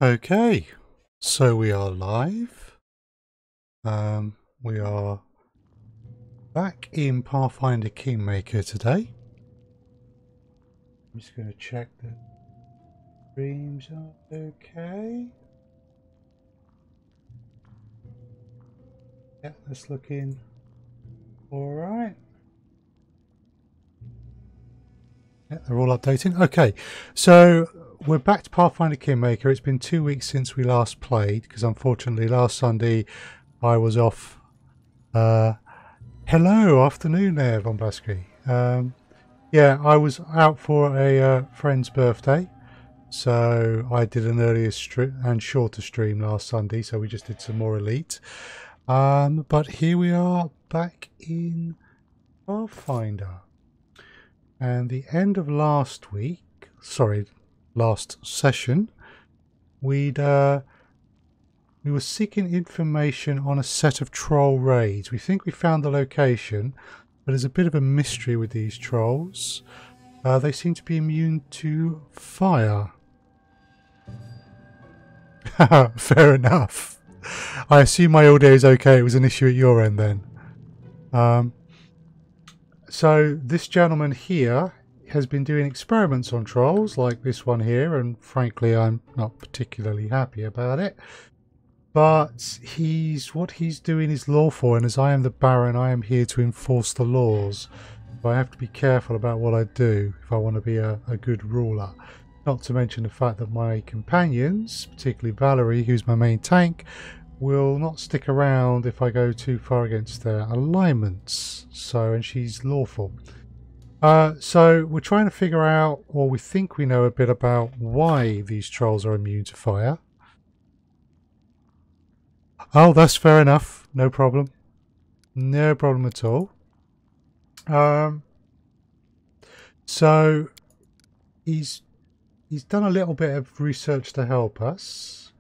Okay, so we are live. We are back in Pathfinder Kingmaker today. I'm just going to check that streams are okay. Yeah, that's looking alright. Yeah, they're all updating. Okay, so we're back to Pathfinder Kingmaker. It's been 2 weeks since we last played, because unfortunately last Sunday I was off. Hello, afternoon there, Von Basky. Yeah, I was out for a friend's birthday, so I did an earlier and shorter stream last Sunday, so we just did some more Elite. But here we are back in Pathfinder. And the end of last week, sorry, last session, we were seeking information on a set of troll raids. We think we found the location, but there's a bit of a mystery with these trolls. They seem to be immune to fire. Fair enough. I assume my audio is okay. It was an issue at your end then. So this gentleman here has been doing experiments on trolls like this one here, and frankly I'm not particularly happy about it. But what he's doing is lawful, and as I am the Baron, I am here to enforce the laws. So I have to be careful about what I do if I want to be a good ruler. Not to mention the fact that my companions, particularly Valerie, who's my main tank, will not stick around if I go too far against their alignments. So, and she's lawful. So we're trying to figure out, or we think we know a bit about why these trolls are immune to fire. Oh, that's fair enough. No problem. No problem at all. So he's done a little bit of research to help us.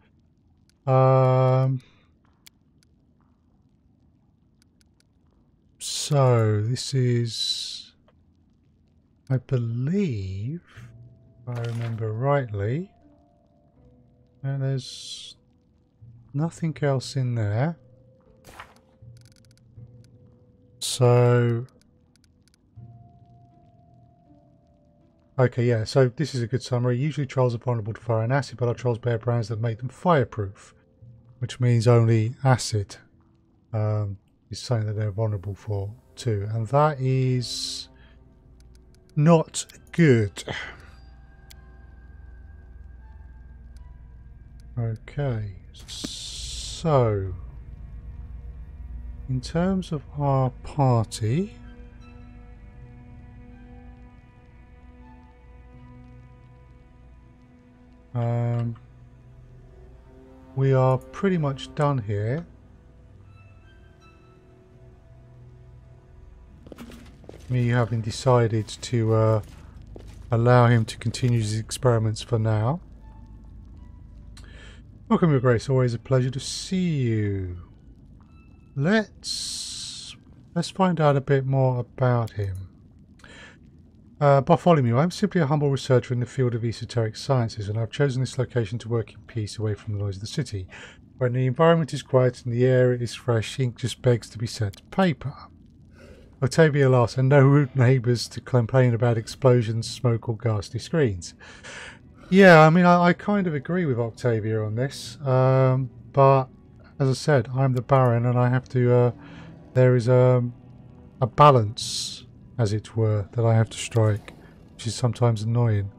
So this is, I believe, if I remember rightly, and there's nothing else in there. So okay, yeah, so this is a good summary. Usually trolls are vulnerable to fire and acid, but our trolls bear brands that make them fireproof, which means only acid is something that they're vulnerable for too, and that is not good. Okay, so in terms of our party, we are pretty much done here. Me having decided to allow him to continue his experiments for now. Welcome, Your Grace. Always a pleasure to see you. Let's find out a bit more about him. Bartholomew, I'm simply a humble researcher in the field of esoteric sciences, and I've chosen this location to work in peace away from the noise of the city. When the environment is quiet and the air is fresh, ink just begs to be set to paper. Octavia laughs, and no rude neighbours to complain about explosions, smoke or ghastly screens. Yeah, I mean, I kind of agree with Octavia on this, but as I said, I'm the Baron and I have to, there is a balance, as it were, that I have to strike, which is sometimes annoying.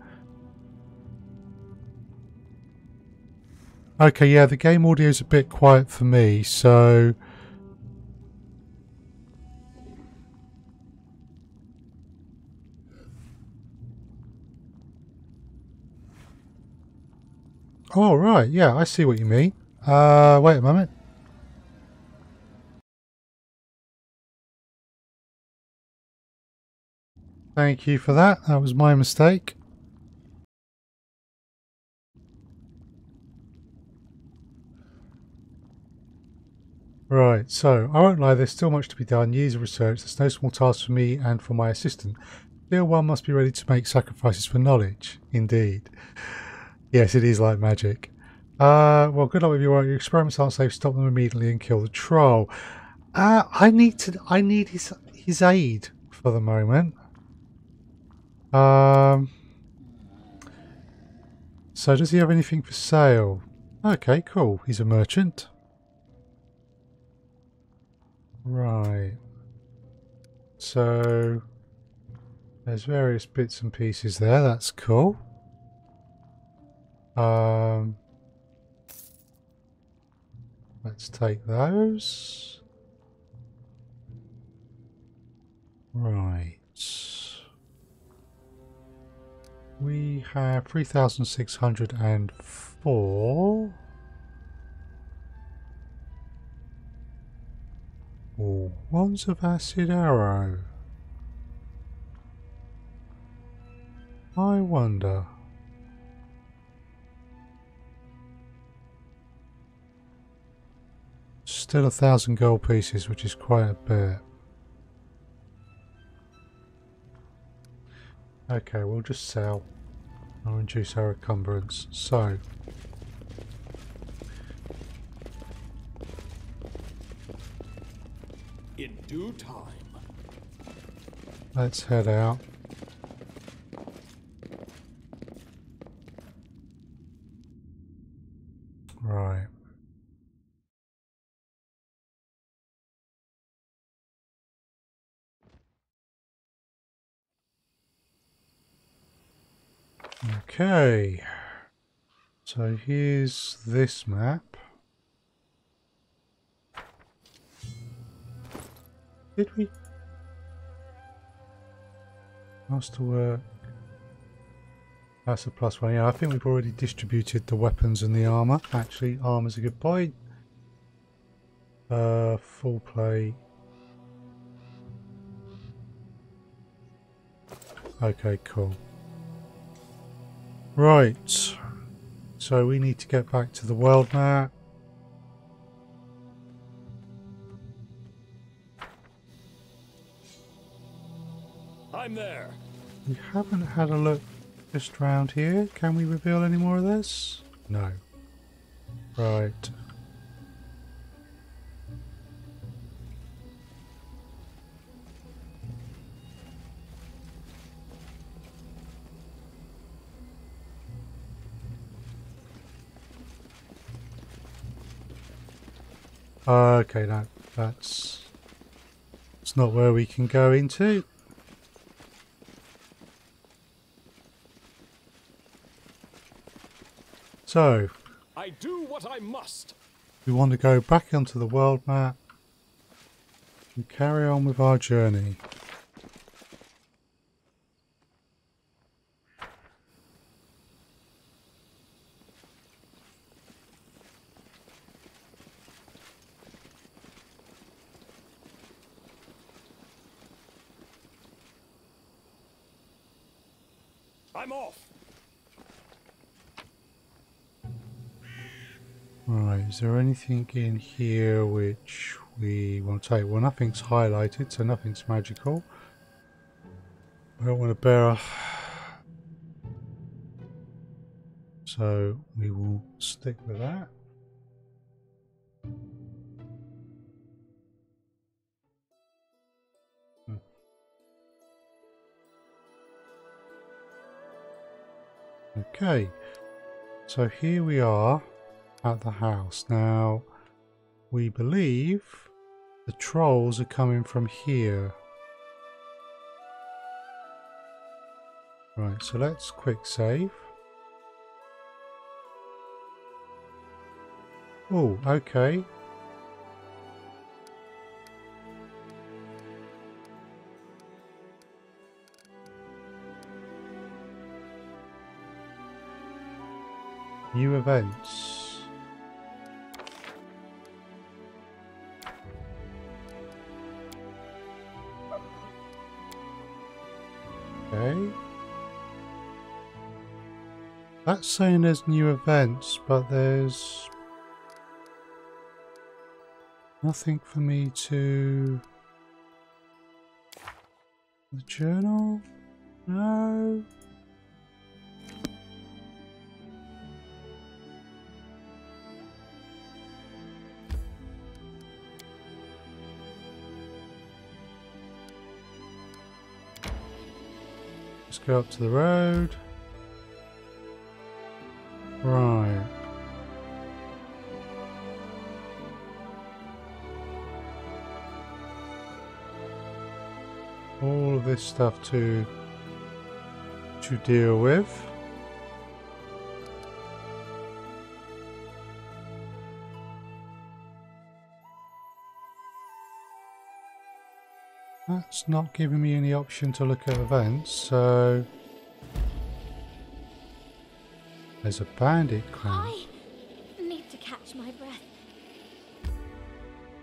Okay, yeah, the game audio is a bit quiet for me, so oh, right, yeah, I see what you mean. Wait a moment. Thank you for that. That was my mistake. Right, so I won't lie, there's still much to be done. Years of research. There's no small task for me and for my assistant. Still, one must be ready to make sacrifices for knowledge. Indeed. Yes, it is like magic. Well, good luck with your experiments aren't safe. Stop them immediately and kill the troll. I need his aid for the moment. So does he have anything for sale? Okay, cool. He's a merchant. Right. So there's various bits and pieces there. That's cool. Let's take those. Right. We have 3,604. Oh, wands of acid arrow. I wonder. Still 1,000 gold pieces, which is quite a bit. Okay, we'll just sell. I'll reduce our encumbrance. So, in due time. Let's head out. Right. Okay. So here's this map. Did we? Masterwork. That's a +1. Yeah, I think we've already distributed the weapons and the armour. Actually, armour's a good point. Full plate. Okay, cool. Right. So we need to get back to the world map. I'm there. We haven't had a look just round here. Can we reveal any more of this? No. Right. Okay, that's not where we can go into. So, I do what I must. we want to go back onto the world map and carry on with our journey. I'm off. Right, is there anything in here which we want to take? Well, nothing's highlighted, so nothing's magical. I don't want to bear. So we will stick with that. Okay, so here we are at the house. Now, we believe the trolls are coming from here. Right, so let's quick save. Oh, okay. New events. Okay. That's saying there's new events, but there's nothing for me to... The journal? No. Let's go up to the road. Right. All of this stuff to deal with. That's not giving me any option to look at events, so there's a bandit camp. I need to catch my breath.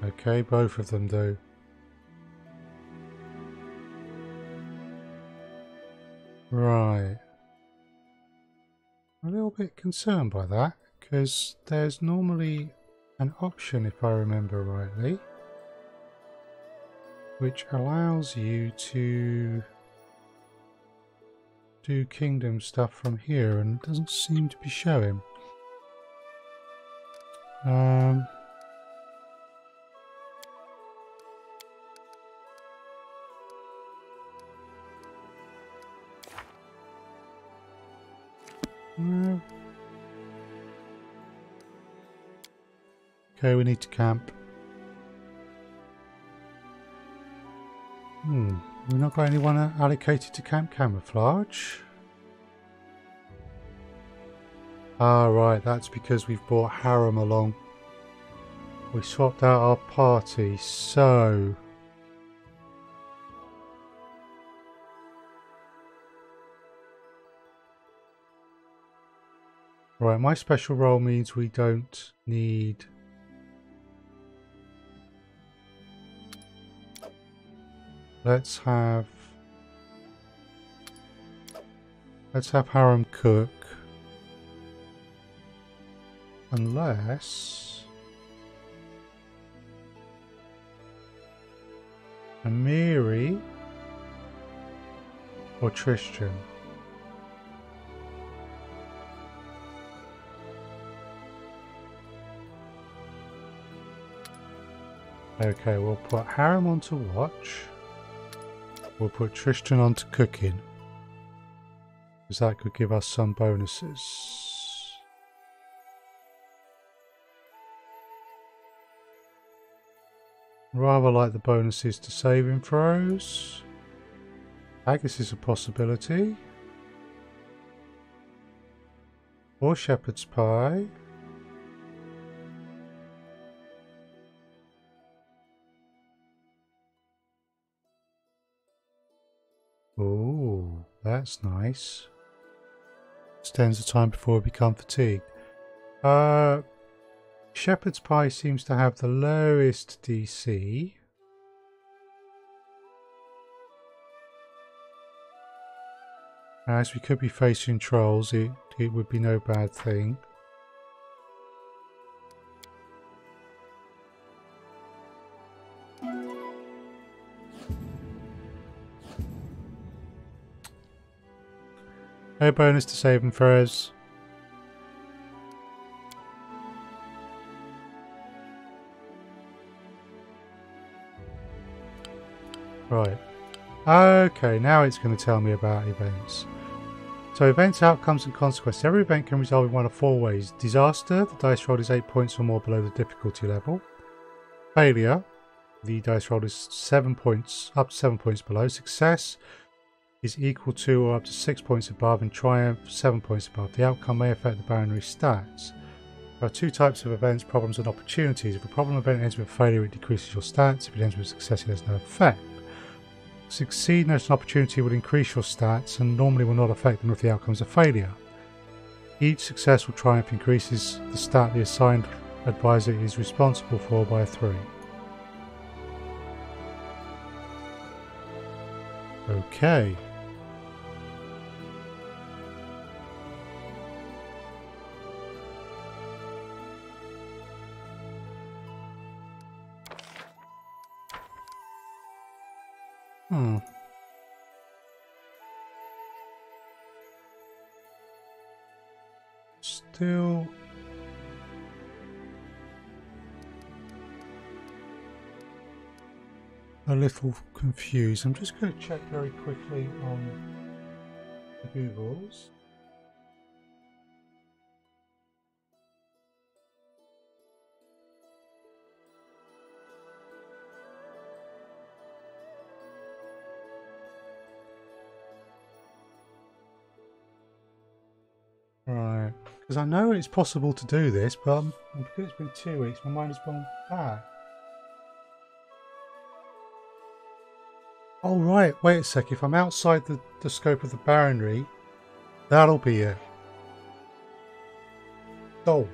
Okay, both of them do. Right. I'm a little bit concerned by that, because there's normally an option, if I remember rightly, which allows you to do kingdom stuff from here, and it doesn't seem to be showing. No. Okay, we need to camp. We've not got anyone allocated to camp camouflage. Ah, right, that's because we've brought Harem along. We swapped out our party, so... Right, my special role means we don't need... Let's have Harem cook. Unless... Amiri or Tristan. Okay, we'll put Harem onto watch. We'll put Tristan onto cooking, because that could give us some bonuses. Rather like the bonuses to saving throws. Haggis is a possibility. Or shepherd's pie. Oh, that's nice. Extends the time before we become fatigued. Shepherd's pie seems to have the lowest DC. As we could be facing trolls, it would be no bad thing. No bonus to saving throws. Right. Okay, now it's going to tell me about events. So events, outcomes and consequences. Every event can resolve in one of four ways. Disaster, the dice roll is 8 points or more below the difficulty level. Failure, the dice roll is 7 points, up to 7 points below. Success is equal to or up to 6 points above, and triumph 7 points above. The outcome may affect the boundary stats. There are two types of events, problems and opportunities. If a problem event ends with failure, it decreases your stats. If it ends with success, it has no effect. Succeed as an opportunity will increase your stats and normally will not affect them if the outcome is a failure. Each successful triumph increases the stat the assigned advisor is responsible for by 3. Okay. Still a little confused. I'm just going to check very quickly on the Googles. Right, because I know it's possible to do this, but because it's been 2 weeks, my mind has gone back. Oh right, wait a sec, if I'm outside the scope of the boundary, that'll be it. Oh.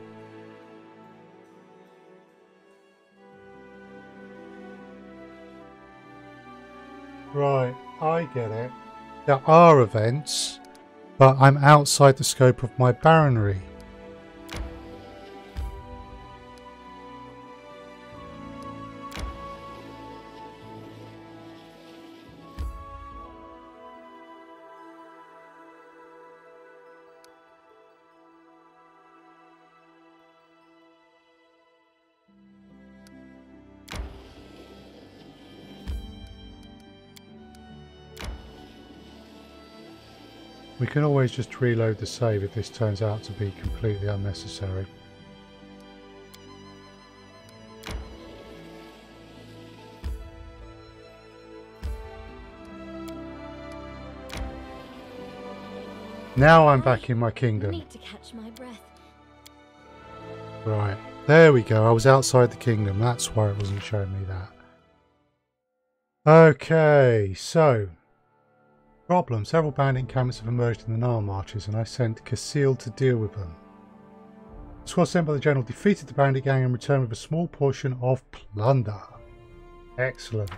Right, I get it. There are events, but I'm outside the scope of my boundary. We can always just reload the save if this turns out to be completely unnecessary. Now I'm back in my kingdom. Need to catch my breath. Right, there we go. I was outside the kingdom. That's why it wasn't showing me that. Okay, so problem. Several bandit encampments have emerged in the Nile marches, and I sent Casil to deal with them. The squad sent by the general defeated the bandit gang and returned with a small portion of plunder. Excellent.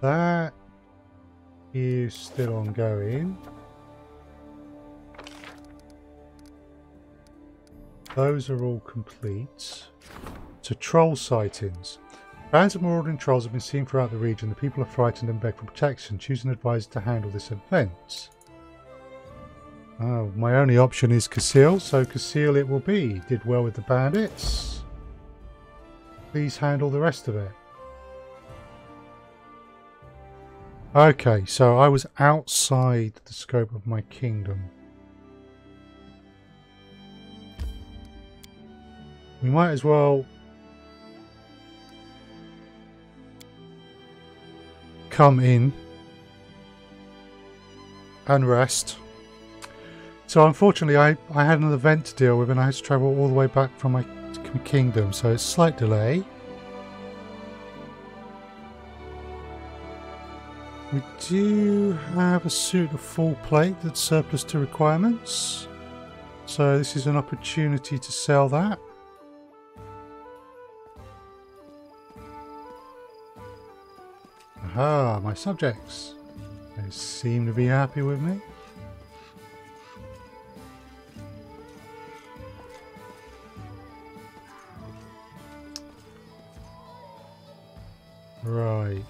That is still ongoing. Those are all complete. So troll sightings. Bands of marauding trolls have been seen throughout the region. The people are frightened and beg for protection. Choose an advisor to handle this event. Oh, my only option is Casil, so Casil it will be. Did well with the bandits. Please handle the rest of it. Okay, so I was outside the scope of my kingdom. We might as well come in and rest. So unfortunately I had an event to deal with and I had to travel all the way back from my kingdom, so it's a slight delay. We do have a suit of full plate that's surplus to requirements, so this is an opportunity to sell that. Aha, my subjects. They seem to be happy with me. Right.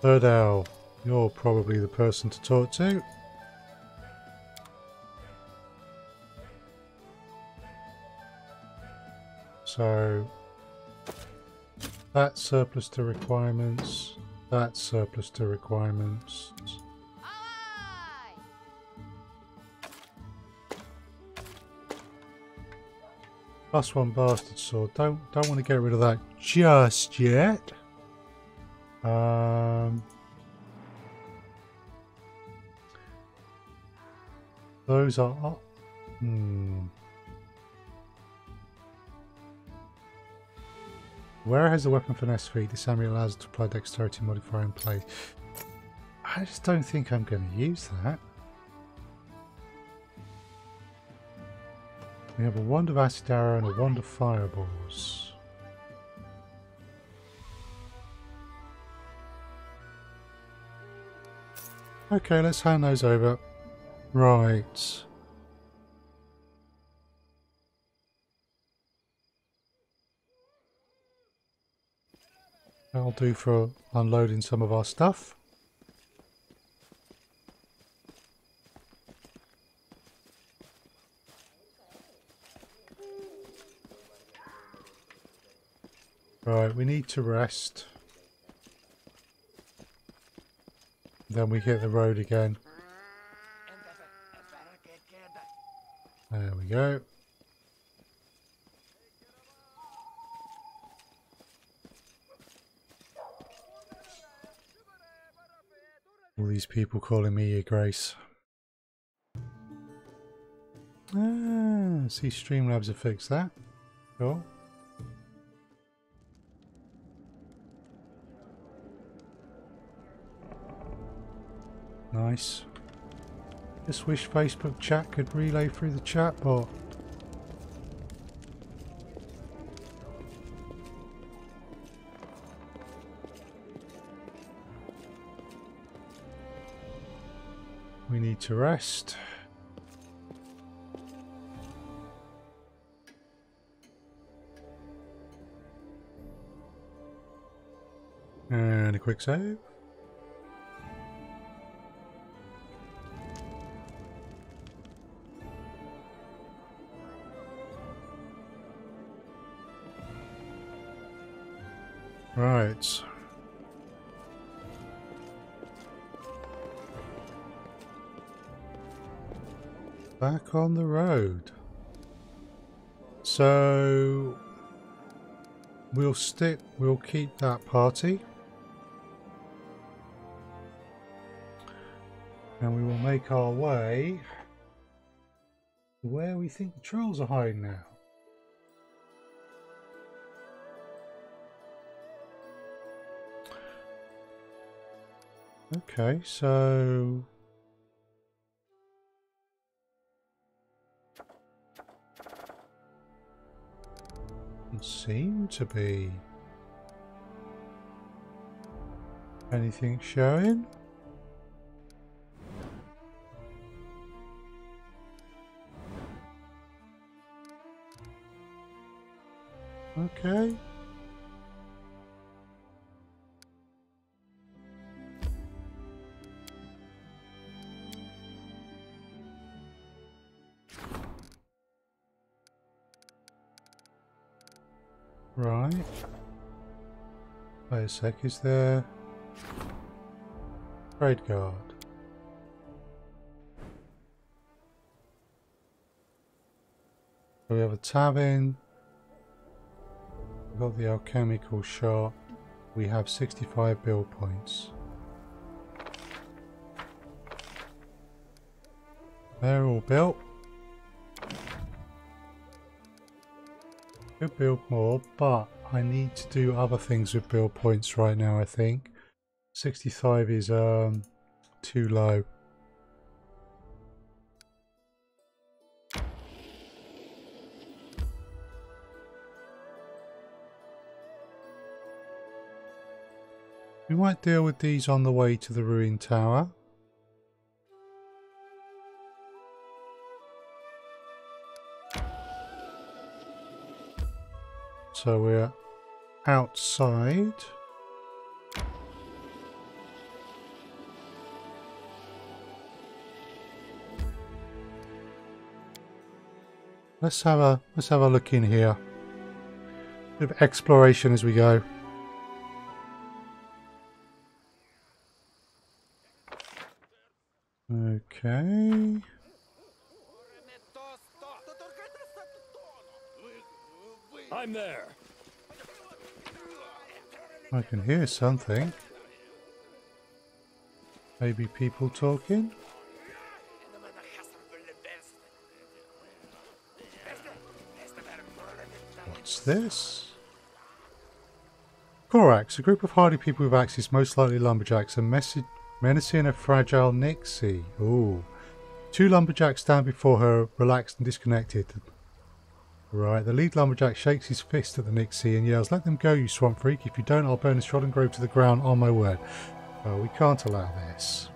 Third Owl, you're probably the person to talk to. So that's surplus to requirements, that's surplus to requirements. +1 bastard sword. Don't want to get rid of that just yet. Those are up. Where has the weapon finesse feat? This amulet allows it to apply dexterity modifier in place. I just don't think I'm going to use that. We have a wand of acid arrow and a wand of fireballs. Okay, let's hand those over. Right. That'll do for unloading some of our stuff. Right, we need to rest. Then we hit the road again. There we go. All these people calling me Your Grace. Ah, see, Streamlabs have fixed that. Cool. Nice. Just wish Facebook chat could relay through the chat bot. We need to rest. And a quick save. Right. Back on the road. So we'll keep that party. And we will make our way to where we think the trolls are hiding now. Okay, so doesn't seem to be anything showing. Okay. Right. Wait a sec, is there trade guard? So we have a tavern. We've got the alchemical shop. We have 65 build points. They're all built. Could build more, but I need to do other things with build points right now, I think. 65 is too low. We might deal with these on the way to the ruined tower. So we're outside. Let's have a look in here. A bit of exploration as we go. Okay. I'm there. I can hear something. Maybe people talking. What's this? Korax, a group of hardy people with axes, most likely lumberjacks, and menacing a fragile Nixie. Ooh. Two lumberjacks stand before her, relaxed and disconnected. Right, the lead lumberjack shakes his fist at the Nixie and yells, "Let them go, you swamp freak. If you don't, I'll burn this trodden grove to the ground, on my word." Oh, we can't allow this.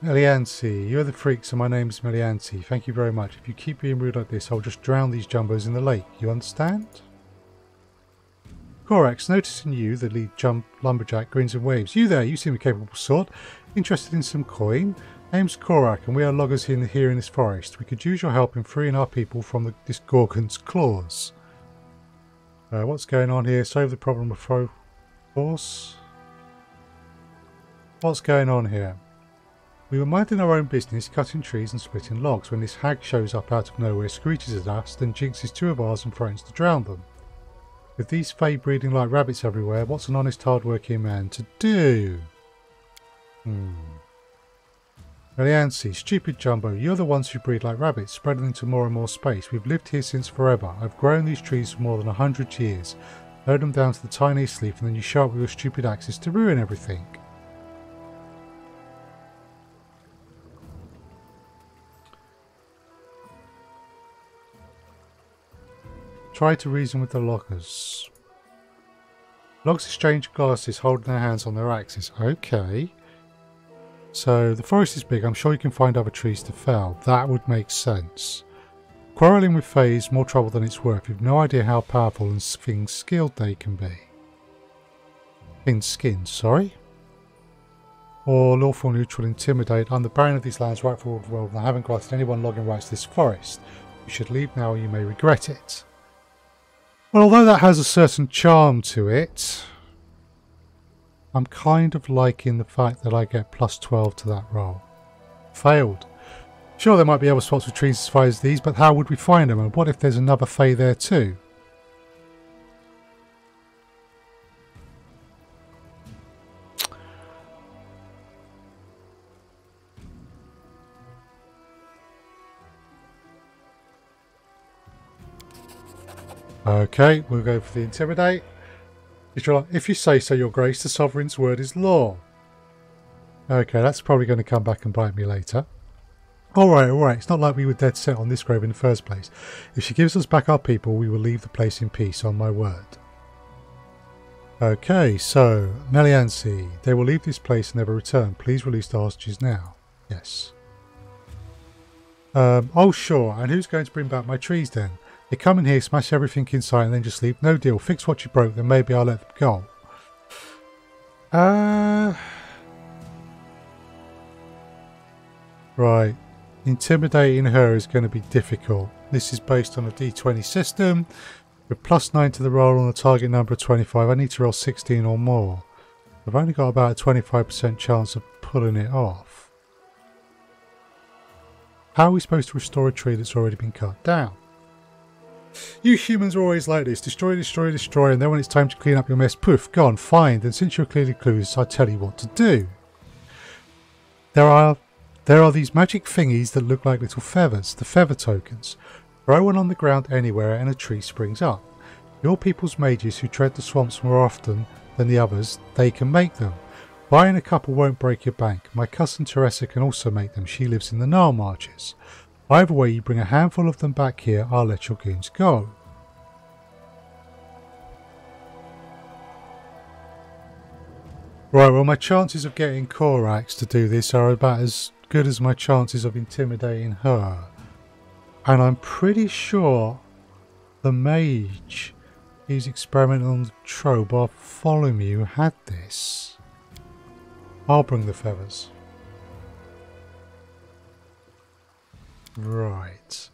Meliancy, you're the freak, so my name's Meliancy. Thank you very much. If you keep being rude like this, I'll just drown these jumbos in the lake. You understand? Korax, noticing you, the lead lumberjack, grins and waves. You there, you seem a capable sort. Interested in some coin? Name's Korak, and we are loggers here in this forest. We could use your help in freeing our people from this Gorgon's claws. What's going on here? Solve the problem of force. What's going on here? We were minding our own business, cutting trees and splitting logs, when this hag shows up out of nowhere, screeches at us, then jinxes two of ours and threatens to drown them. With these fae breeding like rabbits everywhere, what's an honest, hard-working man to do? Eliansi, stupid Jumbo, you're the ones who breed like rabbits, spreading into more and more space. We've lived here since forever. I've grown these trees for more than 100 years. Load them down to the tiniest leaf, and then you show up with your stupid axes to ruin everything. Try to reason with the loggers. Logs exchange glasses, holding their hands on their axes. Okay. So the forest is big. I'm sure you can find other trees to fell. That would make sense. Quarrelling with fae is more trouble than it's worth. You've no idea how powerful and skilled they can be. Thin-skinned, sorry. Or lawful neutral, intimidate. I'm the baron of these lands, right for all the world, and I haven't granted anyone logging rights to this forest. You should leave now or you may regret it. Well, although that has a certain charm to it, I'm kind of liking the fact that I get plus 12 to that roll. Failed. Sure, there might be other spots with trees as far as these, but how would we find them? And what if there's another fae there too? Okay, we'll go for the intimidate. If you say so, your grace, the sovereign's word is law. Okay, that's probably going to come back and bite me later. Alright, it's not like we were dead set on this grove in the first place. If she gives us back our people, we will leave the place in peace, on my word. Okay, so, Meliansi, they will leave this place and never return. Please release the hostages now. Yes. Oh sure, and who's going to bring back my trees then? They come in here, smash everything inside and then just leave. No deal. Fix what you broke, then maybe I'll let them go. Right. Intimidating her is going to be difficult. This is based on a D20 system. With plus 9 to the roll on a target number of 25. I need to roll 16 or more. I've only got about a 25% chance of pulling it off. How are we supposed to restore a tree that's already been cut down? You humans are always like this. Destroy, destroy, destroy, and then when it's time to clean up your mess, poof, gone, fine. Then since you're clearly clueless, I tell you what to do. There are these magic thingies that look like little feathers, the feather tokens. Throw one on the ground anywhere and a tree springs up. Your people's mages who tread the swamps more often than the others, they can make them. Buying a couple won't break your bank. My cousin Teresa can also make them. She lives in the Nile Marches. Either way, you bring a handful of them back here, I'll let your goons go. Right, well my chances of getting Korax to do this are about as good as my chances of intimidating her. And I'm pretty sure the mage who's experimenting on the trope or follow me who had this. I'll bring the feathers. Right.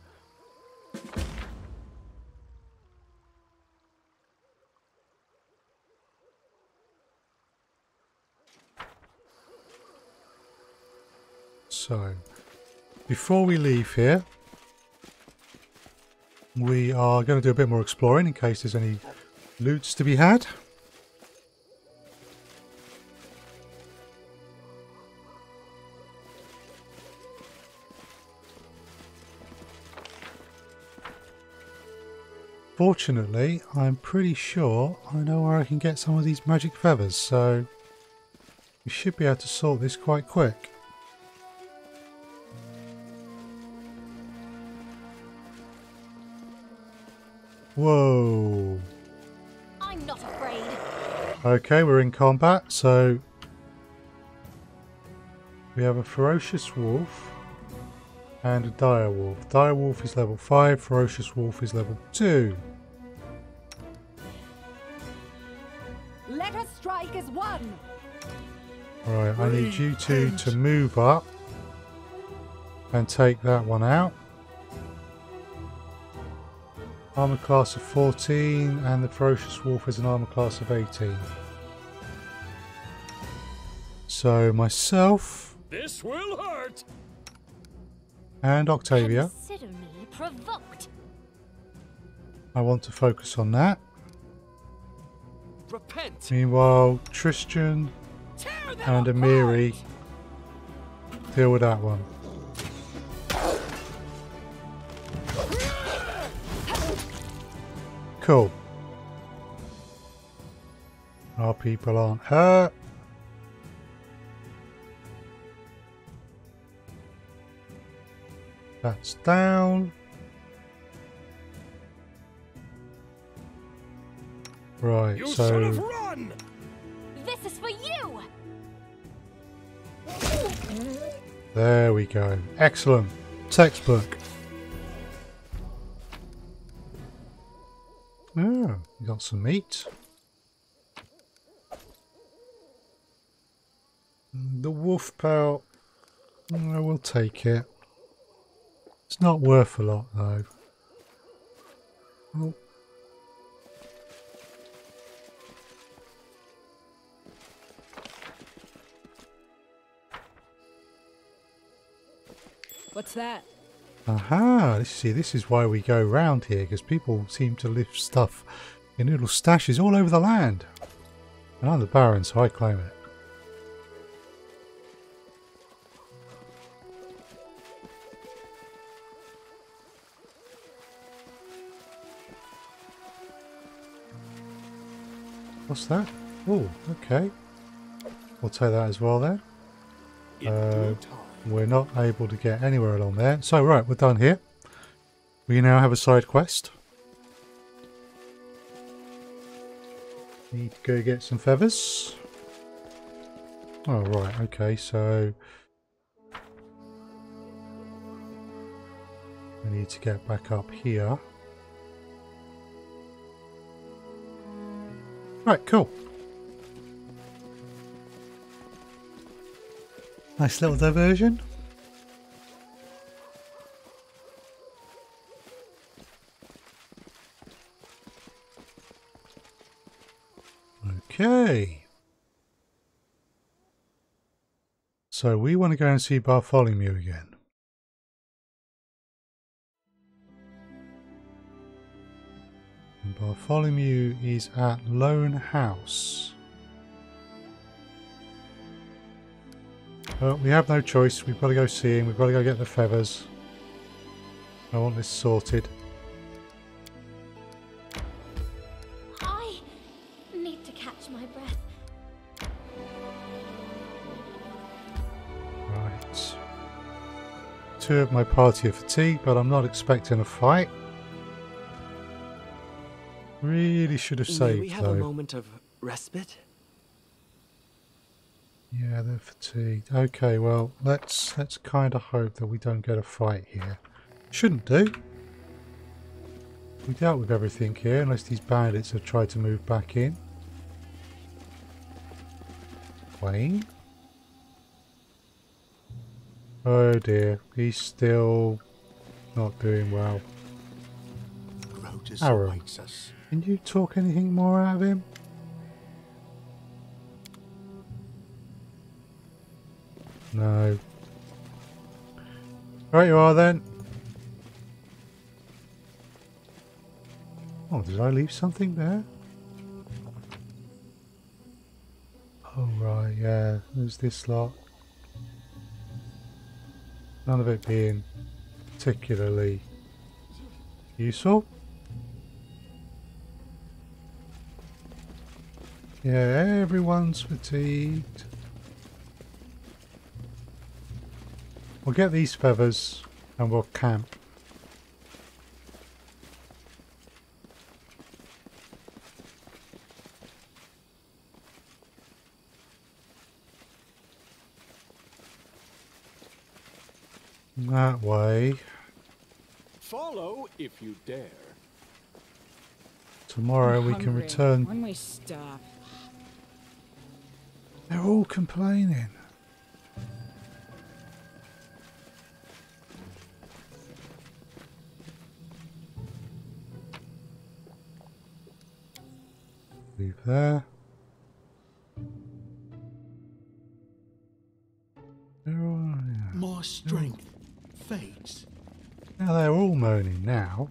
So, before we leave here, we are going to do a bit more exploring in case there's any loots to be had. Fortunately, I'm pretty sure I know where I can get some of these magic feathers, so we should be able to sort this quite quick. Whoa. I'm not afraid. Okay, we're in combat, so we have a ferocious wolf and a dire wolf. Dire wolf is level 5, ferocious wolf is level 2. Let us strike as one. Right, I need you two to move up and take that one out. Armor class of 14 and the Ferocious Wolf has an armor class of 18. So myself This will hurt. and Octavia, Consider me provoked. I want to focus on that. Repent. Meanwhile, Tristan Tear them and apart. Amiri deal with that one. Cool. Our people aren't hurt. That's down. Right, You should so have run. This is for you! there we go. Excellent. Textbook. Oh, we got some meat. The wolf pelt. I will take it. It's not worth a lot though. Oh. What's that? Aha, this is why we go round here, because people seem to live stuff in little stashes all over the land. And I'm the Baron, so I claim it. What's that? Oh, okay. We'll take that as well then. In due time. We're not able to get anywhere along there. So right, we're done here. We now have a side quest. Need to go get some feathers. Oh right, okay, so we need to get back up here. Right, cool. Nice little diversion. Okay. So we want to go and see Bartholomew again. And Bartholomew is at Lone House. Well, we have no choice. We've got to go see him. We've got to go get the feathers. I want this sorted. I need to catch my breath. Right. Two of my party are fatigued, but I'm not expecting a fight. Really should have May saved we have a though. moment of respite? Yeah, they're fatigued. Okay, well, let's kind of hope that we don't get a fight here. Shouldn't do. We dealt with everything here, unless these bandits have tried to move back in. Wayne? Oh dear, he's still not doing well. Aaron, can you talk anything more out of him? No. Right you are then. Oh, did I leave something there? Oh right, yeah, there's this lot. None of it being particularly useful. Yeah, everyone's fatigued. We'll get these feathers and we'll camp. That way. Follow if you dare. Tomorrow we can return. When we stop. They're all complaining. Leave there. My strength fades. Now they're all moaning now.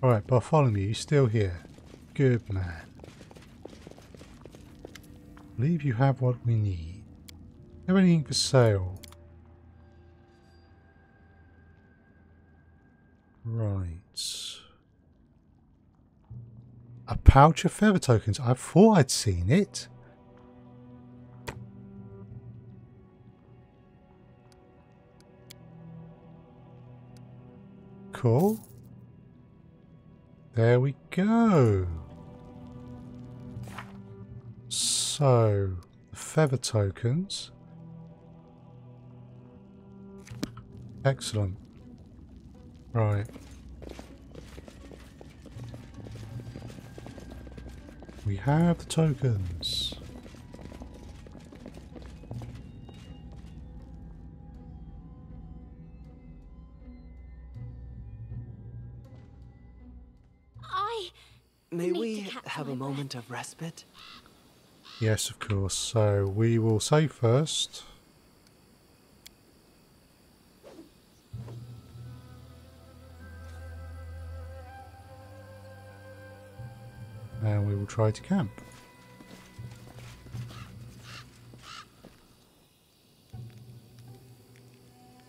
Alright, Bartholomew, you still here? Good man. Believe you have what we need. Have anything for sale? Right. A pouch of feather tokens. I thought I'd seen it. Cool. There we go. So, the feather tokens. Excellent. Right. We have the tokens. May Need we to catch have my a breath. moment of respite? Yes, of course. So we will save first. And we will try to camp.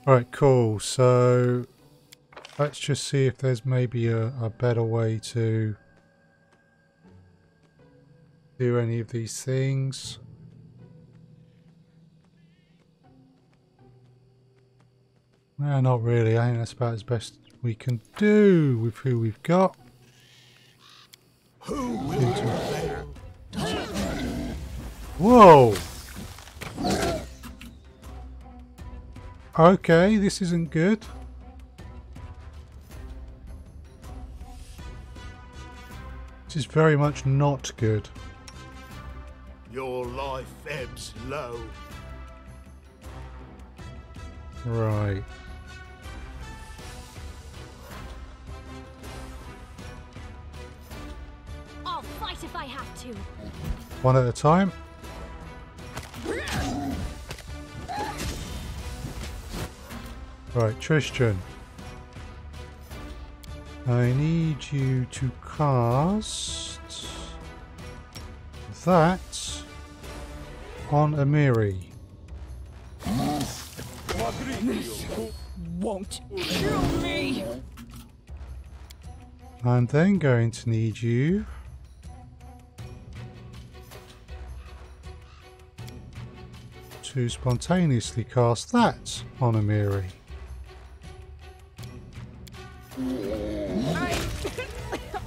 Alright, cool. So let's just see if there's maybe a better way to do any of these things. No, not really. I think that's about as best we can do with who we've got. Who will prevail? Whoa! Okay, this isn't good. This is very much not good. Your life ebbs low. Right. I'll fight if I have to. One at a time. Right, Tristan. I need you to cast that on Amiri. Won't kill me. I'm then going to need you to spontaneously cast that on Amiri.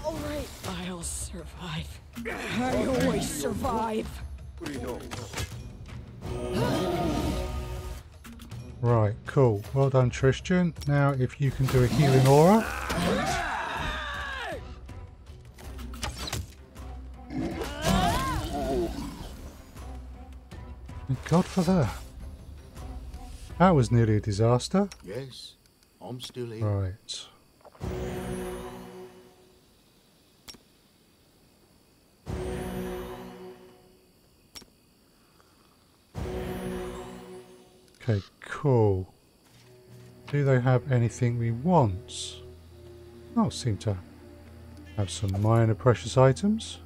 Alright, I'll survive. I always survive. Right, cool. Well done, Tristan. Now, if you can do a healing aura. Thank God for that. That was nearly a disaster. Yes, I'm still here. Right. Okay, cool. Do they have anything we want? Oh, seem to have some minor precious items.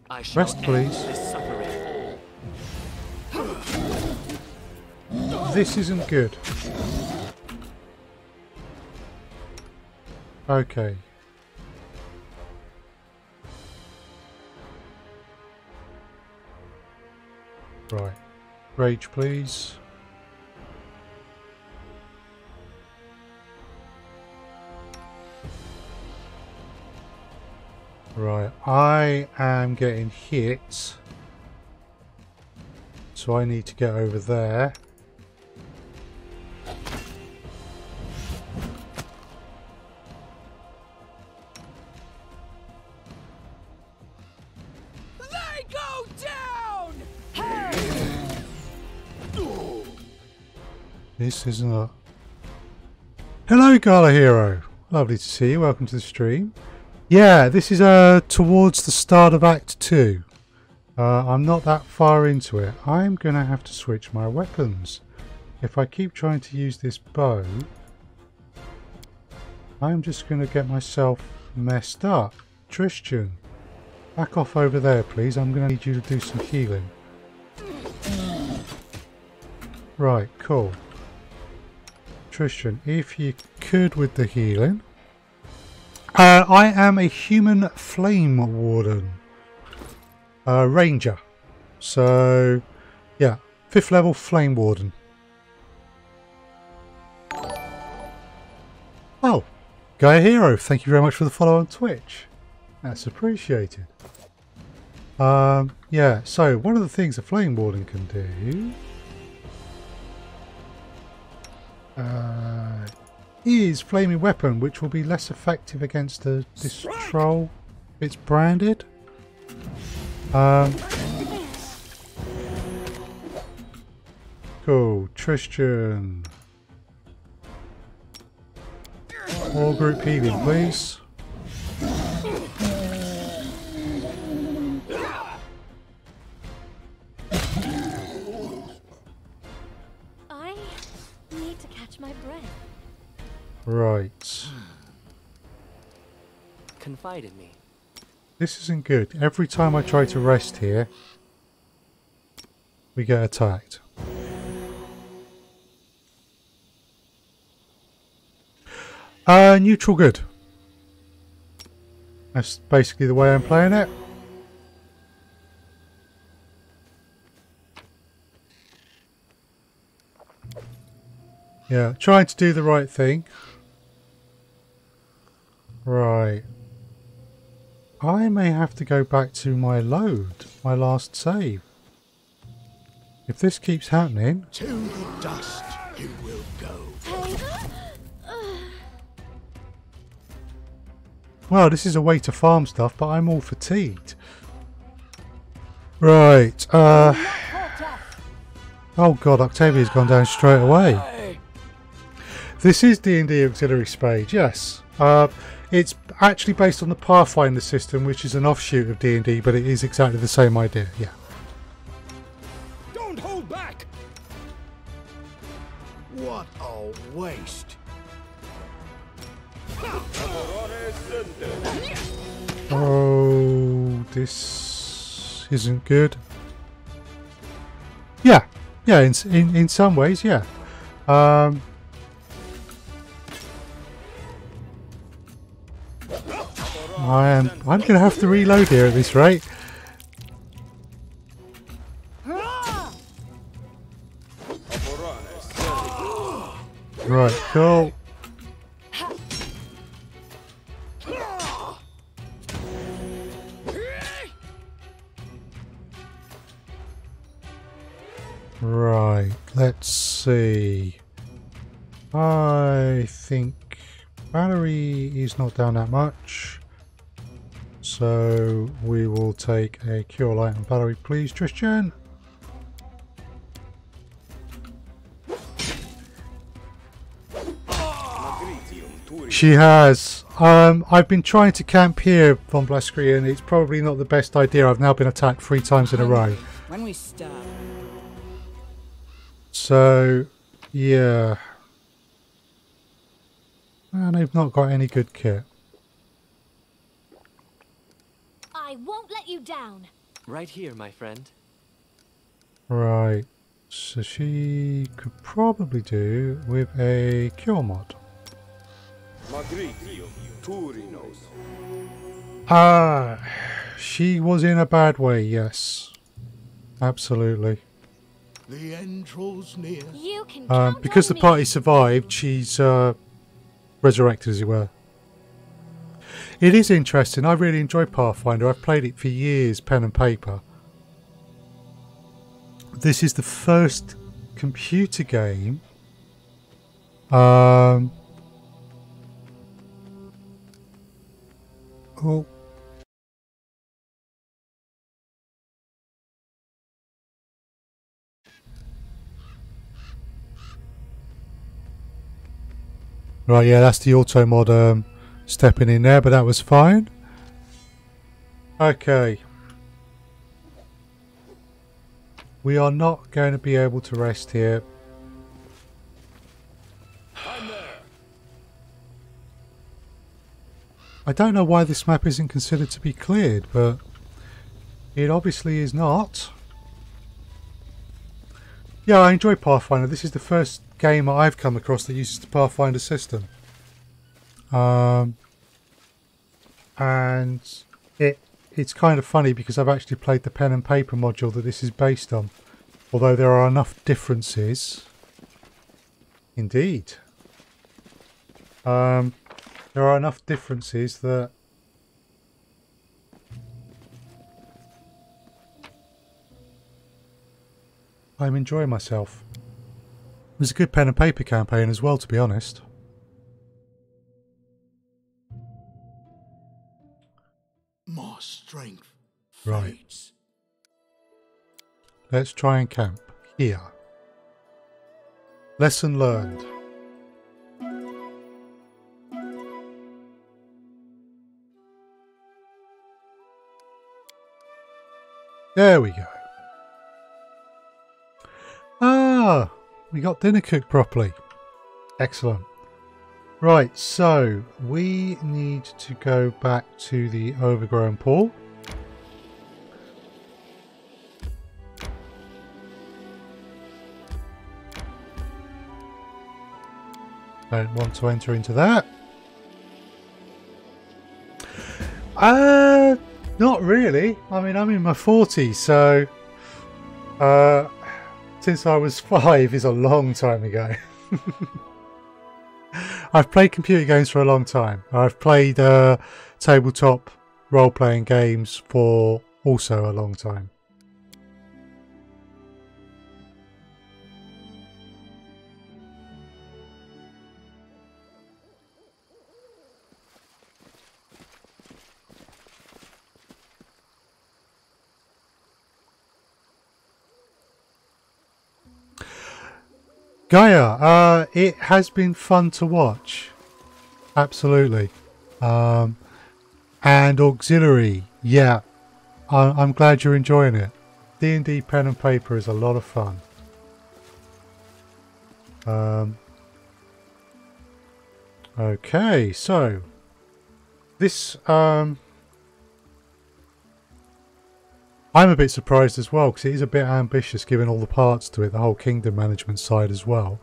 I shall Rest, end please. this suffering. This isn't good. Okay. Right. Rage, please. Right. I am getting hit. So I need to get over there. They go down! This isn't a... Hello, Gala Hero! Lovely to see you. Welcome to the stream. Yeah, this is towards the start of Act 2. I'm not that far into it. I'm going to have to switch my weapons. If I keep trying to use this bow, I'm just going to get myself messed up. Tristan, back off over there, please. I'm going to need you to do some healing. Right, cool. Tristan, if you could with the healing. I am a human flame warden. Ranger. So, yeah. 5th level flame warden. Oh, Gaia Hero, thank you very much for the follow on Twitch. That's appreciated. Yeah, so one of the things a flame warden can do is flaming weapon, which will be less effective against this troll if it's branded. Cool, Tristan. All group healing, please. I need to catch my breath. Right. Confide in me. This isn't good. Every time I try to rest here, we get attacked. Neutral good. That's basically the way I'm playing it. Yeah, trying to do the right thing. Right. I may have to go back to my load, my last save. If this keeps happening... To the dust you will go. Well, this is a way to farm stuff, but I'm all fatigued. Right, oh god, Octavia's gone down straight away. This is D&D Auxiliary Spade, yes. It's actually based on the Pathfinder system, which is an offshoot of D&D, but it is exactly the same idea, yeah. Don't hold back! What a waste. Oh, this isn't good. Yeah, in some ways, yeah. I'm gonna have to reload here at this rate. Right, cool. Right, let's see. I think Valerie is not down that much. So we will take a cure light on Valerie, please, Tristan. She has. I've been trying to camp here, Von Blasky, and it's probably not the best idea. I've now been attacked 3 times in a row. When we stop. So, yeah. And they've not got any good kit. I won't let you down. Right here, my friend. Right. So she could probably do with a cure mod. Ah, she was in a bad way, yes. Absolutely. The end draws near. You can count Because on the party me. survived, she's resurrected, as it were. It is interesting. I really enjoy Pathfinder. I've played it for years, pen and paper. This is the first computer game oh, Right, yeah, that's the auto mod stepping in there, but that was fine. Okay. We are not going to be able to rest here. I'm there. I don't know why this map isn't considered to be cleared, but it obviously is not. Yeah, I enjoy Pathfinder. This is the first game I've come across that uses the Pathfinder system. And it's kind of funny because I've actually played the pen and paper module that this is based on. Although there are enough differences. Indeed. There are enough differences that I'm enjoying myself. It was a good pen and paper campaign as well, to be honest. My strength Right. fades. Let's try and camp here. Lesson learned. There we go. Ah, we got dinner cooked properly. Excellent. Right, so we need to go back to the overgrown pool. Don't want to enter into that. Not really. I mean, I'm in my 40s, so since I was 5 is a long time ago. I've played computer games for a long time. I've played tabletop role-playing games for also a long time. Gaia, it has been fun to watch. Absolutely. And Auxiliary, yeah. I'm glad you're enjoying it. D&D pen and paper is a lot of fun. Okay, so this I'm a bit surprised as well because it is a bit ambitious given all the parts to it, the whole kingdom management side as well.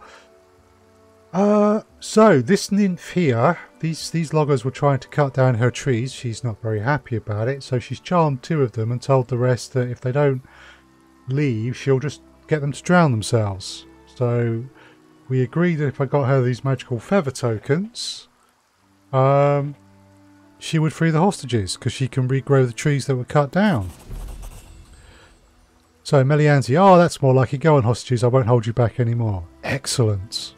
So this nymph here, these loggers were trying to cut down her trees. She's not very happy about it, so she's charmed 2 of them and told the rest that if they don't leave, she'll just get them to drown themselves. So we agreed that if I got her these magical feather tokens, she would free the hostages because she can regrow the trees that were cut down. So Melianzi, oh, that's more like it. Go on, hostages. I won't hold you back anymore. Excellent.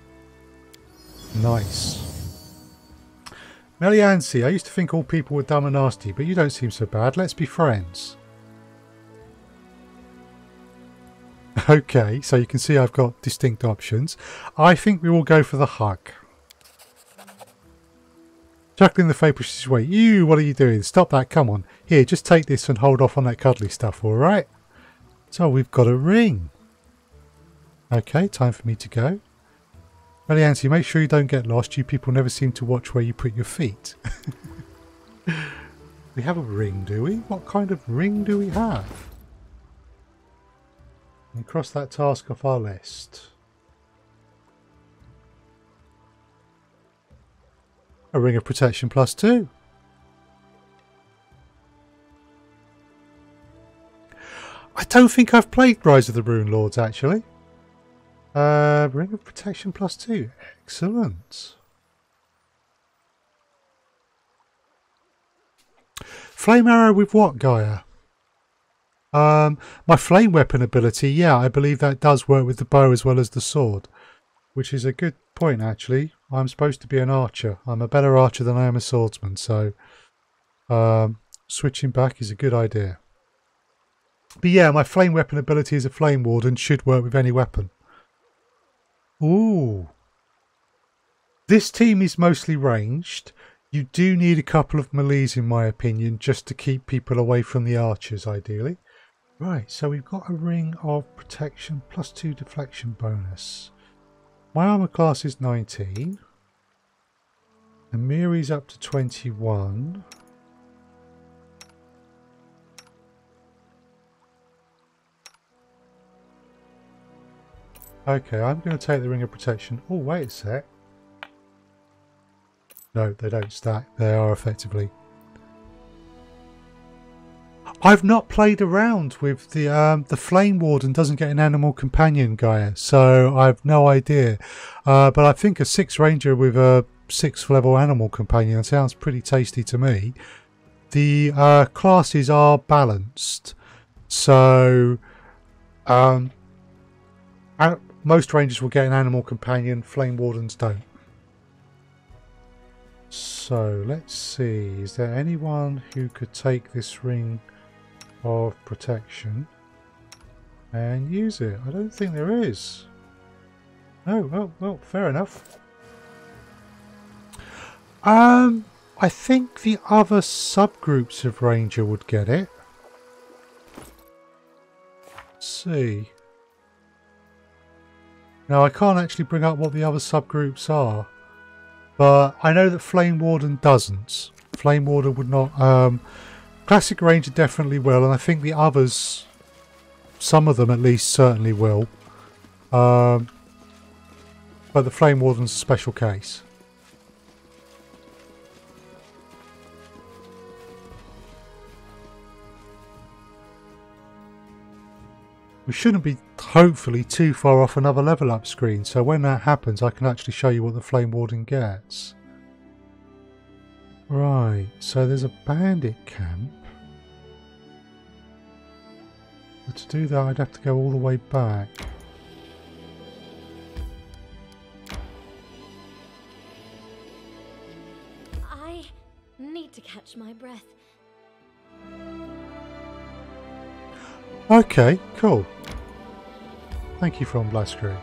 Nice. Melianzi, I used to think all people were dumb and nasty, but you don't seem so bad. Let's be friends. Okay, so you can see I've got distinct options. I think we will go for the hug. Chuckling the fate pushes away. You, what are you doing? Stop that, come on. Here, just take this and hold off on that cuddly stuff, alright? So we've got a ring. Okay, time for me to go. Melianzi, make sure you don't get lost. You people never seem to watch where you put your feet. We have a ring, do we? What kind of ring do we have? And cross that task off our list. A ring of protection +2. I don't think I've played Rise of the Rune Lords, actually. Ring of Protection +2. Excellent. Flame arrow with what, Gaia? My flame weapon ability, yeah, I believe that does work with the bow as well as the sword. Which is a good point, actually. I'm supposed to be an archer. I'm a better archer than I am a swordsman, so switching back is a good idea. But yeah, my flame weapon ability as a flame warden should work with any weapon. Ooh. This team is mostly ranged. You do need a couple of melees, in my opinion, just to keep people away from the archers, ideally. Right, so we've got a ring of protection plus 2 deflection bonus. My armor class is 19. And Miri's up to 21. Okay, I'm going to take the ring of protection. Oh, wait a sec. No, they don't stack. They are effectively. I've not played around with the Flame Warden doesn't get an animal companion, Gaia, so I've no idea. But I think a 6 ranger with a 6th level animal companion sounds pretty tasty to me. The classes are balanced, so most rangers will get an animal companion. Flame Wardens don't. So let's see, is there anyone who could take this ring of protection and use it? I don't think there is. Oh, well, fair enough. I think the other subgroups of ranger would get it. Let's see. Now I can't actually bring up what the other subgroups are. But I know that Flame Warden doesn't. Flame Warden would not. Classic Ranger definitely will, and I think the others, some of them at least, certainly will. But the Flame Warden's a special case. We shouldn't be, hopefully, too far off another level up screen, so when that happens I can actually show you what the Flame Warden gets. Right, so there's a bandit camp. But to do that I'd have to go all the way back. I need to catch my breath. Okay, cool. Thank you, From Blaskery.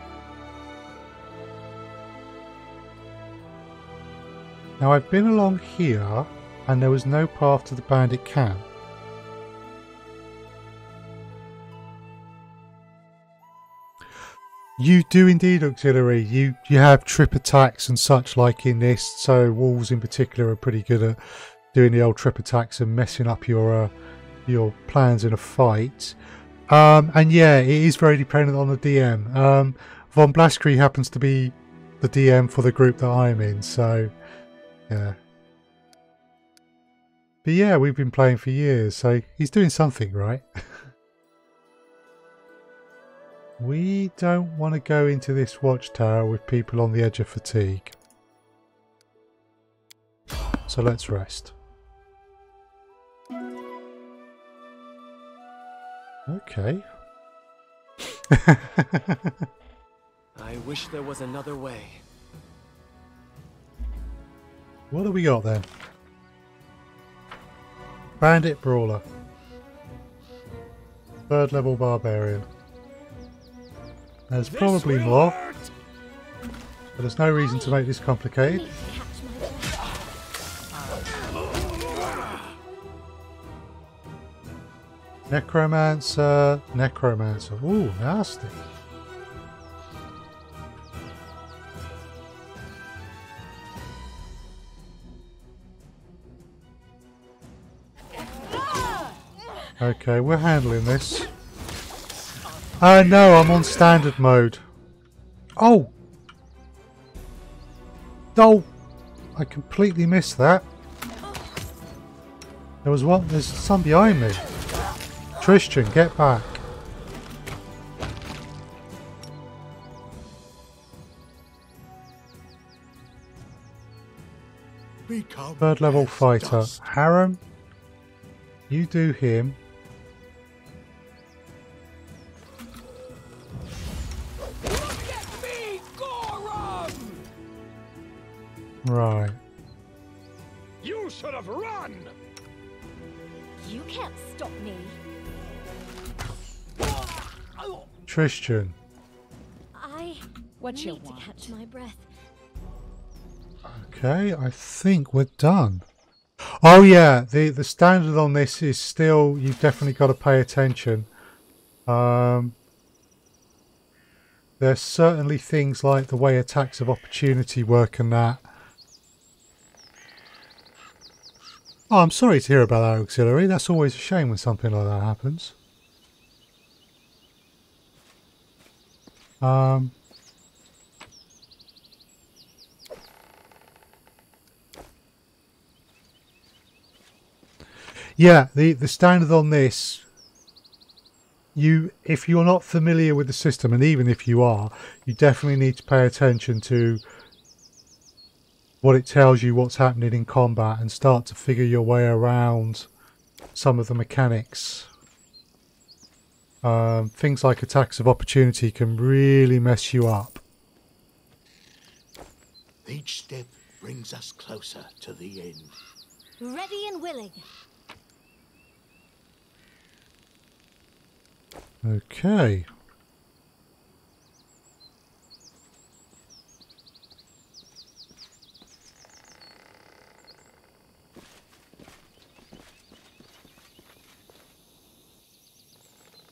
Now I've been along here and there was no path to the bandit camp. You do indeed, Auxiliary. You have trip attacks and such like in this, so wolves in particular are pretty good at doing the old trip attacks and messing up your plans in a fight. And yeah, it is very dependent on the DM. Von Blaskery happens to be the DM for the group that I'm in, so yeah. But yeah, we've been playing for years, so he's doing something right. We don't want to go into this watchtower with people on the edge of fatigue. So let's rest. Okay. I wish there was another way. What do we got then? Bandit Brawler. 3rd level Barbarian. There's probably more, but there's no reason to make this complicated. Necromancer. Ooh, nasty. Okay, we're handling this. No, I'm on standard mode. Oh! Oh! I completely missed that. There was one. There's some behind me. Tristan, get back. Become 3rd level as fighter. dust. Harem, you do him. Right. You should have run! You can't stop me. Tristan. I What you need to want? catch my breath. Okay, I think we're done. Oh yeah, the standard on this is still, you've definitely got to pay attention. There's certainly things like the way attacks of opportunity work and that. Oh, I'm sorry to hear about that, auxiliary. That's always a shame when something like that happens. Yeah, the standard on this, if you're not familiar with the system, and even if you are, you definitely need to pay attention to what it tells you, what's happening in combat, and start to figure your way around some of the mechanics. Things like attacks of opportunity can really mess you up. Each step brings us closer to the end. Ready and willing. Okay.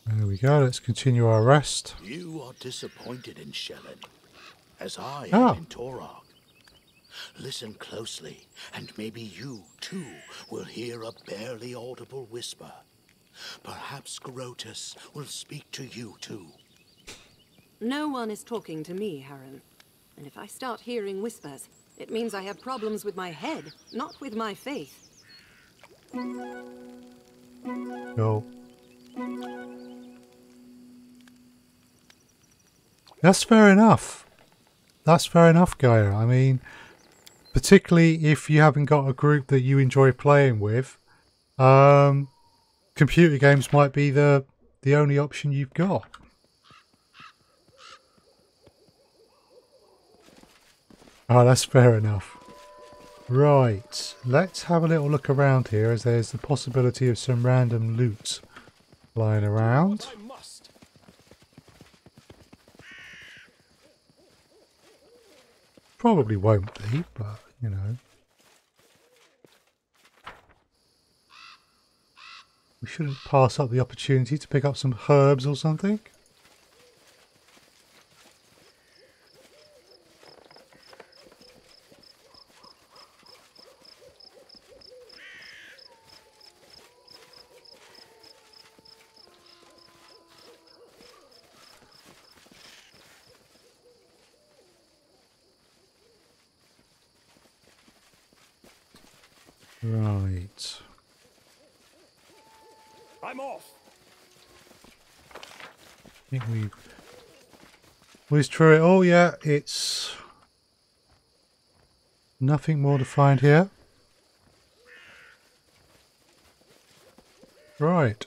There we go, let's continue our rest. You are disappointed in Shelyn, as I am in Torog. Listen closely, and maybe you, too, will hear a barely audible whisper. Perhaps Grotus will speak to you, too. No one is talking to me, Haran. And if I start hearing whispers, it means I have problems with my head, not with my faith. Go. That's fair enough. That's fair enough, Gaia. I mean, particularly if you haven't got a group that you enjoy playing with, computer games might be the only option you've got. Oh, that's fair enough. Right, let's have a little look around here, as there's the possibility of some random loot lying around. Probably won't be, but, you know. We shouldn't pass up the opportunity to pick up some herbs or something. Right. I'm off. I think we've whizzed through it all. Yeah, it's nothing more to find here. Right.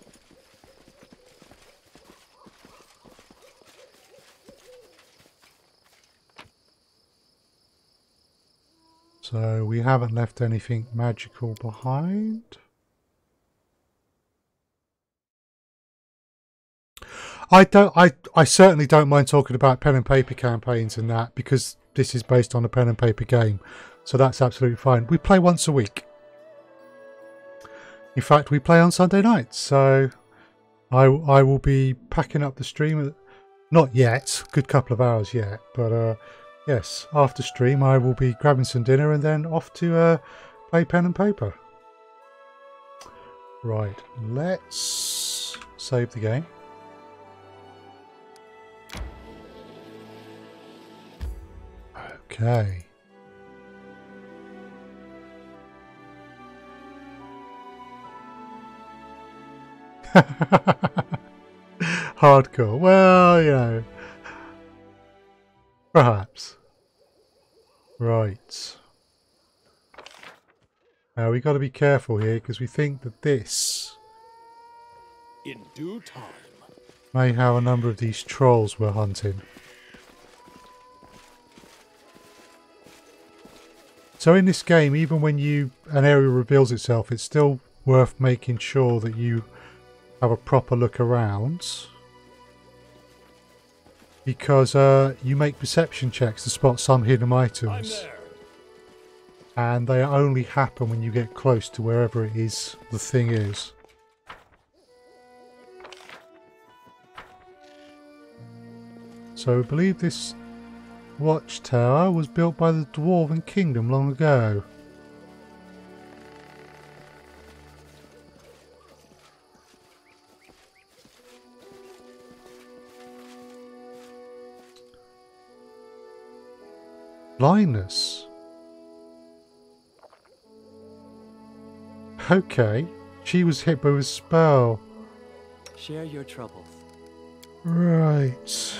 So we haven't left anything magical behind. I certainly don't mind talking about pen and paper campaigns and that, because this is based on a pen and paper game. So that's absolutely fine. We play once a week. In fact, we play on Sunday nights. So I will be packing up the stream. Not yet, good couple of hours yet, but yes, after stream I will be grabbing some dinner and then off to play pen and paper. Right, let's save the game. Okay. Hardcore. Well, you know. Perhaps. Right. Now we got to be careful here, because we think that this In due time. may have a number of these trolls we're hunting. So in this game, even when an area reveals itself, it's still worth making sure that you have a proper look around, because you make perception checks to spot some hidden I'm items. there. And they only happen when you get close to wherever it is the thing is. So I believe this watchtower was built by the Dwarven Kingdom long ago. Blindness. Okay, she was hit by a spell. Share your troubles. Right.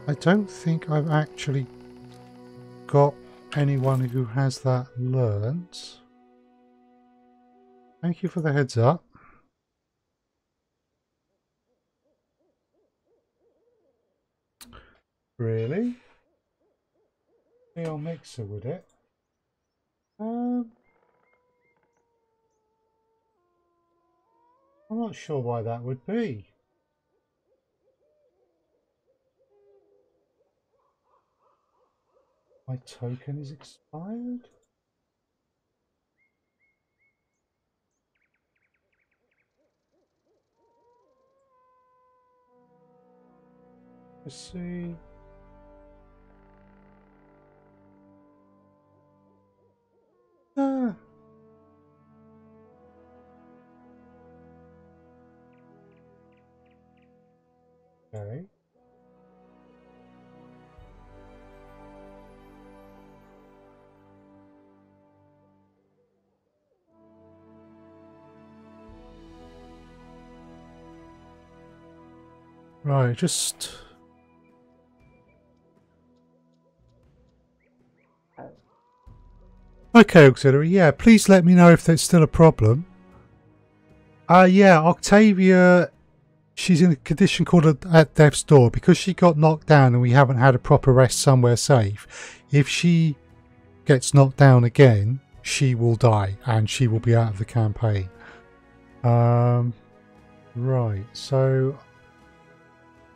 I don't think I've actually got anyone who has that learnt. Thank you for the heads up. Really? Neon Mixer, would it? I'm not sure why that would be. My token is expired? Let's see. Ah. Okay. Right, just... Okay, Auxiliary, yeah, please let me know if there's still a problem. Yeah, Octavia, she's in a condition called at death's door because she got knocked down and we haven't had a proper rest somewhere safe. If she gets knocked down again, she will die and she will be out of the campaign. Right, so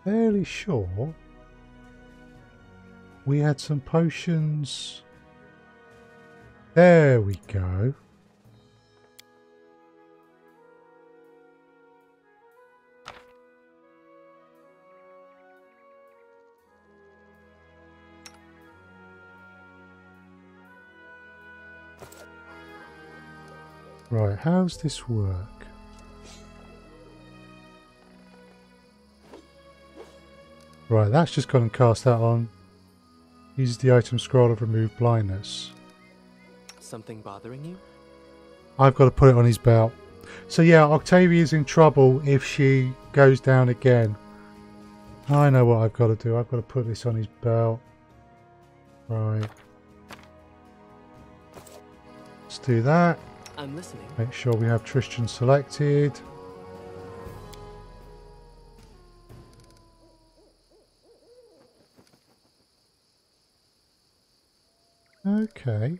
fairly sure we had some potions. There we go. Right, how's this work? Right, that's just gone and cast that on. Use the item scroll of remove blindness. Something bothering you? I've got to put it on his belt. So yeah, Octavia's in trouble if she goes down again. I know what I've got to do. I've got to put this on his belt. Right. Let's do that. I'm listening. Make sure we have Tristan selected. Okay.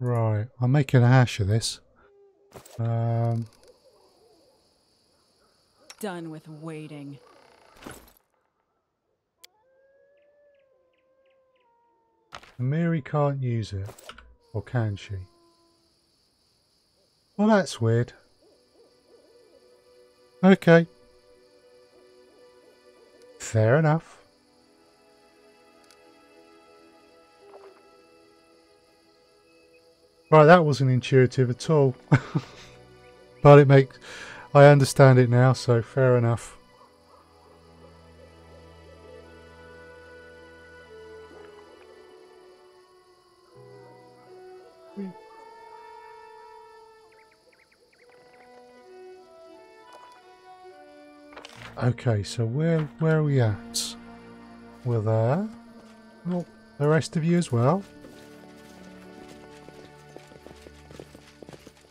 Right, I'm making a hash of this. Done with waiting. Mary can't use it. Or can she? Well, that's weird. Okay. Fair enough. Right, that wasn't intuitive at all. But it makes... I understand it now, so fair enough. Okay, so where are we at? We're there. Well, the rest of you as well.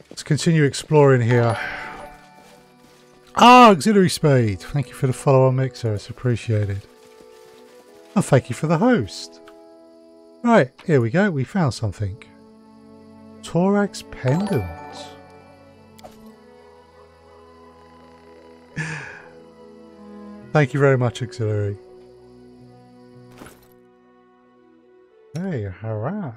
Let's continue exploring here. Ah, Auxiliary Spade. Thank you for the follow on mixer. It's appreciated. And thank you for the host. Right, here we go. We found something. Thorax pendant. Thank you very much, Auxiliary. Hey, hurrah.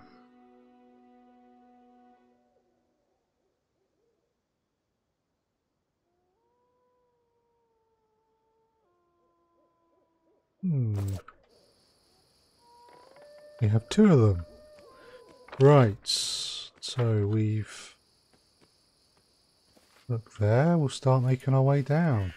We have two of them. Right, so we've... Look there, we'll start making our way down.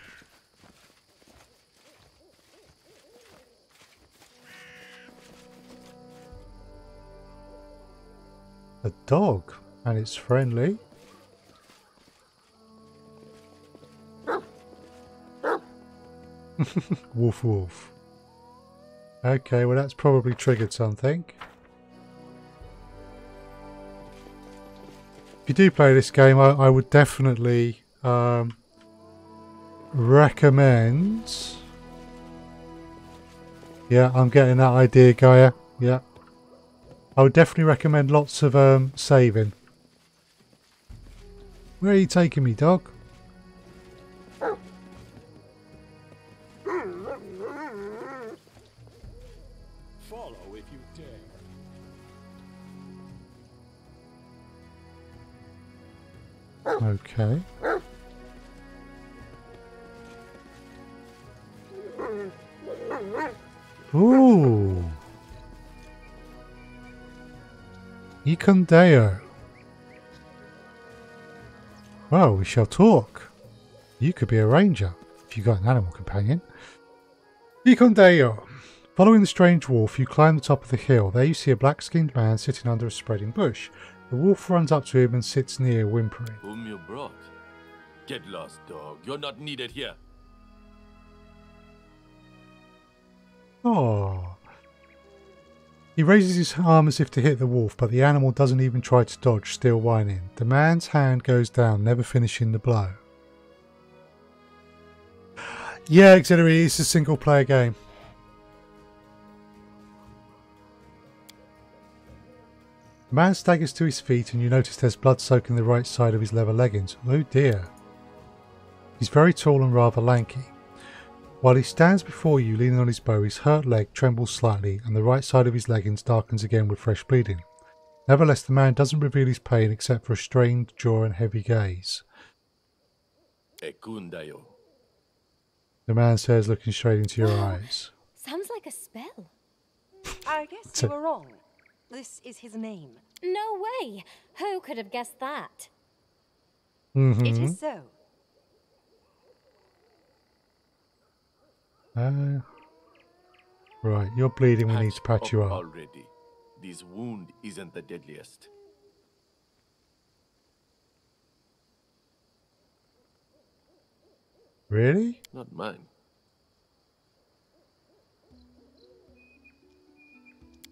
A dog, and it's friendly. Woof woof. Okay, well that's probably triggered something. If you do play this game, I would definitely recommend... Yeah, I'm getting that idea, Gaia. Yeah. I would definitely recommend lots of saving. Where are you taking me, dog? Follow if you dare. Okay. Ooh. Econdeo. Well, we shall talk. You could be a ranger if you got an animal companion. Econdeo. Following the strange wolf, you climb the top of the hill. There you see a black-skinned man sitting under a spreading bush. The wolf runs up to him and sits near, whimpering. Whom you brought? Get lost, dog. You're not needed here. Oh. He raises his arm as if to hit the wolf, but the animal doesn't even try to dodge, still whining. The man's hand goes down, never finishing the blow. Yeah, Auxiliary, it's a single-player game. The man staggers to his feet and you notice there's blood soaking the right side of his leather leggings. Oh dear. He's very tall and rather lanky. While he stands before you leaning on his bow, his hurt leg trembles slightly and the right side of his leggings darkens again with fresh bleeding. Nevertheless, the man doesn't reveal his pain except for a strained jaw and heavy gaze. Ekundayo. The man says, looking straight into your eyes. Sounds like a spell. I guess you were wrong. This is his name. No way. Who could have guessed that? It is so. Right, you're bleeding. We need to patch you up. Already. This wound isn't the deadliest. Really? Not mine.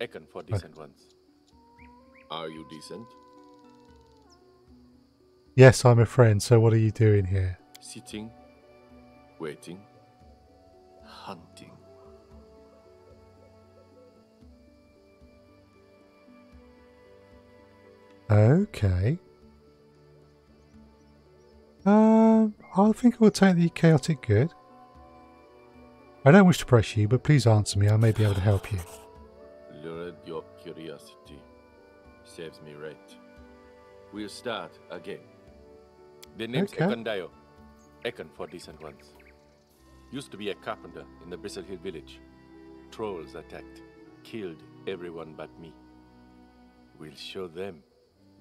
Ecken for decent ones. Are you decent? Yes, I'm a friend, so what are you doing here? Sitting, waiting, hunting. Okay. I think I will take the chaotic good. I don't wish to press you, but please answer me. I may be able to help you. Lured your curiosity. Serves me right. We'll start again. The name's Okay. Ekundayo. Ecken for decent ones. Used to be a carpenter in the Bristle Hill village. Trolls attacked. Killed everyone but me. We'll show them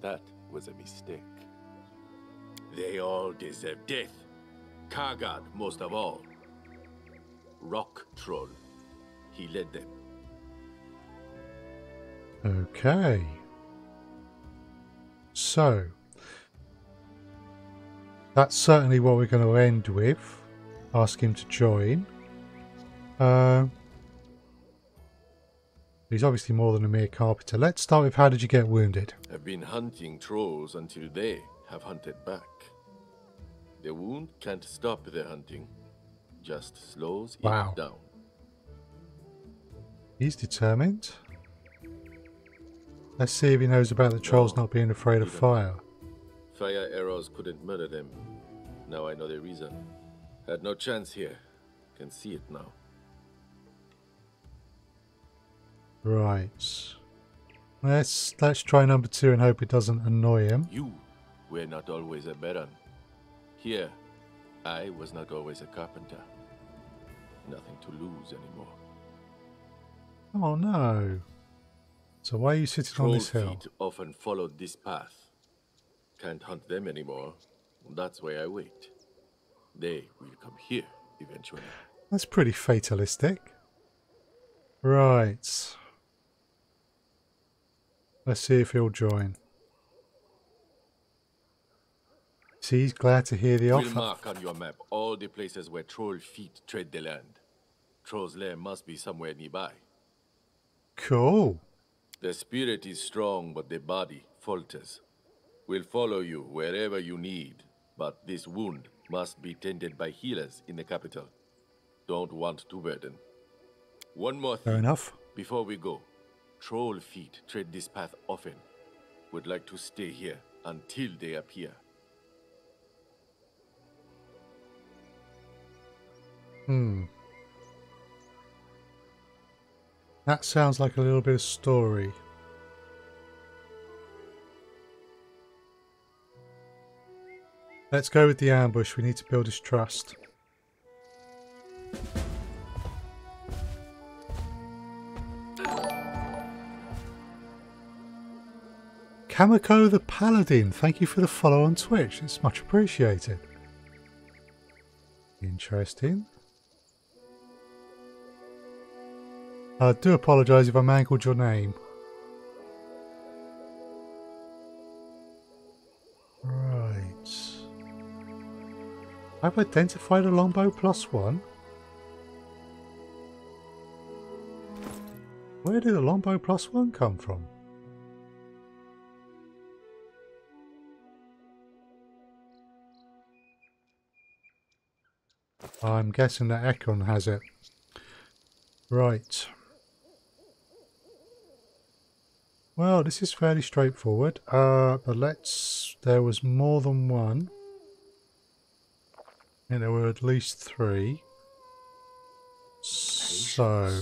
that was a mistake. They all deserve death. Kargad most of all. Rock Troll. He led them. Okay. So, that's certainly what we're going to end with. Ask him to join. He's obviously more than a mere carpenter. Let's start with, how did you get wounded? Have been hunting trolls until they have hunted back. The wound can't stop their hunting, just slows Wow. it down. He's determined. Let's see if he knows about the trolls not being afraid of fire. Fire arrows couldn't murder them. Now I know the reason. Had no chance here. Can see it now. Right. Let's try number 2 and hope it doesn't annoy him. You were not always a baron. Here, I was not always a carpenter. Nothing to lose anymore. Oh no. So why are you sitting on this hill? Troll feet often followed this path. Can't hunt them anymore. That's why I wait. They will come here eventually. That's pretty fatalistic. Right. Let's see if he'll join. See, he's glad to hear the We'll offer. mark on your map all the places where troll feet tread the land. Troll's lair must be somewhere nearby. Cool. The spirit is strong, but the body falters. We'll follow you wherever you need, but this wound must be tended by healers in the capital. Don't want to burden. One more thing. Fair enough. Before we go, troll feet tread this path often. Would like to stay here until they appear. That sounds like a little bit of story. Let's go with the ambush. We need to build his trust. Kamiko the Paladin, thank you for the follow on Twitch. It's much appreciated. Interesting. I do apologise if I mangled your name. Right. I've identified a longbow +1. Where did a longbow +1 come from? I'm guessing that Ekon has it. Right. Well, this is fairly straightforward, but there was more than one. And there were at least 3. So...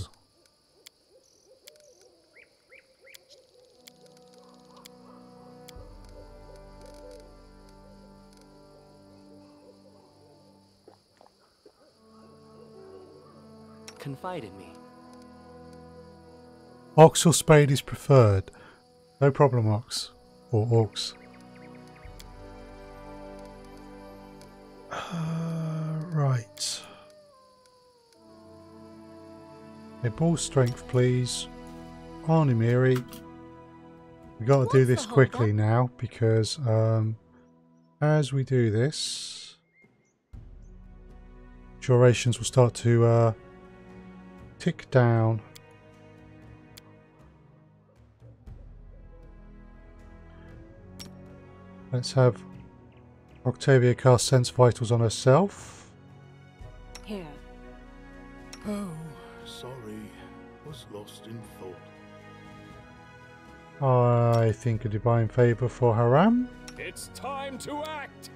Confide in me. Ox or spade is preferred. No problem, Ox. Or Orcs. Right. A ball strength, please. Arnimiri. We've got to do this quickly now because as we do this, durations will start to tick down. Let's have Octavia cast Sense Vitals on herself. Here. Oh, sorry. Was lost in thought. I think a Divine Favour for Haram. It's time to act!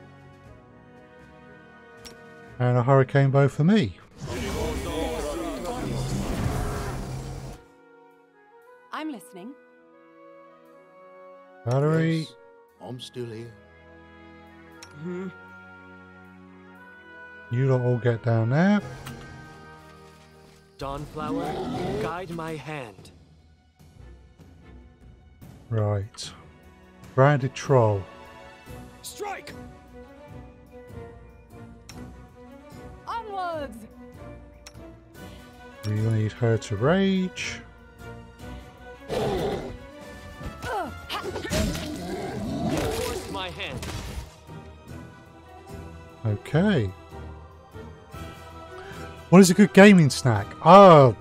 And a Hurricane Bow for me. I'm listening. Valerie. Yes, I'm still here. You lot all get down there. Dawnflower, guide my hand. Right. Branded Troll. Strike! Onwards! We need her to rage. Force my hand. Okay. What is a good gaming snack? Oh,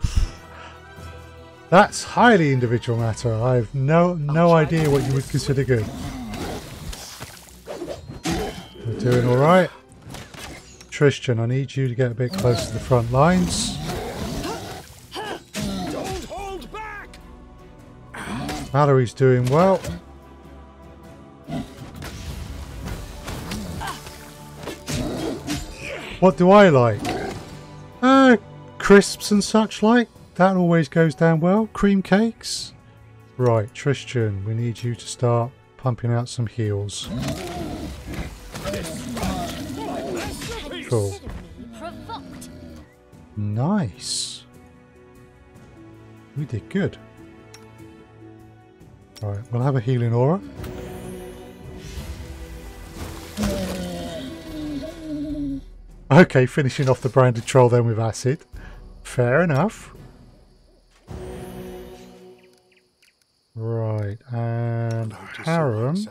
that's highly individual matter. I have no idea what you would consider good. We're doing all right. Tristan, I need you to get a bit closer to the front lines. Don't hold back! Mallory's doing well. What do I like? Crisps and such like. That always goes down well. Cream cakes. Right, Tristan, we need you to start pumping out some heals. Cool. Nice. We did good. Alright, we'll have a healing aura. Okay, finishing off the branded troll then with acid. Fair enough. Right, and Harem,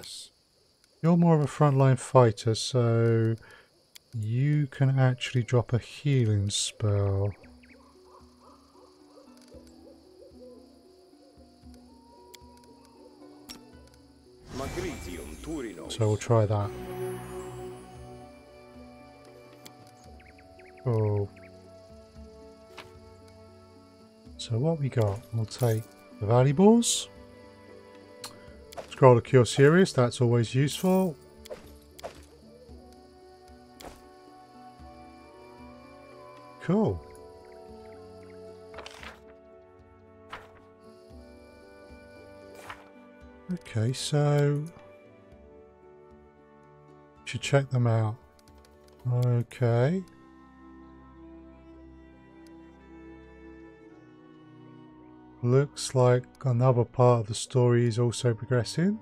you're more of a frontline fighter, so you can actually drop a healing spell. So we'll try that. Oh. So what we got? We'll take the valuables. Scroll of Cure Serious, that's always useful. Cool. Okay, so should check them out. Okay. Looks like another part of the story is also progressing.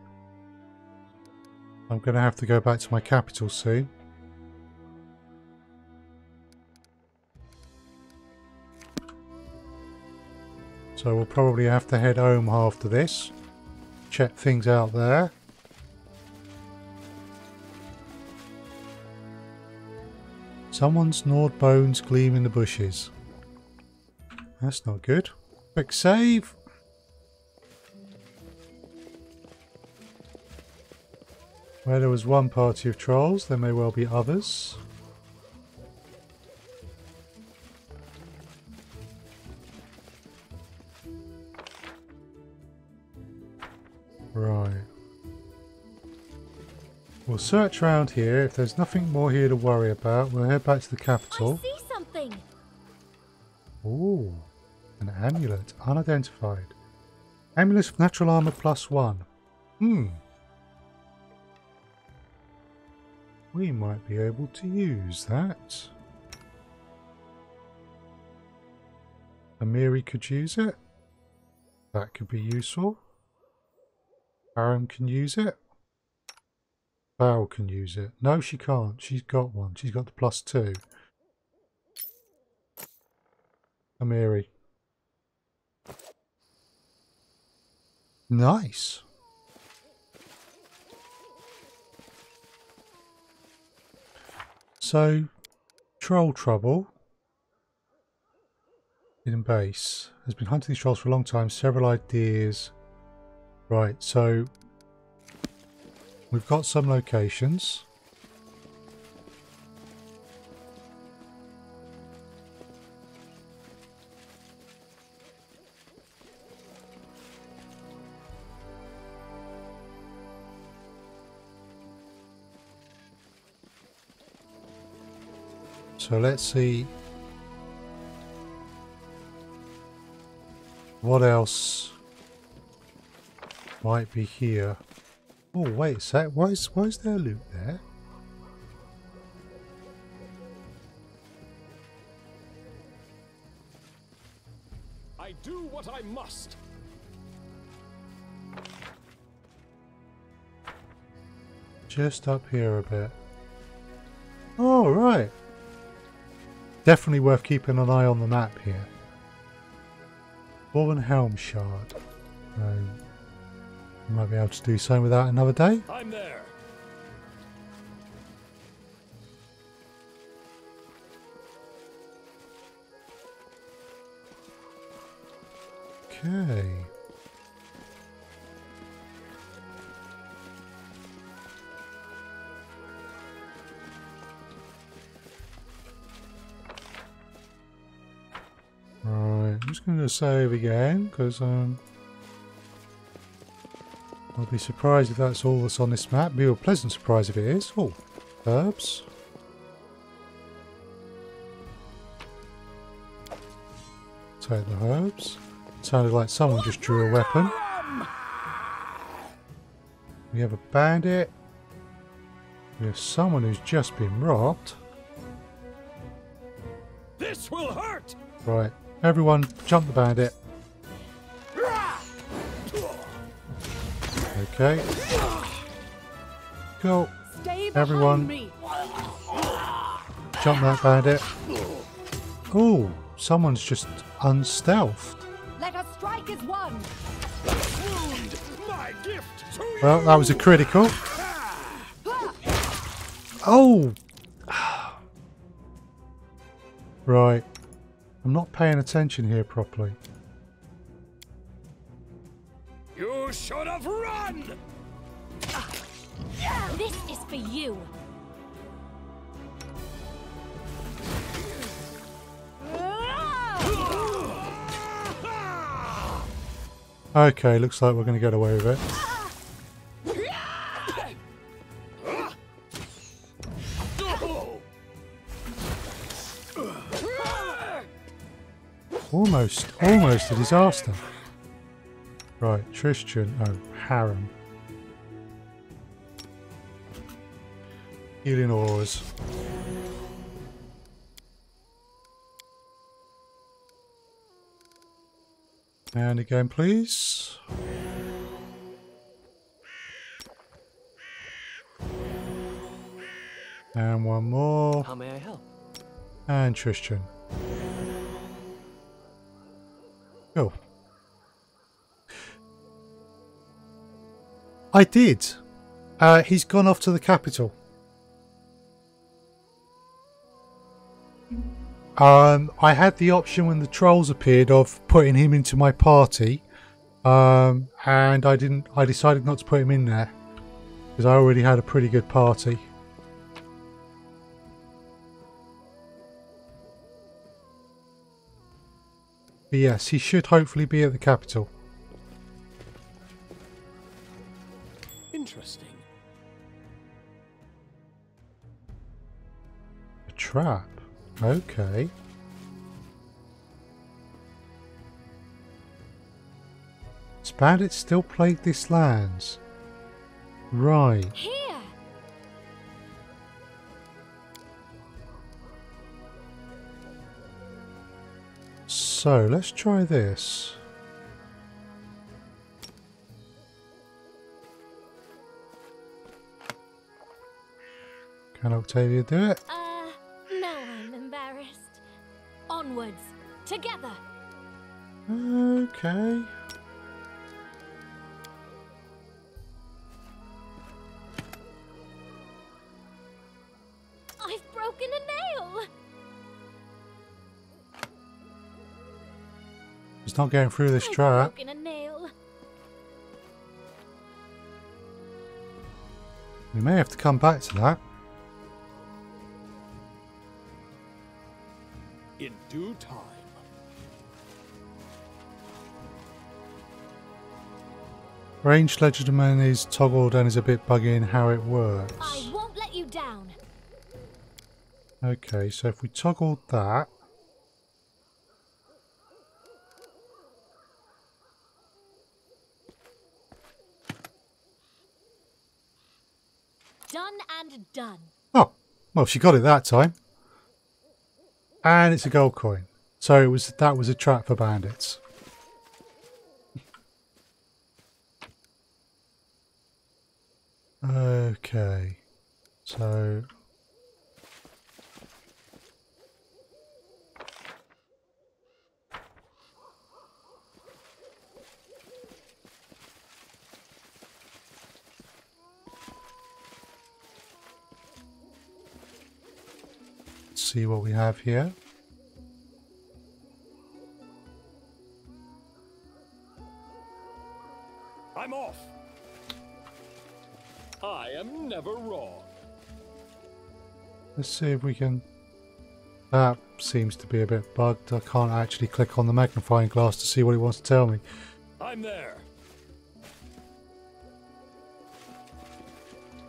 I'm going to have to go back to my capital soon. So we'll probably have to head home after this. Check things out there. Someone's gnawed bones gleam in the bushes. That's not good. Quick save. Where there was one party of trolls, there may well be others. Right. We'll search around here. If there's nothing more here to worry about, we'll head back to the capital. I see something. Ooh. An amulet, unidentified. Amulet of natural armor +1. We might be able to use that. Amiri could use it. That could be useful. Aram can use it. Val can use it. No, she can't. She's got one. She's got the +2. Amiri. Nice. So, troll trouble in base. Has been hunting these trolls for a long time. Several ideas. Right, so we've got some locations. So let's see what else might be here. Oh wait a sec, why is there loot there? I do what I must. Just up here a bit. Oh right. Definitely worth keeping an eye on the map here. Dwarven Helm Shard. You might be able to do something with that another day. I'm there. Okay. Right, I'm just going to save again because I'd be surprised if that's all that's on this map. Be a pleasant surprise if it is. Oh, herbs. Take the herbs. Sounded like someone just drew a weapon. We have a bandit. We have someone who's just been robbed. This will hurt. Right, everyone jump the bandit. Okay. Go. Everyone jump that bandit. Oh, someone's just unstealthed. Let us strike as one. Wound, my gift to you. Well, that was a critical. Oh! Right. I'm not paying attention here properly. You should have run. This is for you. Okay, looks like we're going to get away with it. Almost a disaster. Right, Tristan. Oh, Harem. Healing ores. And again, please. And one more. How may I help? And Tristan. Oh. I did. He's gone off to the capital. I had the option when the trolls appeared of putting him into my party, and I didn't. I decided not to put him in there because I already had a pretty good party. But yes, he should hopefully be at the capital. Interesting. A trap. Okay. Bandits still plague this lands. Right. Here. So let's try this. Can Octavia do it? No, I'm embarrassed. Onwards, together. Okay. I've broken a nail. He's not getting through this I've trap. broken a nail. We may have to come back to that. In due time. Ranged Legislature is toggled and is a bit buggy in how it works. I won't let you down. Okay, so if we toggled that. Done and done. Oh, well, she got it that time. And it's a gold coin. So that was a trap for bandits. Okay. So let's see what we have here. I'm off. I am never wrong. Let's see if we can... That seems to be a bit bugged. I can't actually click on the magnifying glass to see what it wants to tell me. I'm there.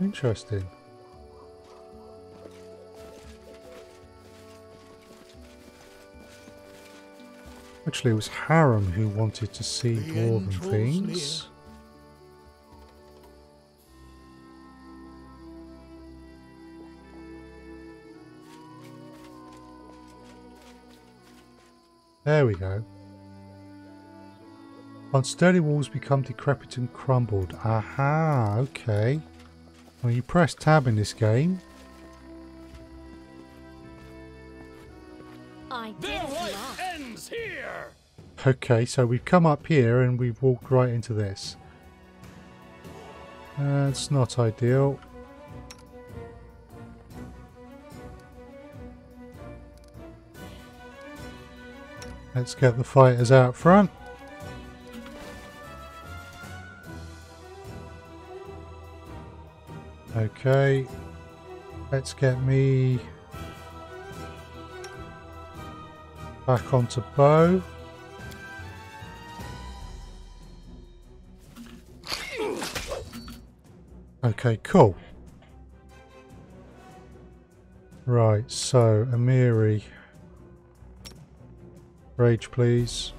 Interesting. Actually, it was Harem who wanted to see dwarven things. There we go. Unsturdy walls become decrepit and crumbled. Aha, okay. When you press tab in this game. Their life ends here. Okay, so we've come up here and we've walked right into this. It's not ideal. Let's get the fighters out front. Okay, let's get me back onto bow. Okay, cool. Right, so Amiri. Rage, please.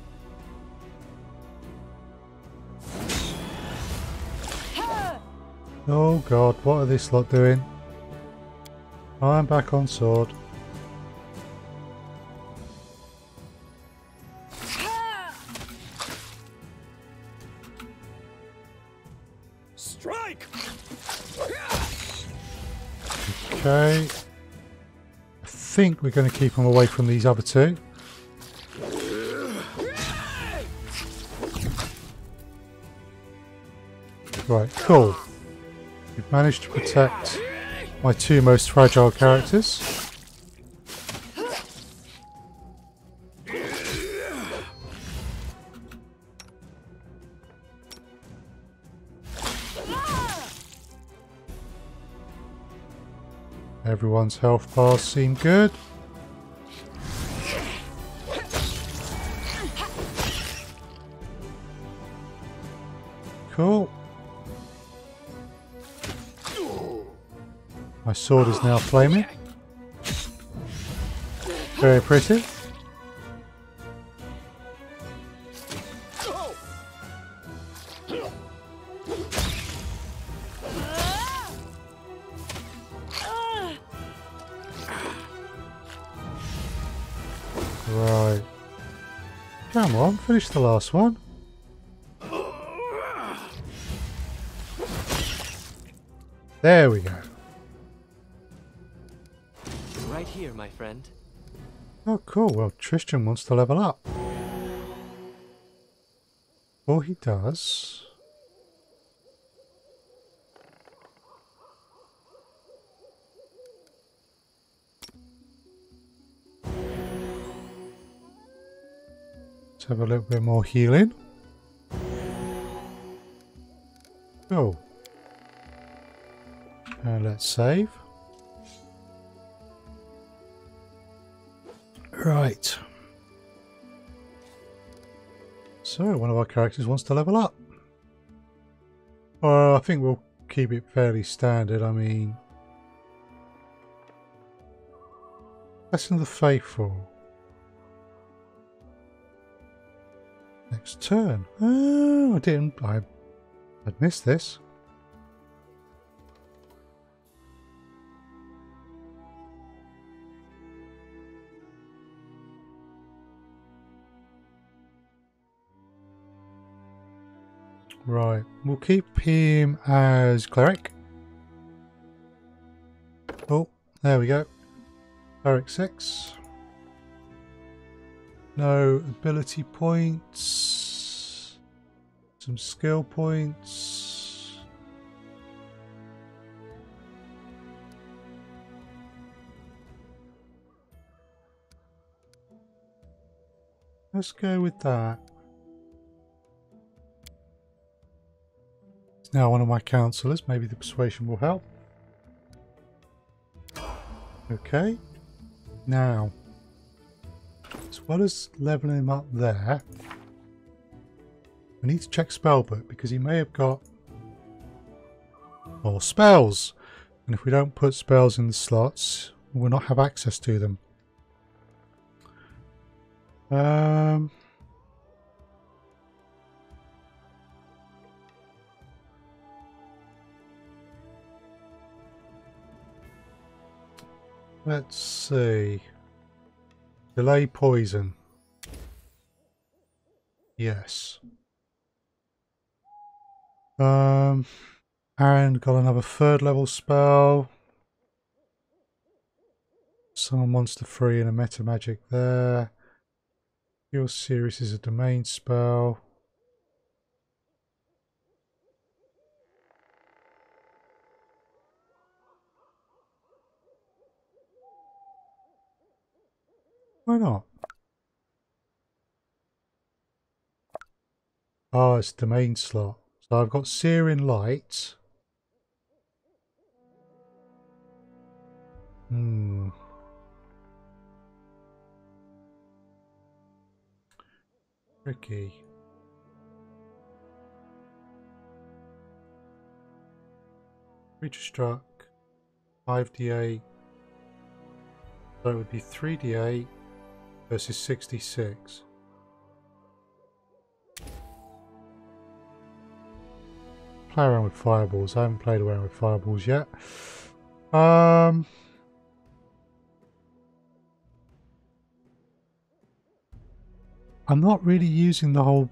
Oh god, what are this lot doing? I'm back on sword. Strike. Okay. I think we're going to keep them away from these other two. Right, cool. We've managed to protect my two most fragile characters. Everyone's health bars seem good. Cool. My sword is now flaming. Very pretty. Right. Come on, finish the last one. There we go. Right here, my friend. Oh, cool. Well, Tristan wants to level up. Well, he does. Let's have a little bit more healing. Cool. Let's save. Right. So, one of our characters wants to level up. Well, I think we'll keep it fairly standard. I mean, Lesson of the Faithful. Next turn. Oh, I'd missed this. Right, we'll keep him as cleric. Oh, there we go. Cleric 6. No ability points. Some skill points. Let's go with that. It's now one of my counsellors. Maybe the persuasion will help. Okay. Now, as well as leveling him up there, we need to check spellbook because he may have got or spells. And if we don't put spells in the slots, we'll not have access to them. Let's see. Delay poison. Yes. And got another 3rd level spell. Summon monster free and a meta magic there. Your series is a domain spell. Why not? Oh, it's domain slot. So I've got Searing Light. Tricky. Creature struck. 5d8. So it would be 3d8 versus 66. Play around with fireballs. I haven't played around with fireballs yet. I'm not really using the whole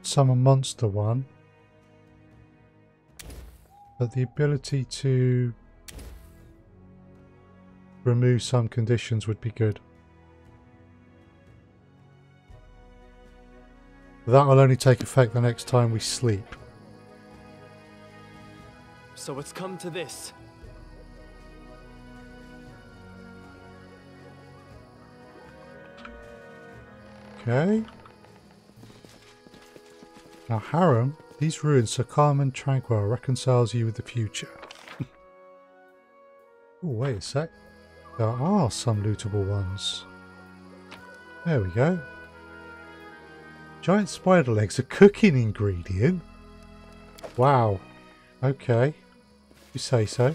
summon monster one, but the ability to remove some conditions would be good. That will only take effect the next time we sleep. So it's come to this. Okay. Now, Harem, these ruins so calm and tranquil reconciles you with the future. Oh, wait a sec. There are some lootable ones. There we go. Giant spider legs, a cooking ingredient. Wow. Okay. You say so.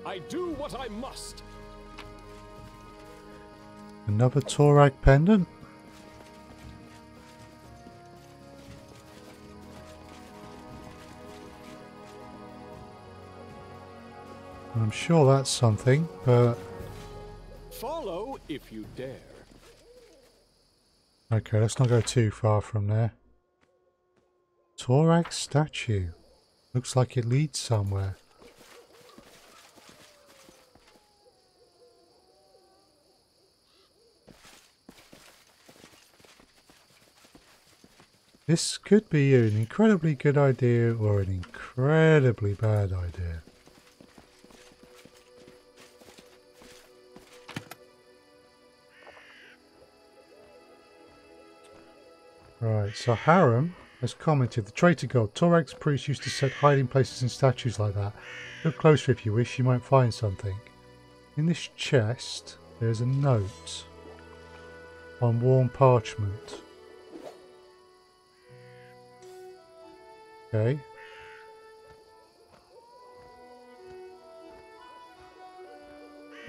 I do what I must. Another Torag pendant. I'm sure that's something, but... Follow if you dare. Okay, let's not go too far from there. Torag statue. Looks like it leads somewhere. This could be an incredibly good idea or an incredibly bad idea. Right, so Harem has commented, the traitor god, Torag's priests used to set hiding places in statues like that. Look closer if you wish, you might find something. In this chest, there's a note on warm parchment. Okay.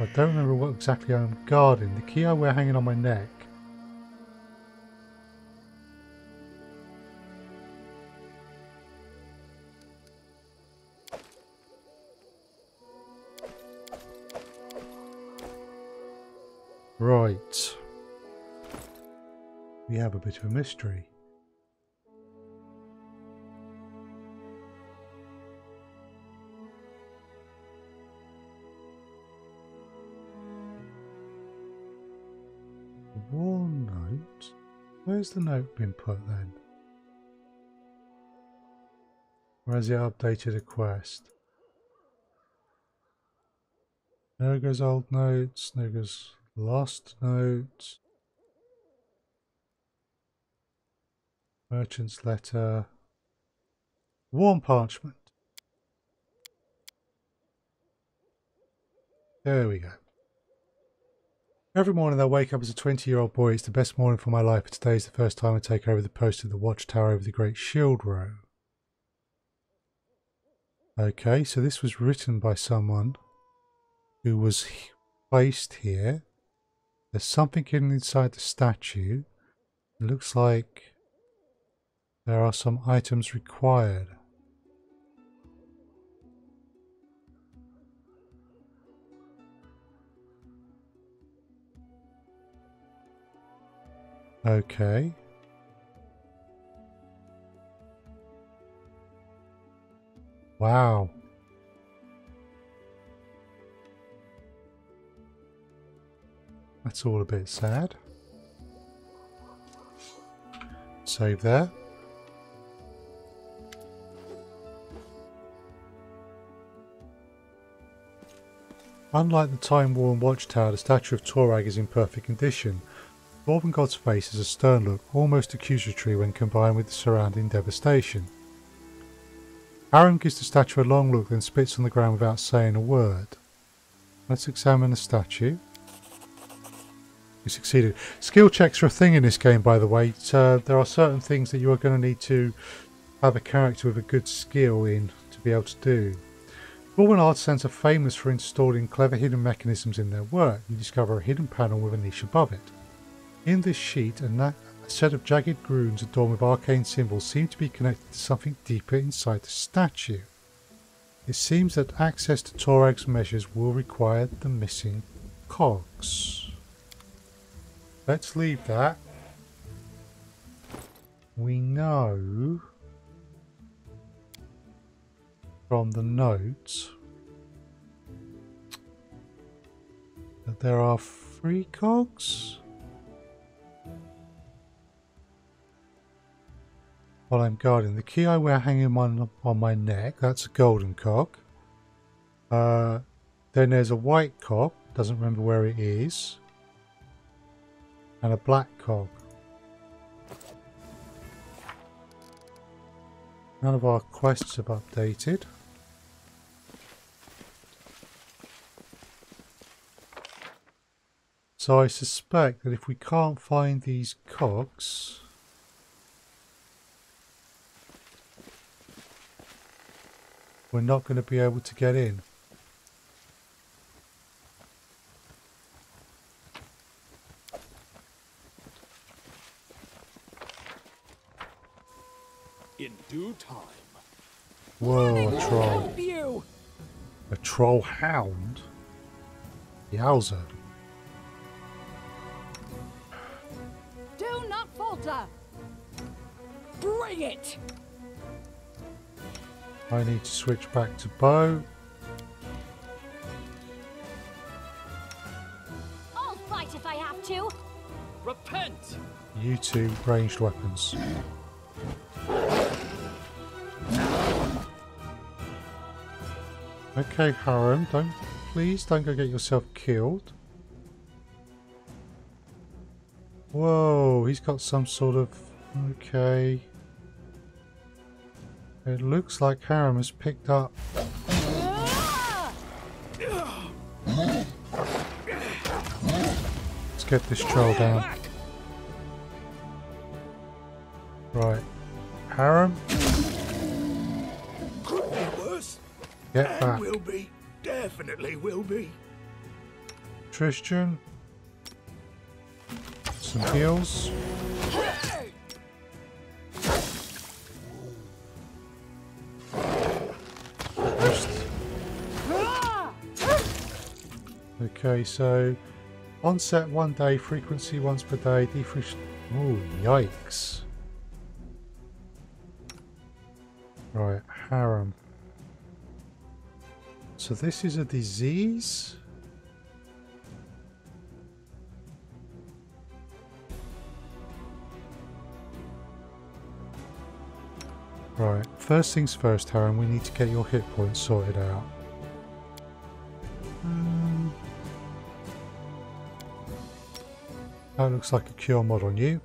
I don't remember what exactly I'm guarding. The key I wear hanging on my neck. Right. We have a bit of a mystery. War note? Where's the note been put then? Or has it updated a quest? Nurga's old notes, Nurga's lost notes, merchant's letter, warm parchment. There we go. Every morning I wake up as a 20-year-old boy. It's the best morning for my life. But today is the first time I take over the post of the watchtower over the Great Shield Row. Okay, so this was written by someone who was placed here. There's something hidden inside the statue. It looks like there are some items required. Okay. Wow. That's all a bit sad. Save there. Unlike the time-worn watchtower, the statue of Torag is in perfect condition. The Dwarven god's face has a stern look, almost accusatory when combined with the surrounding devastation. Aram gives the statue a long look, then spits on the ground without saying a word. Let's examine the statue. We succeeded. Skill checks are a thing in this game, by the way. There are certain things that you are going to need to have a character with a good skill in to be able to do. Dwarven artisans are famous for installing clever hidden mechanisms in their work. You discover a hidden panel with a niche above it. In this sheet, a set of jagged runes adorned with arcane symbols seem to be connected to something deeper inside the statue. It seems that access to Torag's measures will require the missing cogs. Let's leave that. We know from the notes that there are 3 cogs. While I'm guarding, the key I wear hanging on my neck, that's a golden cog. Then there's a white cog, doesn't remember where it is. And a black cog. None of our quests have updated. So I suspect that if we can't find these cogs, we're not going to be able to get in. In due time. Whoa, a troll. Help you! A troll hound? Yowza. Do not falter! Bring it! I need to switch back to bow. I'll fight if I have to. Repent! You two ranged weapons. Okay, Harem, please don't go get yourself killed. Whoa, he's got some sort of... Okay. It looks like Harem has picked up... Let's get this troll down. Right. Harem? Could be worse. Get back. Will be. Definitely will be. Tristan. Some heals. Okay, so onset 1 day, frequency once per day, defresh. Oh, yikes. Right, harem. So this is a disease? Right, first things first, harem, we need to get your hit points sorted out. That looks like a cure mod on you.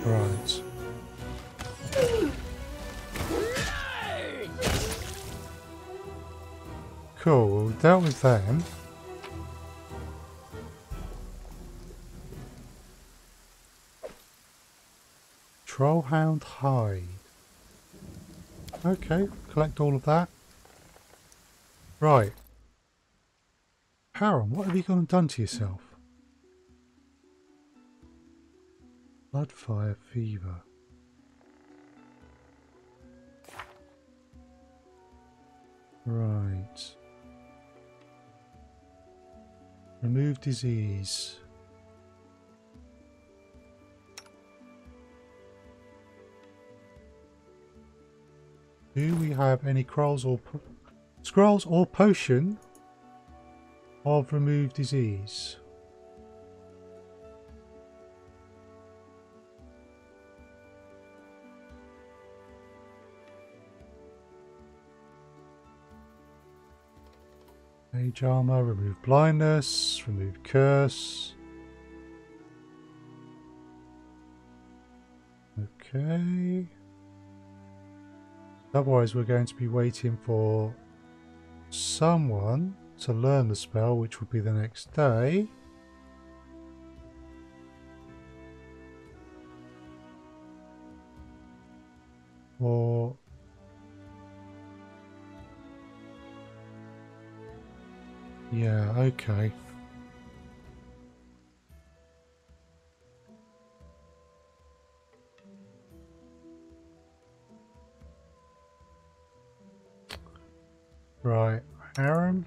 Right. Cool, we've dealt with them. Trollhound hide. Okay, collect all of that. Right. Haran, what have you gone and done to yourself? Bloodfire fever. Right. Remove disease. Do we have any scrolls or potion of remove disease? Mage armor, remove blindness, remove curse. Okay. Otherwise we're going to be waiting for someone to learn the spell, which will be the next day. Or yeah, okay. Right, Aaron.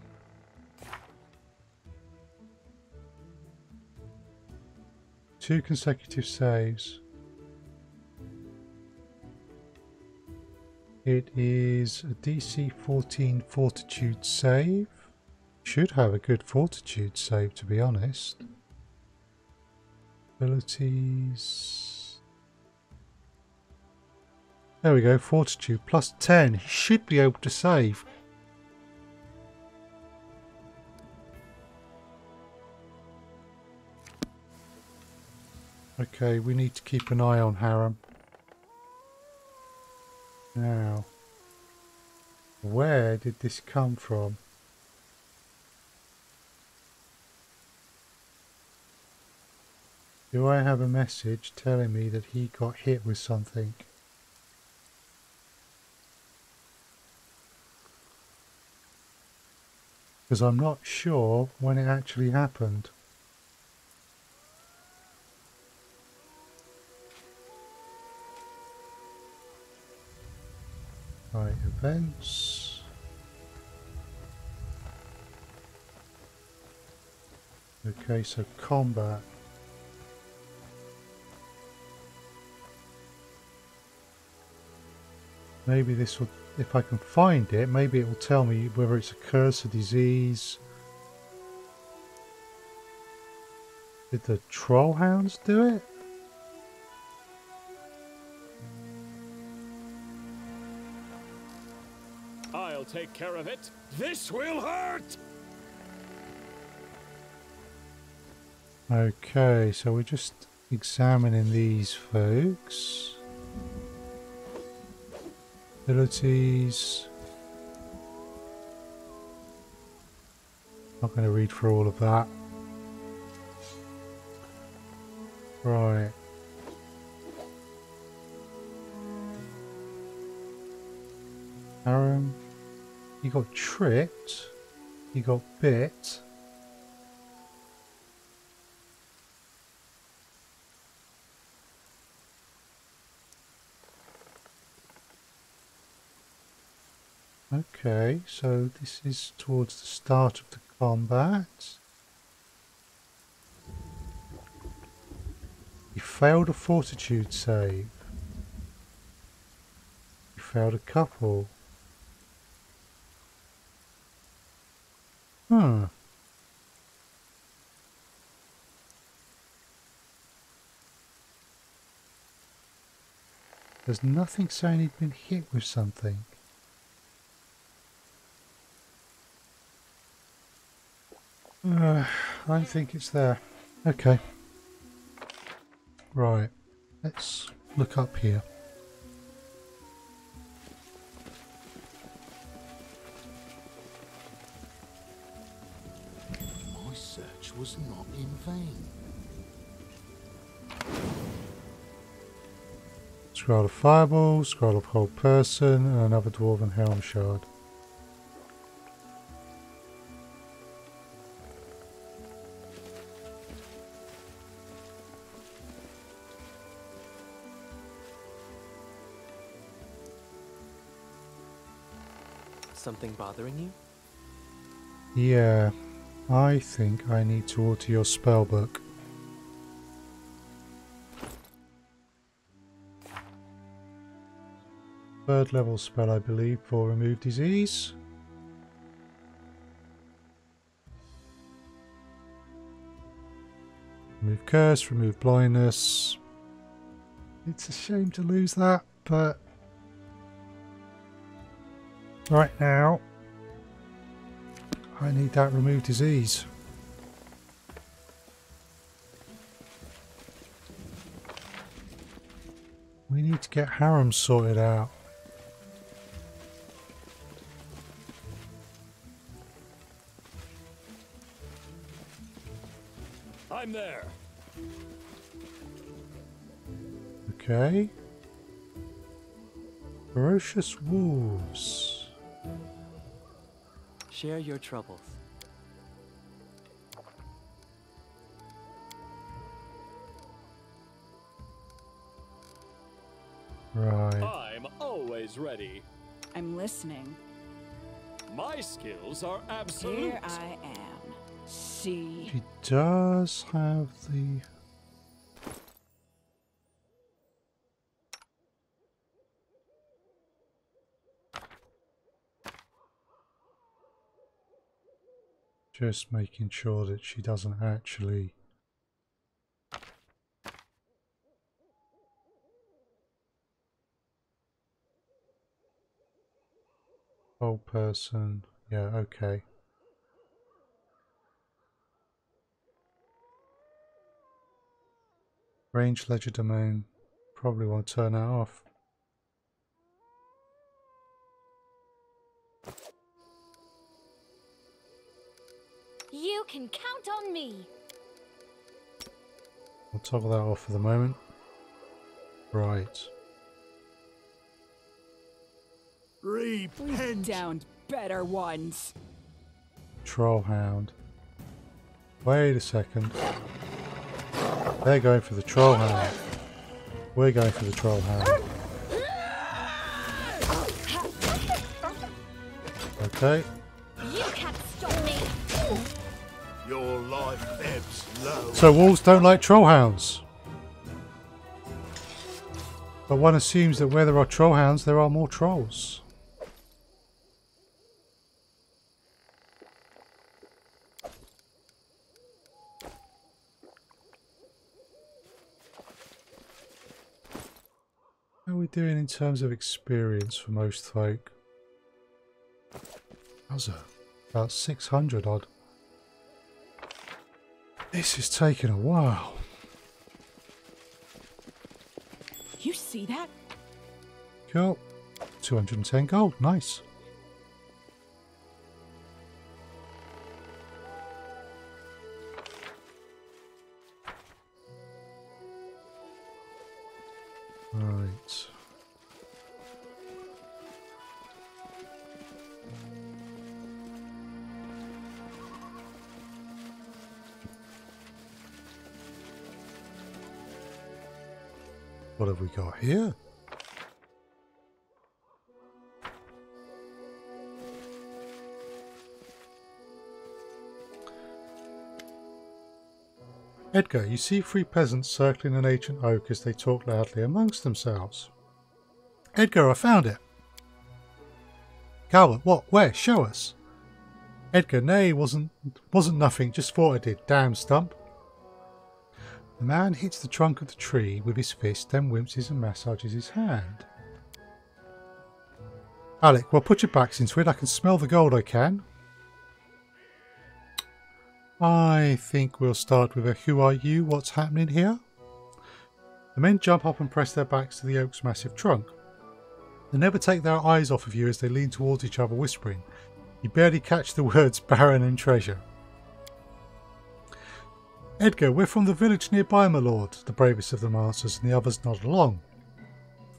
Two consecutive saves. It is a DC 14 Fortitude save. Should have a good Fortitude save, to be honest. Abilities. There we go, Fortitude plus 10. He should be able to save. Okay, we need to keep an eye on Haran. Now, where did this come from? Do I have a message telling me that he got hit with something? Because I'm not sure when it actually happened. Right, events. Okay, so combat. Maybe this will, if I can find it, maybe it will tell me whether it's a curse, a disease. Did the trollhounds do it? I'll take care of it. This will hurt! Okay, so we're just examining these folks. Abilities. Not going to read through all of that. Right. Aaron, you got tricked. You got bit. Okay, so this is towards the start of the combat. You failed a fortitude save. You failed a couple. Huh. There's nothing saying he'd been hit with something. I don't think it's there. Okay. Right. Let's look up here. was not in vain. Scroll of Fireball, Scroll of Hold Person, and another Dwarven Helm Shard. Something bothering you? Yeah, I think I need to alter your spellbook. Third level spell, I believe, for Remove Disease. Remove Curse, Remove Blindness. It's a shame to lose that, but right now I need that Remove Disease. We need to get Harem sorted out. I'm there. Okay. Ferocious Wolves. Share your troubles. Right. I'm always ready. I'm listening. My skills are absolute. Here I am. See. She does have the... Just making sure that she doesn't actually... Old person. Yeah, okay. Range ledger domain. Probably want to turn that off. You can count on me. I'll toggle that off for the moment. Right. Repent! Downed better ones. Trollhound. Wait a second. They're going for the Trollhound. We're going for the Trollhound. Okay. You can't stop me. Your life ebbs low. So wolves don't like Trollhounds. But one assumes that where there are Trollhounds, there are more trolls. How are we doing in terms of experience for most folk? How's about 600 odd. This is taking a while. You see that? Cool. 210 gold. Nice. Right. What have we got here? Edgar, you see three peasants circling an ancient oak as they talk loudly amongst themselves. Edgar, I found it. Calvert, what? Where? Show us. Edgar, nay, wasn't nothing, just thought I did. Damn stump. The man hits the trunk of the tree with his fist, then winces and massages his hand. Alec, well, put your backs into it. I can smell the gold, I can. I think we'll start with a who are you, what's happening here? The men jump up and press their backs to the oak's massive trunk. They never take their eyes off of you as they lean towards each other whispering. You barely catch the words Baron and Treasure. Edgar, we're from the village nearby, my lord, the bravest of them answers, and the others nod along.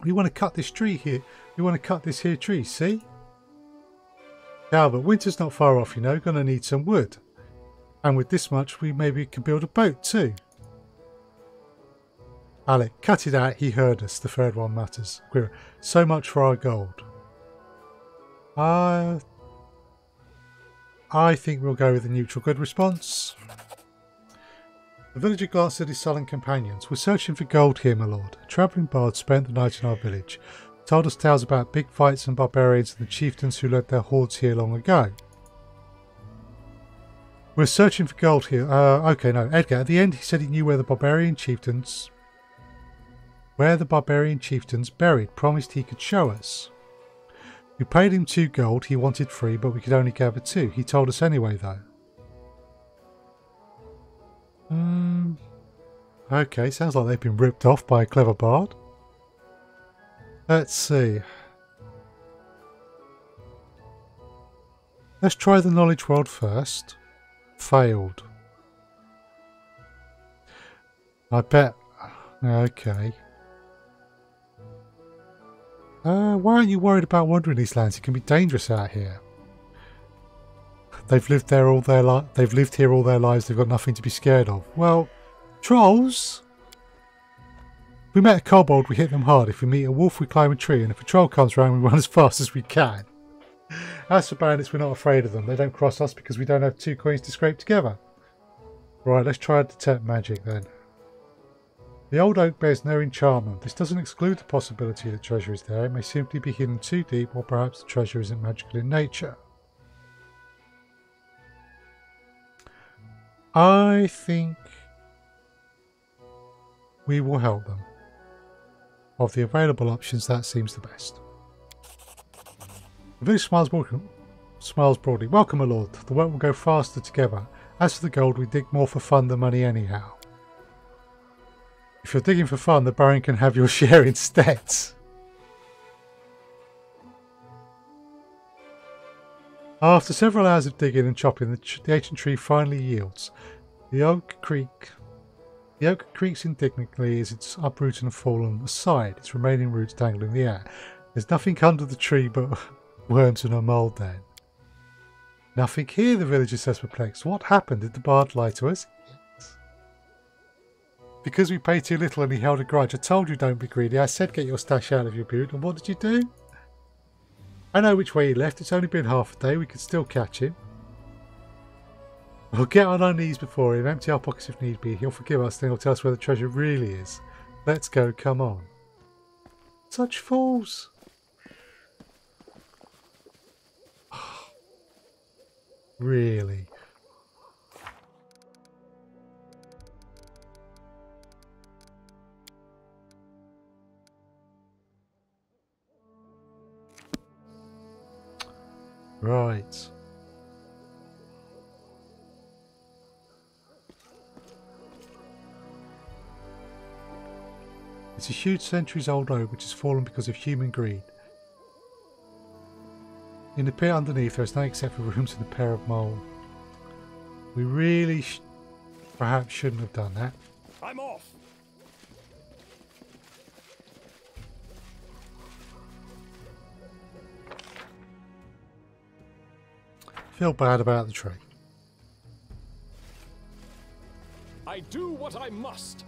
We want to cut this tree here. We want to cut this here tree, see? Calvert, winter's not far off, you know. Gonna need some wood. And with this much, we maybe can build a boat too. Alec, cut it out, he heard us, the third one mutters. Quirrell, so much for our gold. I think we'll go with a neutral good response. The villager glanced at his sullen companions. We're searching for gold here, my lord. A travelling bard spent the night in our village. Told us tales about big fights and barbarians and the chieftains who led their hordes here long ago. We're searching for gold here. Okay, no. Edgar, at the end he said he knew where the barbarian chieftains buried. Promised he could show us. We paid him 2 gold. He wanted 3, but we could only gather 2. He told us anyway, though. Okay, sounds like they've been ripped off by a clever bard. Let's see. Let's try the knowledge world first. Failed. I bet. Okay. Why aren't you worried about wandering these lands? It can be dangerous out here. They've lived there all their They've lived here all their lives. They've got nothing to be scared of. Well, trolls. If we met a kobold, we hit them hard. If we meet a wolf, we climb a tree. And if a troll comes around, we run as fast as we can. As for bandits, we're not afraid of them. They don't cross us because we don't have 2 coins to scrape together. Right, let's try detect magic then. The old oak bears no enchantment. This doesn't exclude the possibility that treasure is there. It may simply be hidden too deep, or perhaps the treasure isn't magical in nature. I think we will help them. Of the available options, that seems the best. The village smiles broadly. Welcome, my lord. The work will go faster together. As for the gold, we dig more for fun than money anyhow. If you're digging for fun, the Baron can have your share instead. After several hours of digging and chopping, the ancient tree finally yields. The oak creaks indignantly as it's uprooted and fallen aside, its remaining roots dangling in the air. There's nothing under the tree but worms and a mould then. Nothing here, the villager says perplexed. What happened? Did the bard lie to us? Because we paid too little and he held a grudge. I told you don't be greedy. I said get your stash out of your boot. And what did you do? I know which way he left. It's only been half a day. We could still catch him. We'll get on our knees before him. Empty our pockets if need be. He'll forgive us. Then he'll tell us where the treasure really is. Let's go. Come on. Such fools. Really? Right. It's a huge centuries-old oak which has fallen because of human greed. In the pit underneath there is nothing except for rooms and a pair of moles. We really perhaps shouldn't have done that. I'm off. Feel bad about the tree. I do what I must.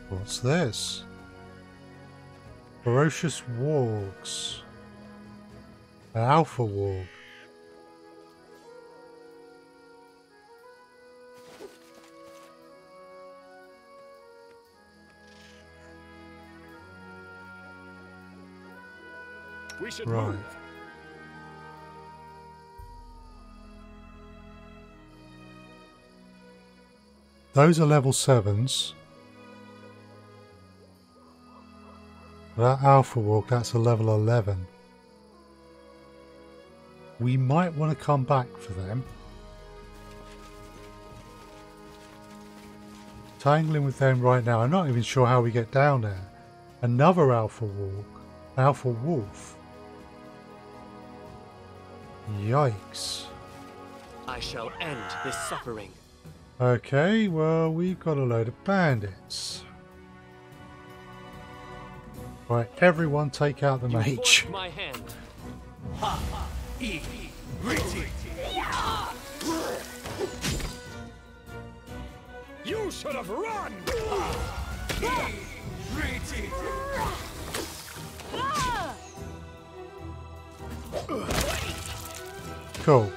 What's this? Ferocious wargs. An alpha warg. We should Right. move. Those are level 7s. That alpha walk, that's a level 11. We might want to come back for them. tangling with them right now. I'm not even sure how we get down there. Another alpha wolf. Yikes. I shall end this suffering. Okay, well, we've got a load of bandits. Right, everyone take out the You mage. forced my hand. You should have run! Cool.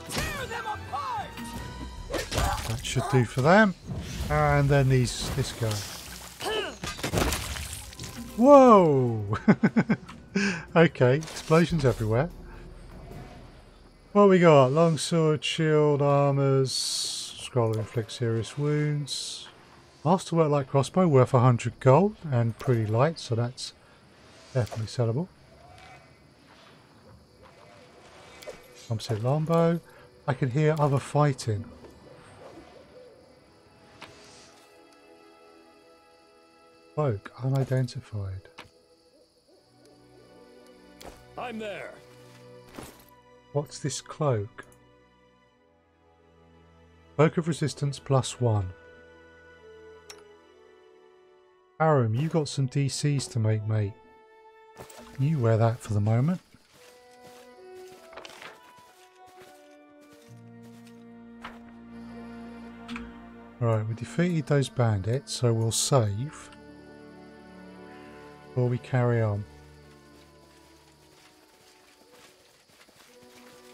Tear them apart! That should do for them. And then this guy. Whoa! Okay, explosions everywhere. What we got? Longsword, shield, armors, scroll inflict serious wounds. Masterwork light crossbow worth 100 gold and pretty light, so that's definitely sellable. Composite longbow. I can hear other fighting. Cloak unidentified. I'm there. What's this cloak? Cloak of resistance +1. Aram, you got some DCs to make, mate. You wear that for the moment. Right, we defeated those bandits, so we'll save before we carry on.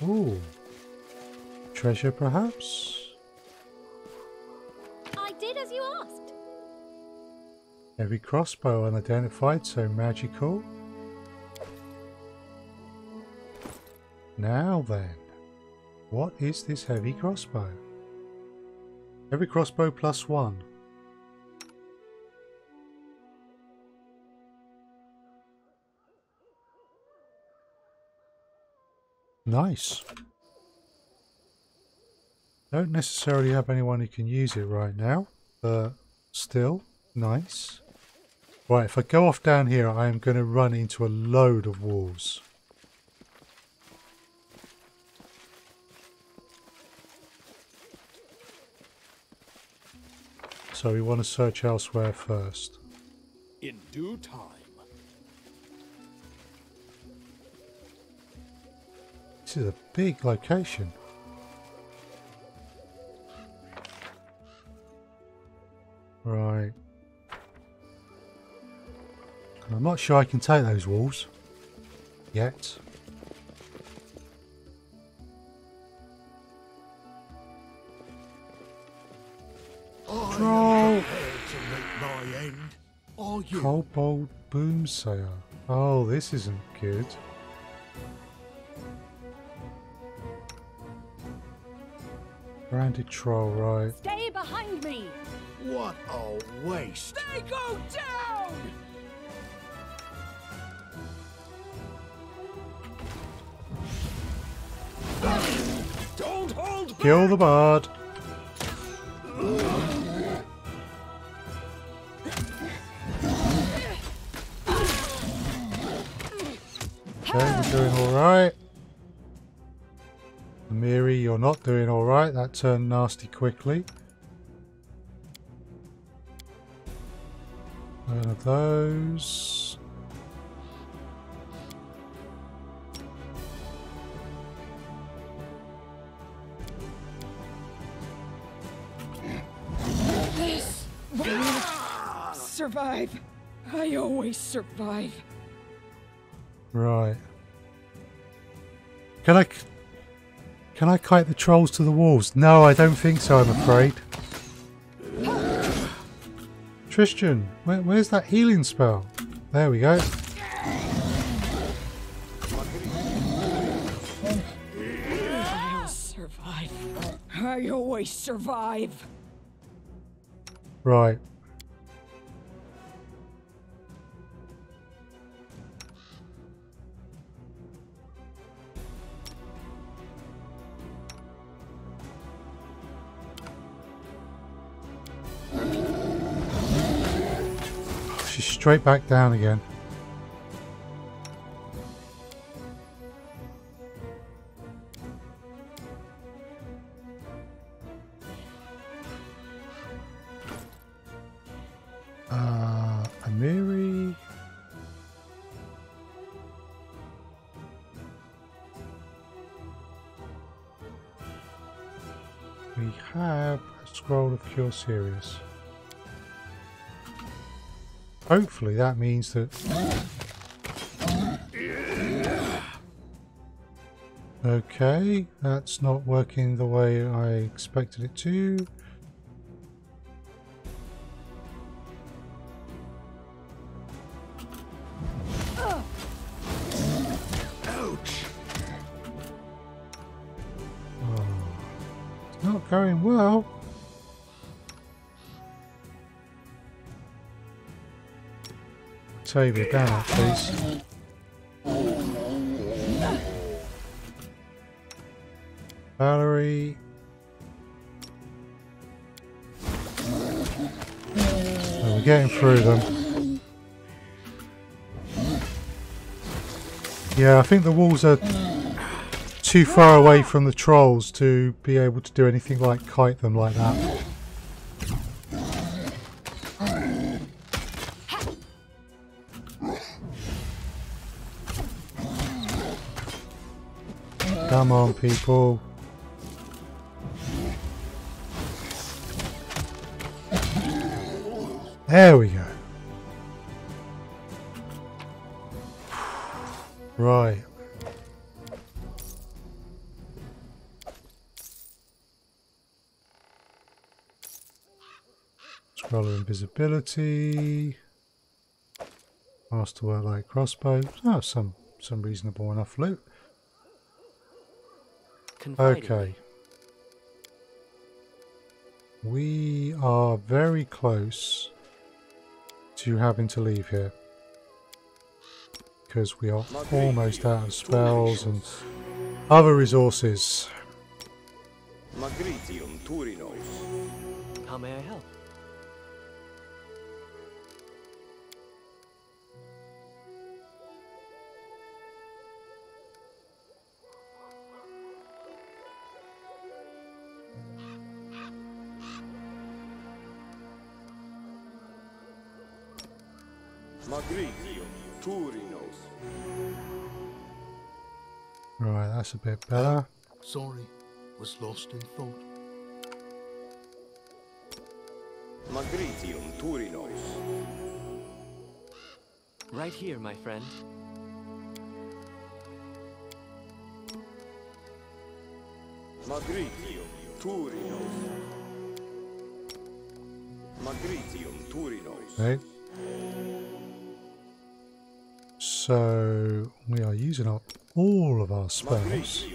Ooh. Treasure, perhaps? I did as you asked. Heavy crossbow unidentified, so magical. Now then, what is this heavy crossbow? Heavy crossbow +1. Nice. Don't necessarily have anyone who can use it right now, but still nice. Right, if I go off down here, I am going to run into a load of wolves. So we want to search elsewhere first. In due time. This is a big location. Right. I'm not sure I can take those walls yet. Troll! Kobold Boomsayer. Oh, this isn't good. Branded troll, right. Stay behind me! What a waste! They go down! Don't hold back! Kill the bard. Okay, we're doing alright. Miri, you're not doing alright. That turned nasty quickly. One of those. Survive. I always survive. Right. Can I kite the trolls to the walls? No, I don't think so, I'm afraid. Tristan, where's that healing spell? There we go. I'll survive. I always survive. Right. she's straight back down again. Amiri. We have a scroll of Cure Serious. Hopefully that means that... Okay, that's not working the way I expected it to. Not going well. Save it down, please. Valerie. Oh, we're getting through them. Yeah, I think the walls are too far away from the trolls to be able to do anything like kite them like that. Come on, people. There we go. Right. Scroll of invisibility. Masterwork light crossbow. Oh, some reasonable enough loot. Okay. We are very close to having to leave here. Because we are almost out of spells and other resources. How may I help? Right, that's a bit better. Sorry, was lost in thought. Right here, my friend. Okay. So we are using up all of our spells.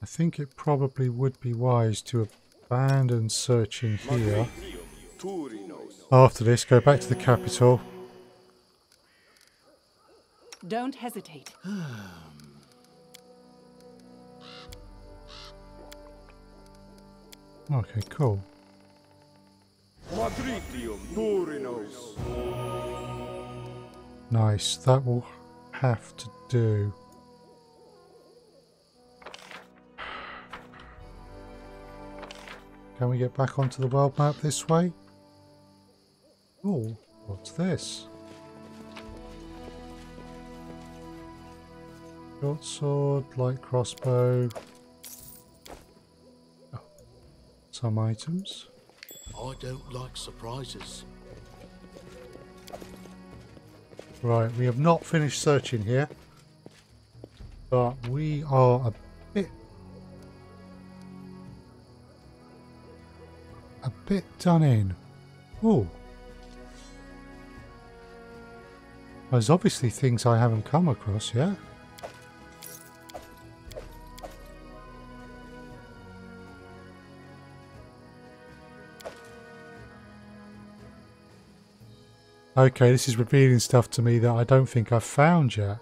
I think it probably would be wise to abandon searching here. After this, go back to the capital. Don't hesitate. Okay, cool. Nice, that will have to do. Can we get back onto the world map this way? Oh, what's this? Short sword, light crossbow. Oh, some items. I don't like surprises. Right, we have not finished searching here, but we are a bit done in. Oh, there's obviously things I haven't come across yet. Okay, this is revealing stuff to me that I don't think I've found yet.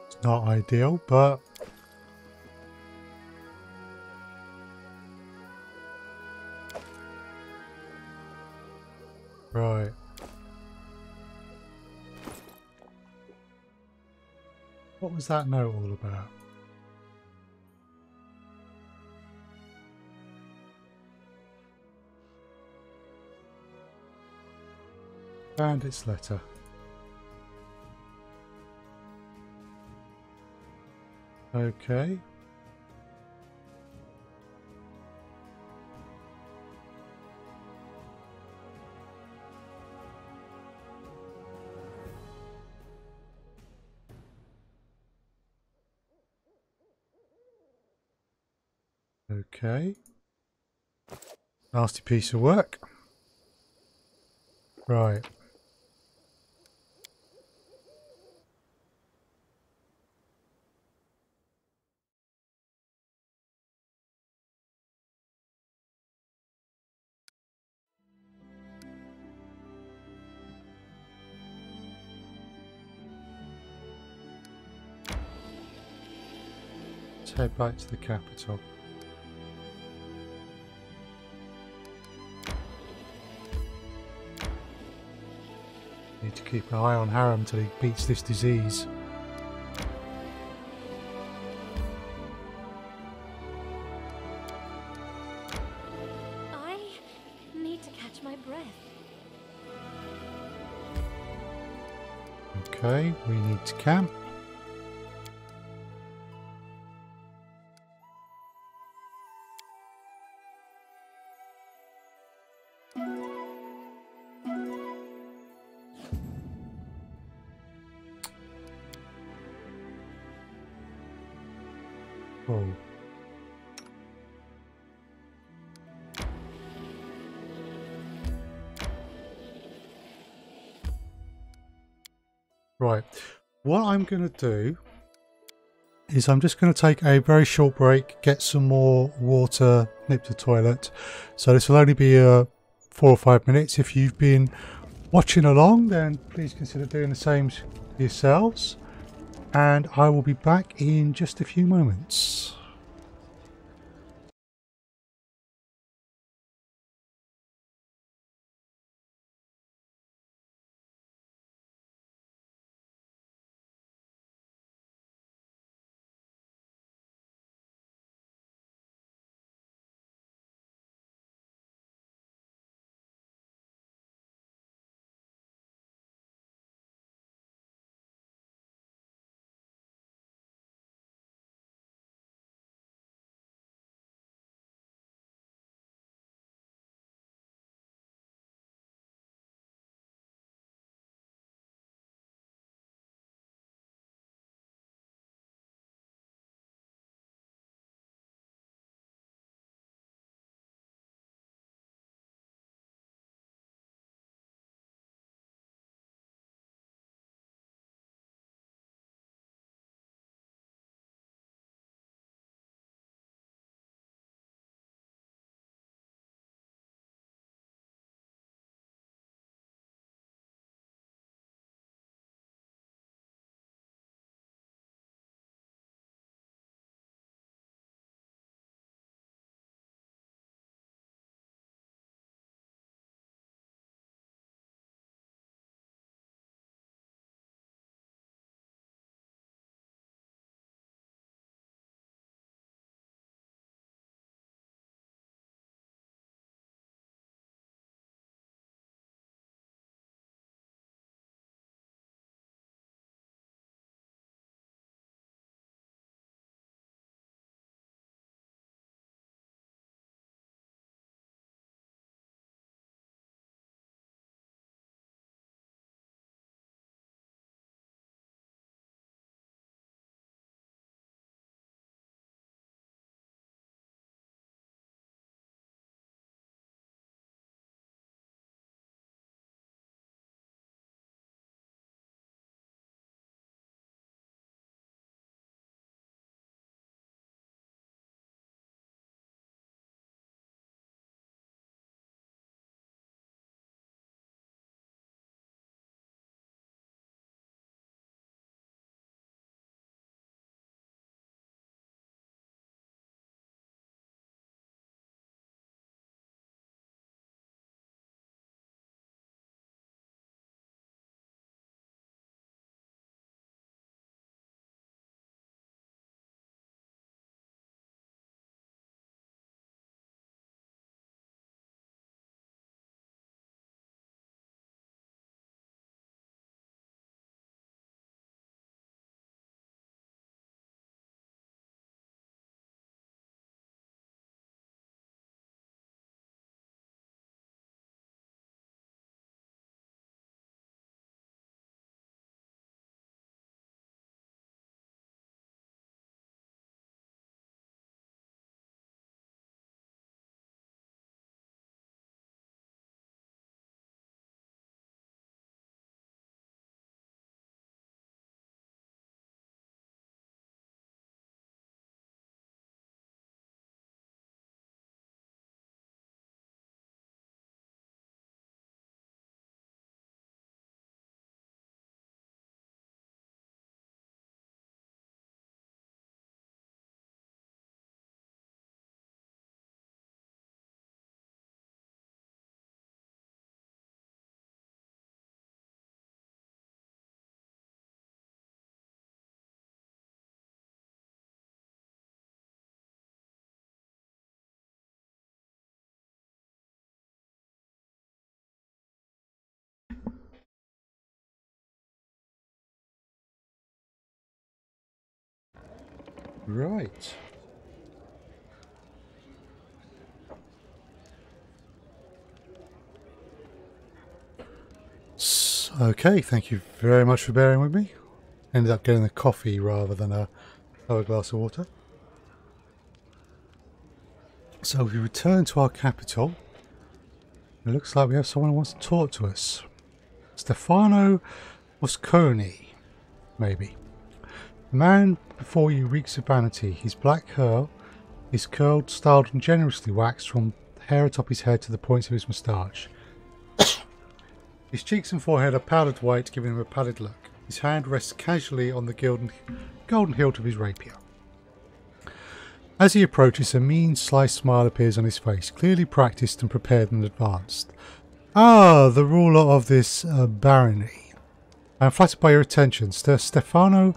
It's not ideal, but was that note all about? Bandit's letter. Okay. Okay. Nasty piece of work. Right. Let's head back to the capital. Need to keep an eye on Harem till he beats this disease. I need to catch my breath. Okay, we need to camp. Oh. Right, what I'm going to do is I'm just going to take a very short break, get some more water, nip to the toilet. So this will only be 4 or 5 minutes. If you've been watching along, then please consider doing the same yourselves. And I will be back in just a few moments. Right. Okay, thank you very much for bearing with me. Ended up getting a coffee rather than a glass of water. So we return to our capital. It looks like we have someone who wants to talk to us. Stefano Mosconi, maybe. The man before you reeks of vanity. His black hair is curled, styled and generously waxed from the hair atop his head to the points of his moustache. His cheeks and forehead are powdered white, giving him a pallid look. His hand rests casually on the golden hilt of his rapier. As he approaches, a mean, sly smile appears on his face, clearly practiced and prepared in advance. Ah, the ruler of this barony. I am flattered by your attention. Stefano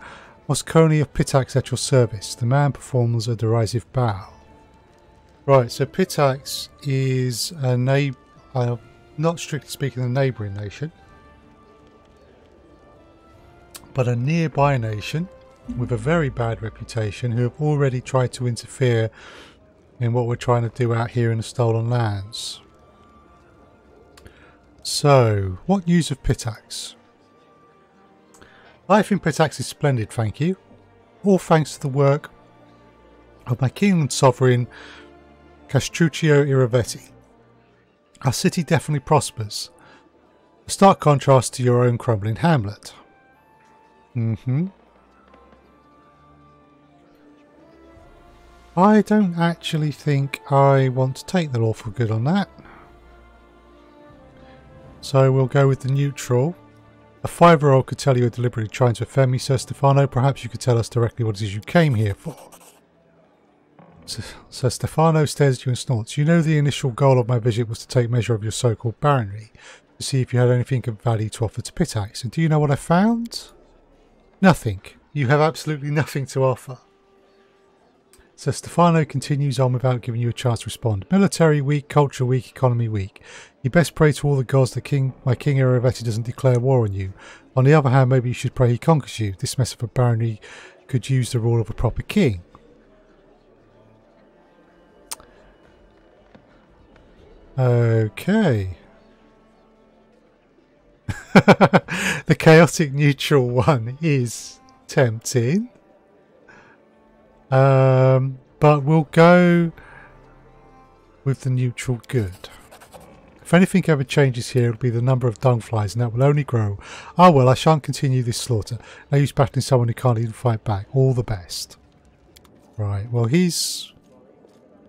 Mosconi of Pitax at your service. The man performs a derisive bow. Right, so Pitax is a not strictly speaking a neighbouring nation, but a nearby nation with a very bad reputation who have already tried to interfere in what we're trying to do out here in the Stolen Lands. So, what news of Pitax? Life in Pitax is splendid, thank you. All thanks to the work of my king and sovereign, Castruccio Iravetti. Our city definitely prospers. A stark contrast to your own crumbling hamlet. I don't actually think I want to take the lawful good on that. So we'll go with the neutral. A 5-year-old could tell you are deliberately trying to offend me, Sir Stefano. Perhaps you could tell us directly what it is you came here for. Sir Stefano stares at you and snorts. You know the initial goal of my visit was to take measure of your so-called barony, to see if you had anything of value to offer to Pitax. And do you know what I found? Nothing. You have absolutely nothing to offer. Sir Stefano continues on without giving you a chance to respond. Military weak, culture weak, economy weak. You best pray to all the gods that my king Iravetti doesn't declare war on you. On the other hand, maybe you should pray he conquers you. This mess of a barony could use the rule of a proper king. Okay. The chaotic neutral one is tempting. But we'll go with the neutral good. If anything ever changes here, it'll be the number of dung flies, and that will only grow. Ah well, I shan't continue this slaughter. No use battling someone who can't even fight back. All the best. Right, well he's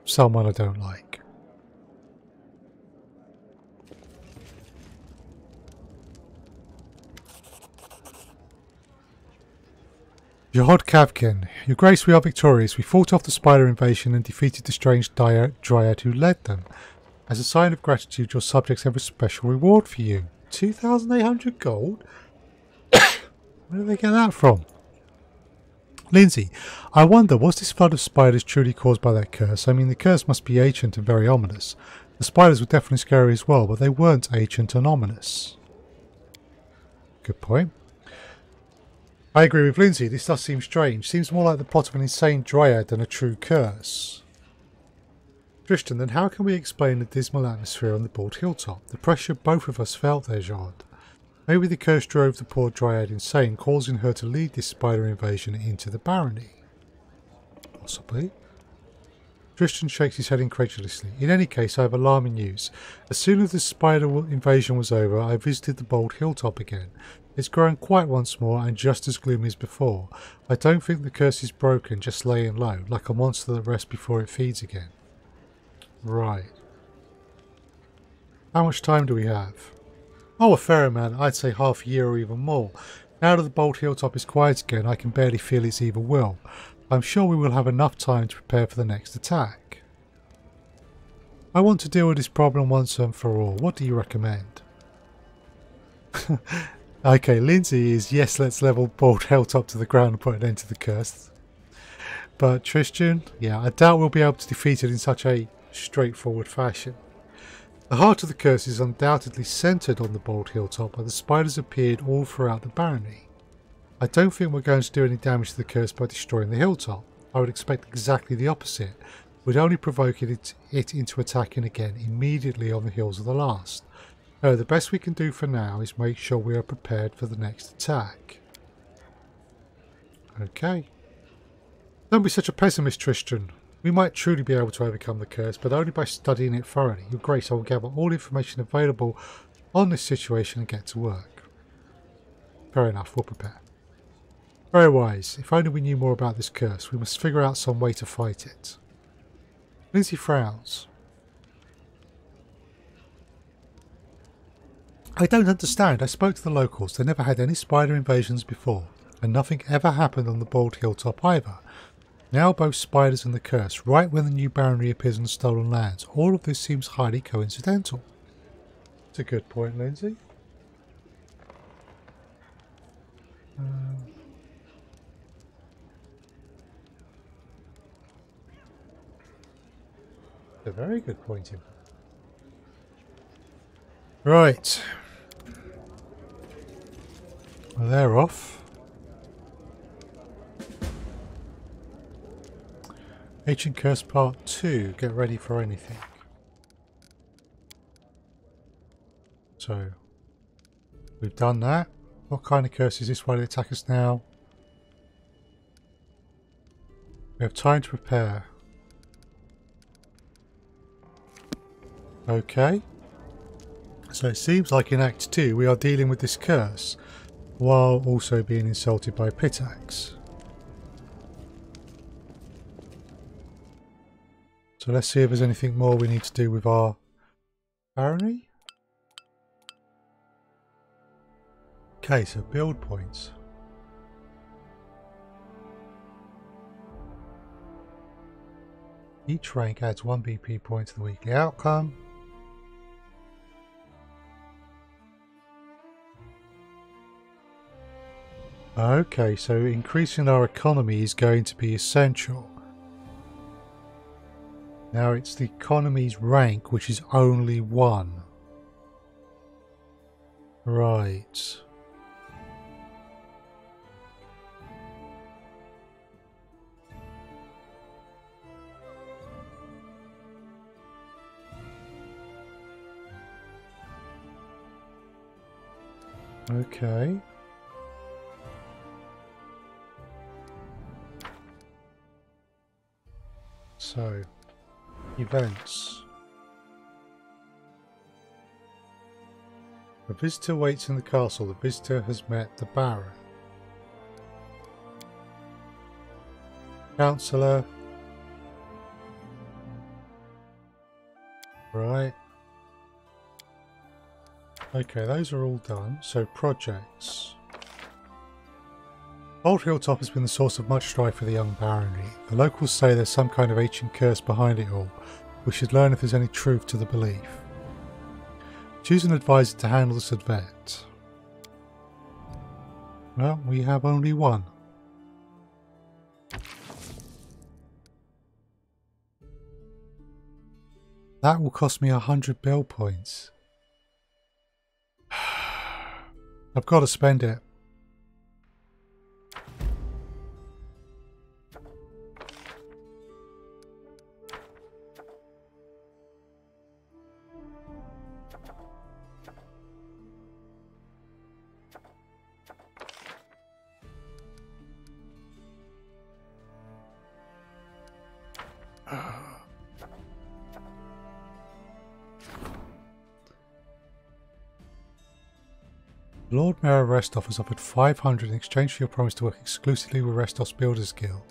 someone I don't like. Jehod Kavkin, Your Grace, we are victorious. We fought off the spider invasion and defeated the strange dryad who led them. As a sign of gratitude, your subjects have a special reward for you. 2,800 gold? Where did they get that from? Lindsay, I wonder, was this flood of spiders truly caused by that curse? I mean, the curse must be ancient and very ominous. The spiders were definitely scary as well, but they weren't ancient and ominous. Good point. I agree with Lindsay, this does seem strange. Seems more like the plot of an insane dryad than a true curse. Tristan, then how can we explain the dismal atmosphere on the bald hilltop? The pressure both of us felt there, Jean. Maybe the curse drove the poor dryad insane, causing her to lead this spider invasion into the barony. Possibly. Tristan shakes his head incredulously. In any case, I have alarming news. As soon as the spider invasion was over, I visited the bold hilltop again. It's grown quiet once more and just as gloomy as before. I don't think the curse is broken, just laying low, like a monster that rests before it feeds again. Right. How much time do we have? Oh, a fair amount. I'd say half a year or even more. Now that the bold hilltop is quiet again, I can barely feel its evil will. I'm sure we will have enough time to prepare for the next attack. I want to deal with this problem once and for all. What do you recommend? Okay, Lindsay is, yes, let's level Bald Hilltop to the ground and put an end to the curse. But Tristan, yeah, I doubt we'll be able to defeat it in such a straightforward fashion. The heart of the curse is undoubtedly centred on the Bald Hilltop, but the spiders appeared all throughout the barony. I don't think we're going to do any damage to the curse by destroying the hilltop. I would expect exactly the opposite. We'd only provoke it into attacking again immediately on the heels of the last. No, the best we can do for now is make sure we are prepared for the next attack. Okay. Don't be such a pessimist, Tristan. We might truly be able to overcome the curse, but only by studying it thoroughly. Your Grace, I will gather all information available on this situation and get to work. Fair enough, we'll prepare. Very wise. If only we knew more about this curse. We must figure out some way to fight it. Lindsay frowns. I don't understand. I spoke to the locals. They never had any spider invasions before, and nothing ever happened on the bald hilltop either. Now both spiders and the curse, right when the new baronry appears on the stolen lands. All of this seems highly coincidental. It's a good point, Lindsay. A very good point. Right. Well, they're off. Ancient Curse Part 2. Get ready for anything. So, we've done that. What kind of curse is this? Why do they attack us now? We have time to prepare. Okay. So it seems like in Act 2 we are dealing with this curse, while also being insulted by Pitax. So let's see if there's anything more we need to do with our barony. Okay, so build points. Each rank adds 1 BP point to the weekly outcome. Okay, so increasing our economy is going to be essential. Now it's the economy's rank, which is only 1. Right. Okay. So, events. A visitor waits in the castle. The visitor has met the Baron. Councillor. Right. Okay, those are all done. So, projects. Old Hilltop has been the source of much strife for the young baronry. The locals say there's some kind of ancient curse behind it all. We should learn if there's any truth to the belief. Choose an advisor to handle this event. Well, we have only one. That will cost me 100 bill points. I've got to spend it. Lord Mayor of Restov has offered 500 in exchange for your promise to work exclusively with Restov's Builders Guild.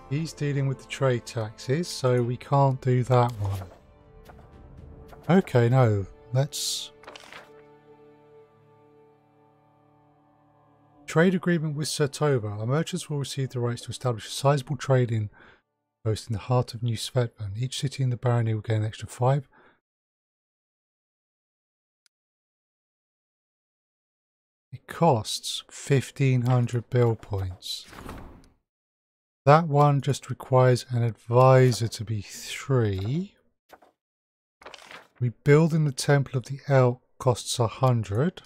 He's dealing with the trade taxes, so we can't do that one. Okay, no, let's... Trade agreement with Sertova. Our merchants will receive the rights to establish a sizable trading post in the heart of New Svetvan. Each city in the barony will gain an extra 5. It costs 1500 bill points. That one just requires an advisor to be 3. Rebuilding the Temple of the Elk costs 100.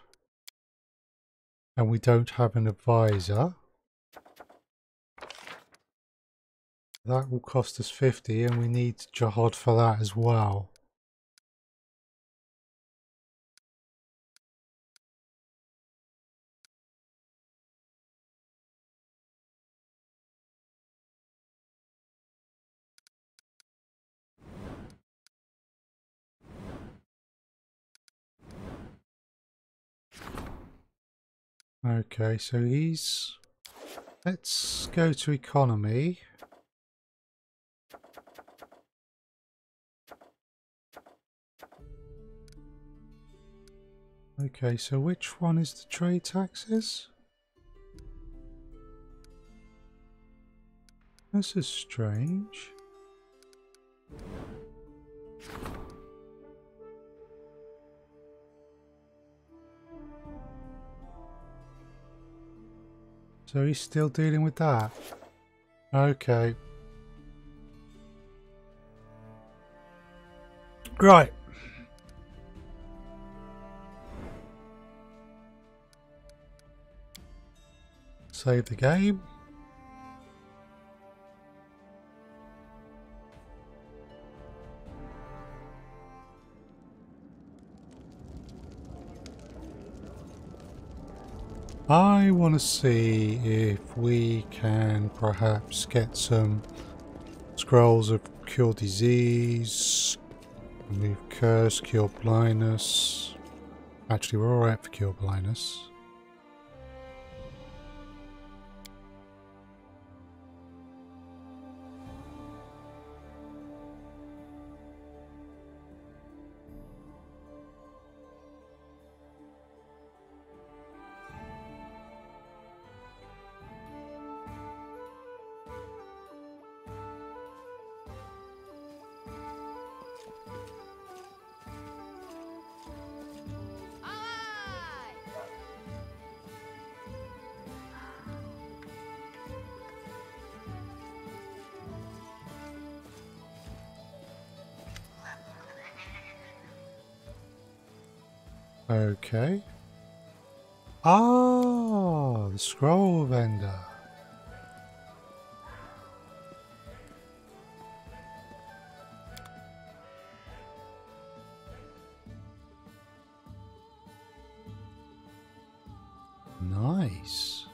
And we don't have an advisor. That will cost us 50 and we need Jihad for that as well. Okay, so he's... Let's go to economy. Okay, so which one is the trade taxes? This is strange. So he's still dealing with that. Okay. Right. Save the game. I want to see if we can perhaps get some scrolls of cure disease, remove curse, cure blindness. Actually, we're alright for cure blindness. Okay. Ah, the scroll vendor. Nice.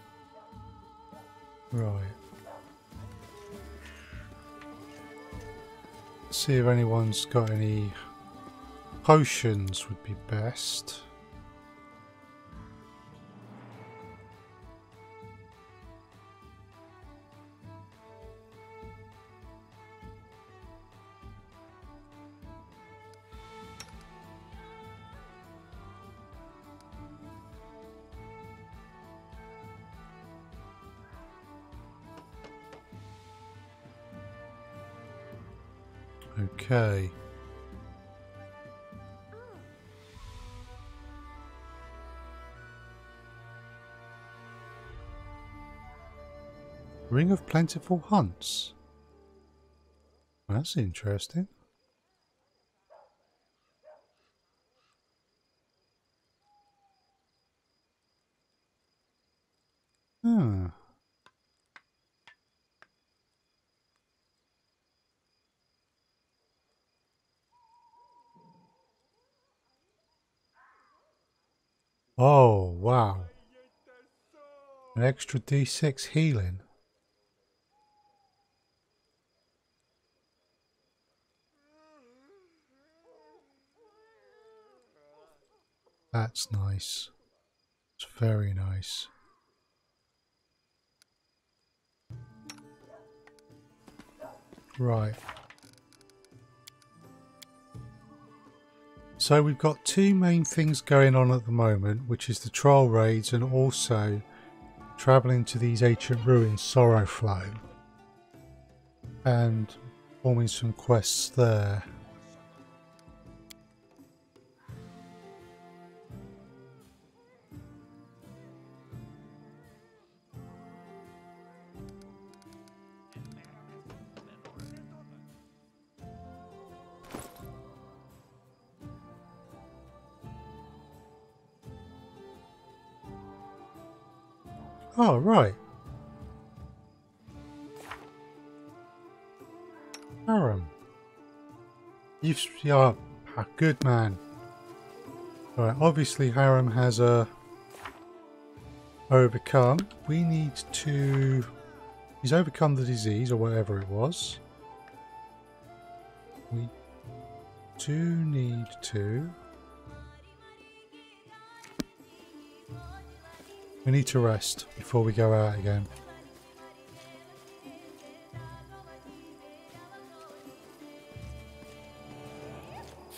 Right. See if anyone's got any potions would be best. Okay. Ring of Plentiful Hunts. That's interesting. Hmm. Oh, wow. An extra D6 healing. That's nice. It's very nice. Right. So we've got two main things going on at the moment, which is the trial raids and also travelling to these ancient ruins, Sorrowflow, and performing some quests there. Oh, right. Aram. Yeah, a good man. Alright, obviously Haram has overcome. We need to... He's overcome the disease or whatever it was. We do need to... We need to rest before we go out again.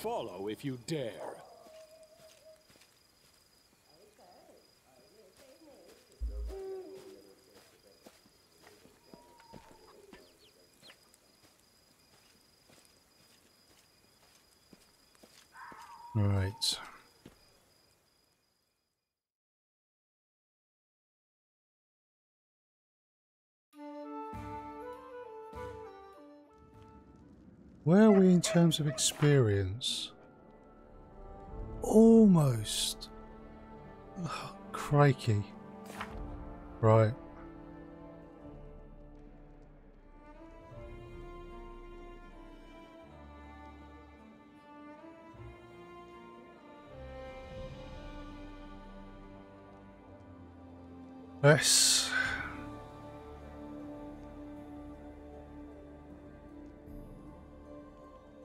Follow if you dare. Right. Where are we in terms of experience? Almost. Oh, crikey. Right. Yes.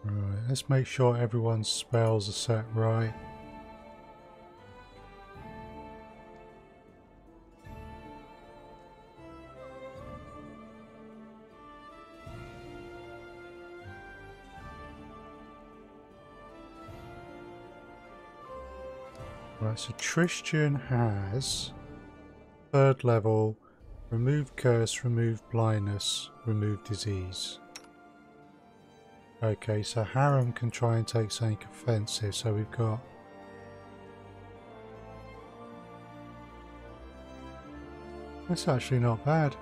Right, let's make sure everyone's spells are set right. Right, so Tristan has 3rd level, remove curse, remove blindness, remove disease. Okay, so Haram can try and take something offensive, so we've got... That's actually not bad.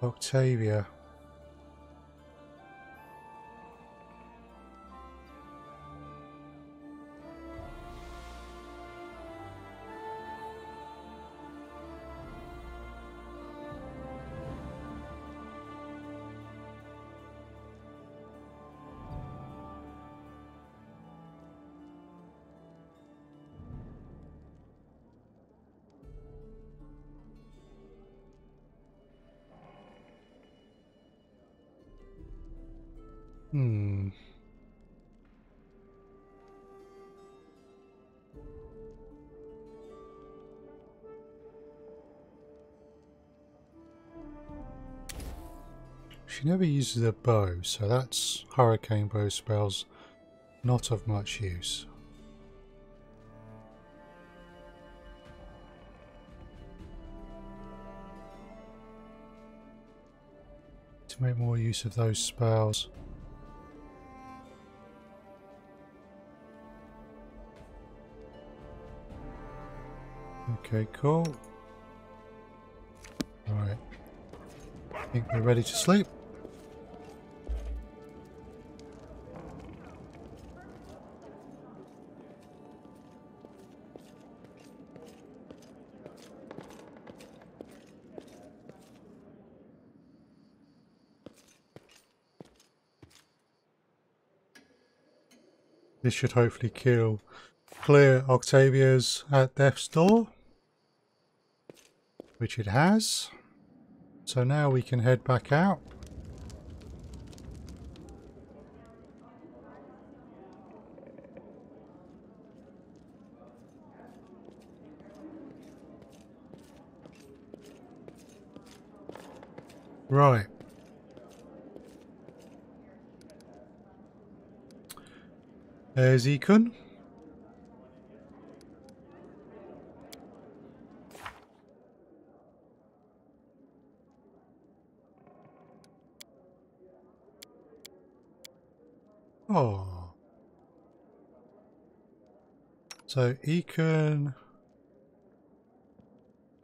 Octavia. She never uses a bow, so that's hurricane bow spells, not of much use. To make more use of those spells. Okay, cool. Right. I think we're ready to sleep. This should hopefully clear Octavia's at death's door, which it has. So now we can head back out. Right. There's Ekun. Oh. So Ekun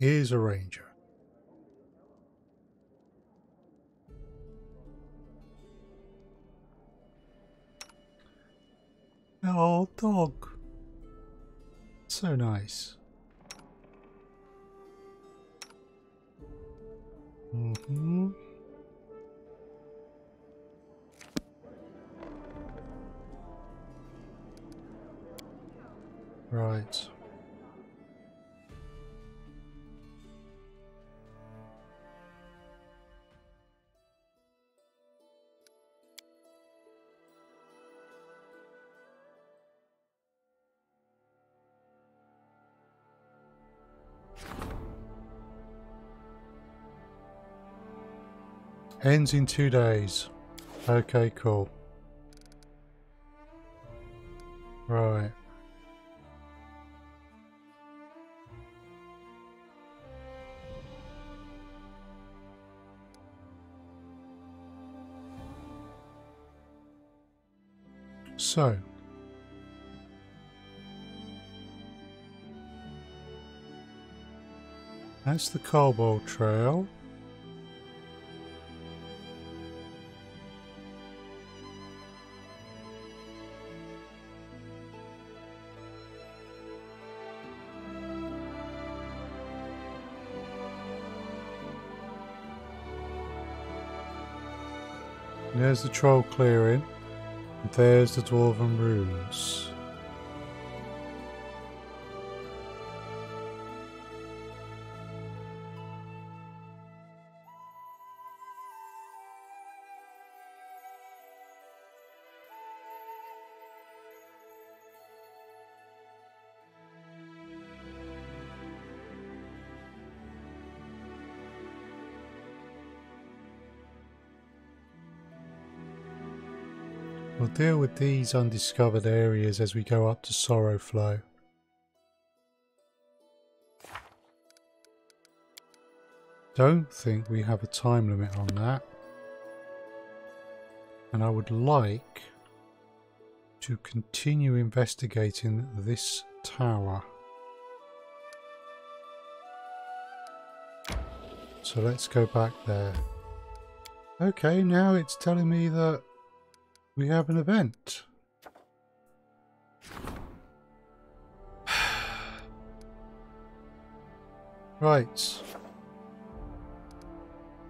is a ranger. Oh, dog. So nice. Mm-hmm. Right. Ends in 2 days. Okay, cool. Right. So. That's the Kobold Trail. There's the troll clearing, and there's the dwarven ruins. We'll deal with these undiscovered areas as we go up to Sorrowflow. Don't think we have a time limit on that. And I would like to continue investigating this tower. So let's go back there. Okay, now it's telling me that we have an event. Right.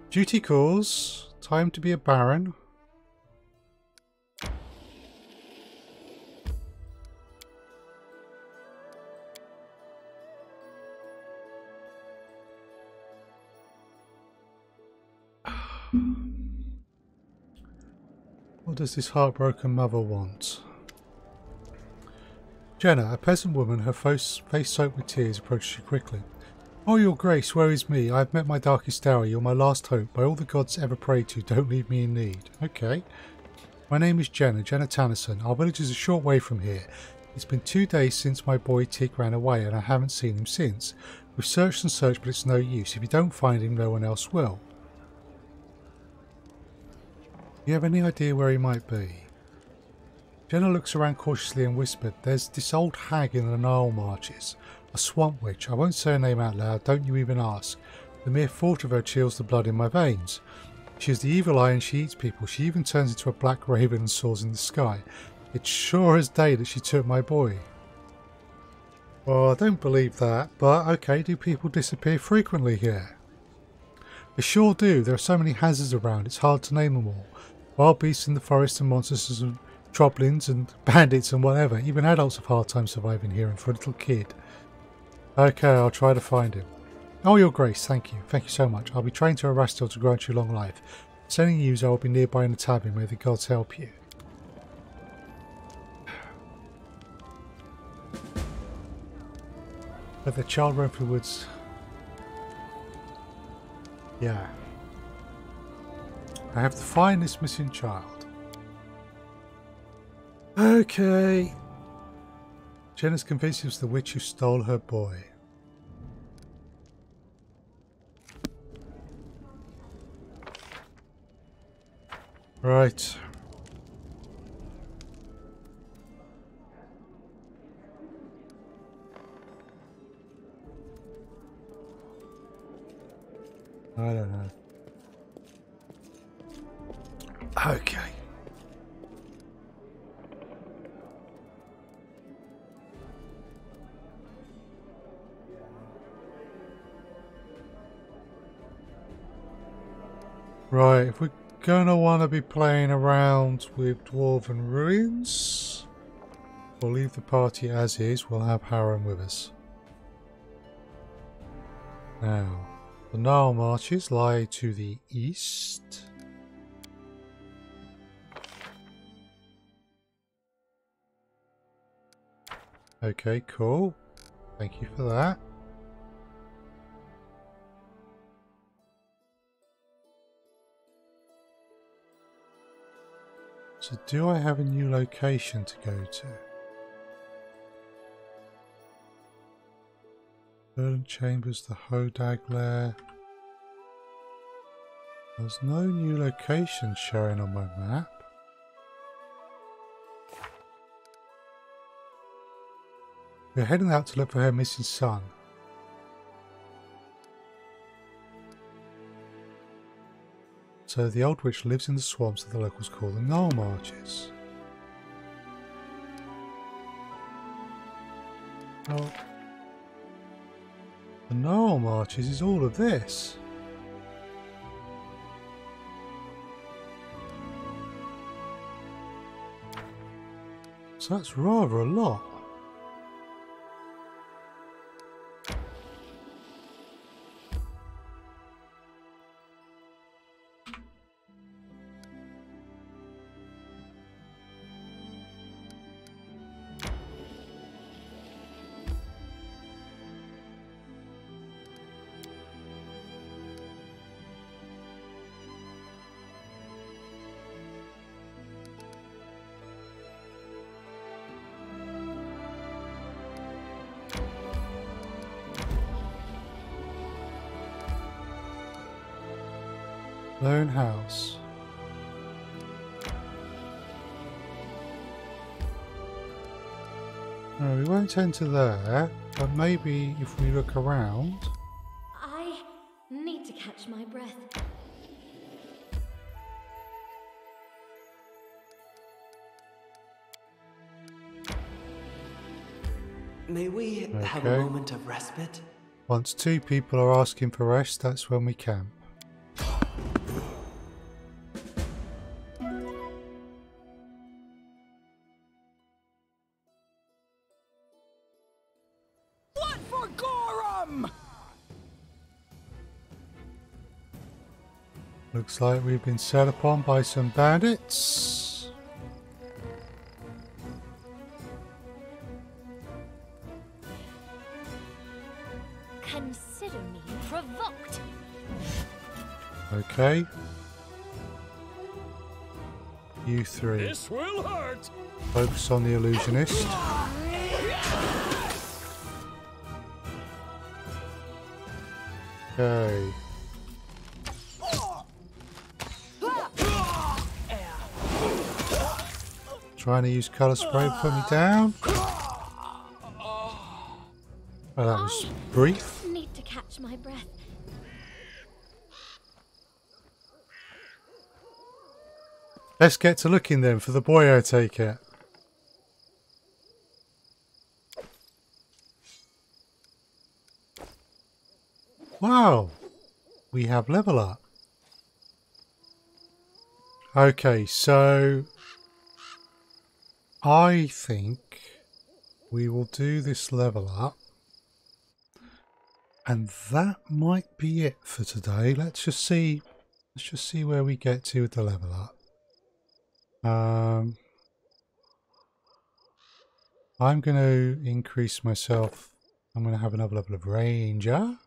Duty calls. Time to be a baron. What does this heartbroken mother want? Jenna, a peasant woman, her face soaked with tears, approaches you quickly. Oh, your grace, where is me? I have met my darkest hour. You're my last hope. By all the gods ever prayed to, don't leave me in need. Okay. My name is Jenna Tennyson. Our village is a short way from here. It's been 2 days since my boy Tick ran away, and I haven't seen him since. We've searched and searched, but it's no use. If you don't find him, no one else will. Do you have any idea where he might be? Jenna looks around cautiously and whispered, there's this old hag in the Nile Marches. A swamp witch. I won't say her name out loud, don't you even ask. The mere thought of her chills the blood in my veins. She has the evil eye and she eats people. She even turns into a black raven and soars in the sky. It's sure as day that she took my boy. Well, I don't believe that, but okay, do people disappear frequently here? They sure do. There are so many hazards around, it's hard to name them all. Wild beasts in the forest and monsters and troblins and bandits and whatever. Even adults have hard time surviving here, and for a little kid. Okay, I'll try to find him. Oh, your grace, thank you. Thank you so much. I'll be trained to Erastil to grant you long life. Sending you, I will be nearby in the tavern. May the gods help you. But the child roam through the woods. Yeah. I have to find this missing child. Okay. Jenna's convinced it was the witch who stole her boy. Right. I don't know. Okay. Right, if we're gonna want to be playing around with Dwarven Ruins, We'll leave the party as is. We'll have Harren with us. Now, the Nile Marches lie to the east. Okay, cool. Thank you for that. So do I have a new location to go to? Verdant Chambers, the Hodag Lair. There's no new location showing on my map. We're heading out to look for her missing son. So the old witch lives in the swamps that the locals call the Nile Marches. Oh. The Nile Marches is all of this. So that's rather a lot. Lone house. No, we won't enter there, but maybe if we look around. I need to catch my breath. May we have a moment of respite? Once two people are asking for rest, that's when we camp. Blood for Gorham! Looks like we've been set upon by some bandits. Consider me provoked. Okay. You three. This will hurt. Focus on the illusionist. Okay. Trying to use colour spray to put me down. Oh, that was brief. I need to catch my breath. Let's get to looking then for the boy, I take it. Wow, we have level up. Okay, so I think we will do this level up. And that might be it for today. Let's just see where we get to with the level up. I'm going to increase myself. I'm going to have another level of Ranger.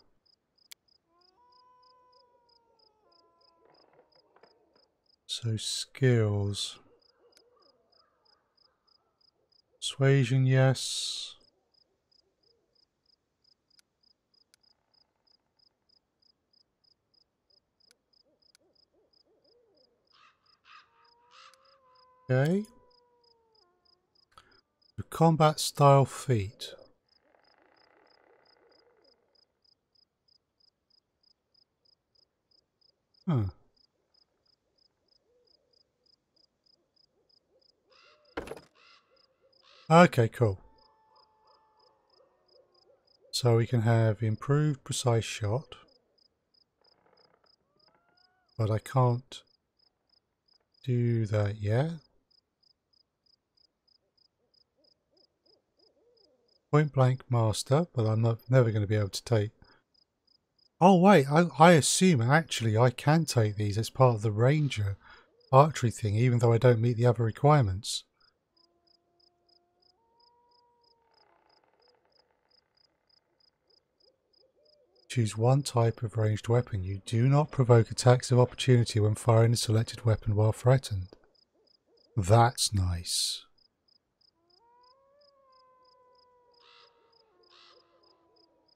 So skills. Persuasion, yes. Okay. The combat style feat. Huh. Okay, cool. So we can have improved precise shot. But I can't do that yet. Point blank master, but I'm never going to be able to take. Oh wait, I assume actually I can take these as part of the ranger archery thing, even though I don't meet the other requirements. Choose one type of ranged weapon. You do not provoke attacks of opportunity when firing a selected weapon while threatened. That's nice.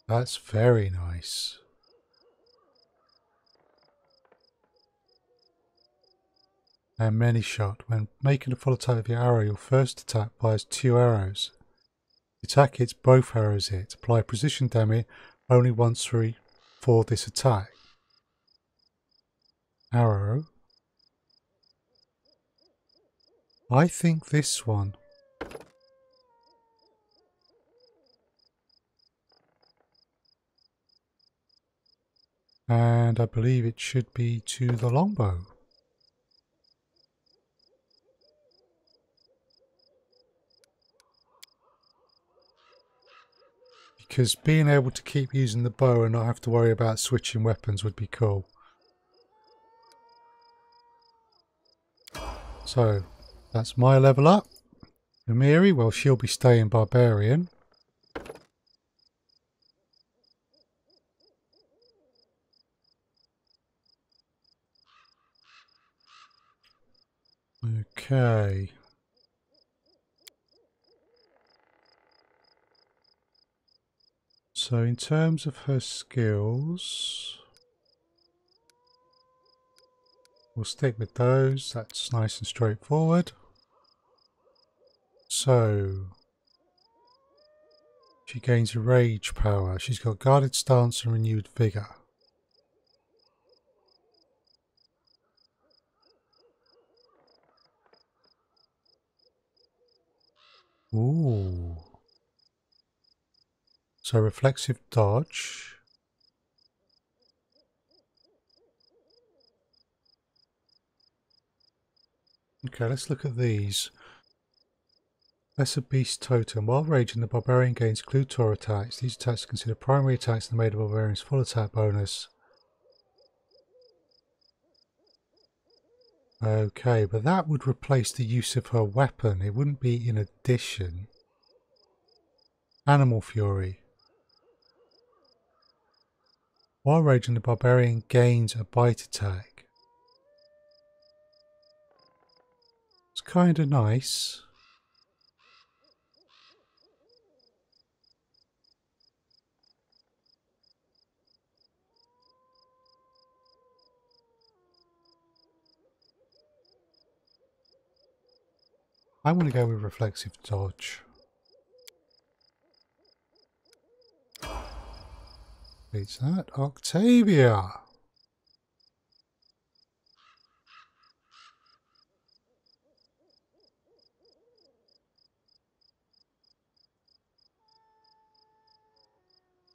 That's very nice. And many shot. When making a full attack with your arrow, your first attack fires 2 arrows. The attack hits, both arrows hit. Apply precision damage only once for this attack. Arrow. I think this one. And I believe it should be to the longbow. Because being able to keep using the bow and not have to worry about switching weapons would be cool. So, that's my level up. Amiri, well, she'll be staying barbarian. Okay. So in terms of her skills, we'll stick with those. That's nice and straightforward. So she gains rage power. She's got guarded stance and renewed vigor. Ooh. So reflexive dodge. Okay, let's look at these. Lesser Beast Totem. While raging, the Barbarian gains Clutor attacks. These attacks are considered primary attacks and made of Barbarian's full attack bonus. Okay, but that would replace the use of her weapon. It wouldn't be in addition. Animal Fury. While raging, the Barbarian gains a bite attack. It's kind of nice. I'm going to go with reflexive dodge. Beats that. Octavia.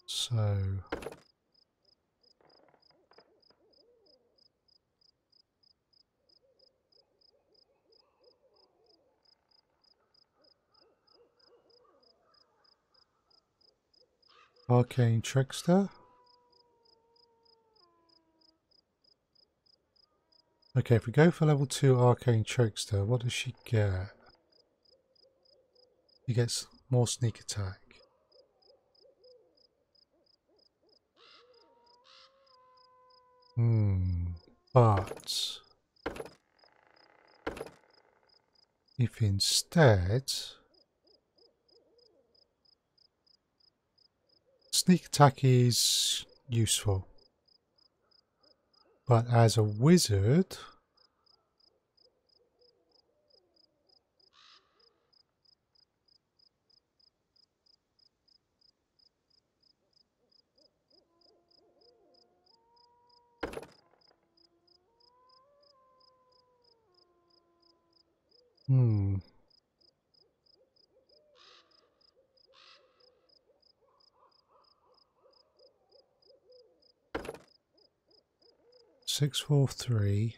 So Arcane Trickster. Okay, if we go for level 2 Arcane Trickster, what does she get? She gets more sneak attack. But if instead sneak attack is useful, but as a wizard Hmm. 643.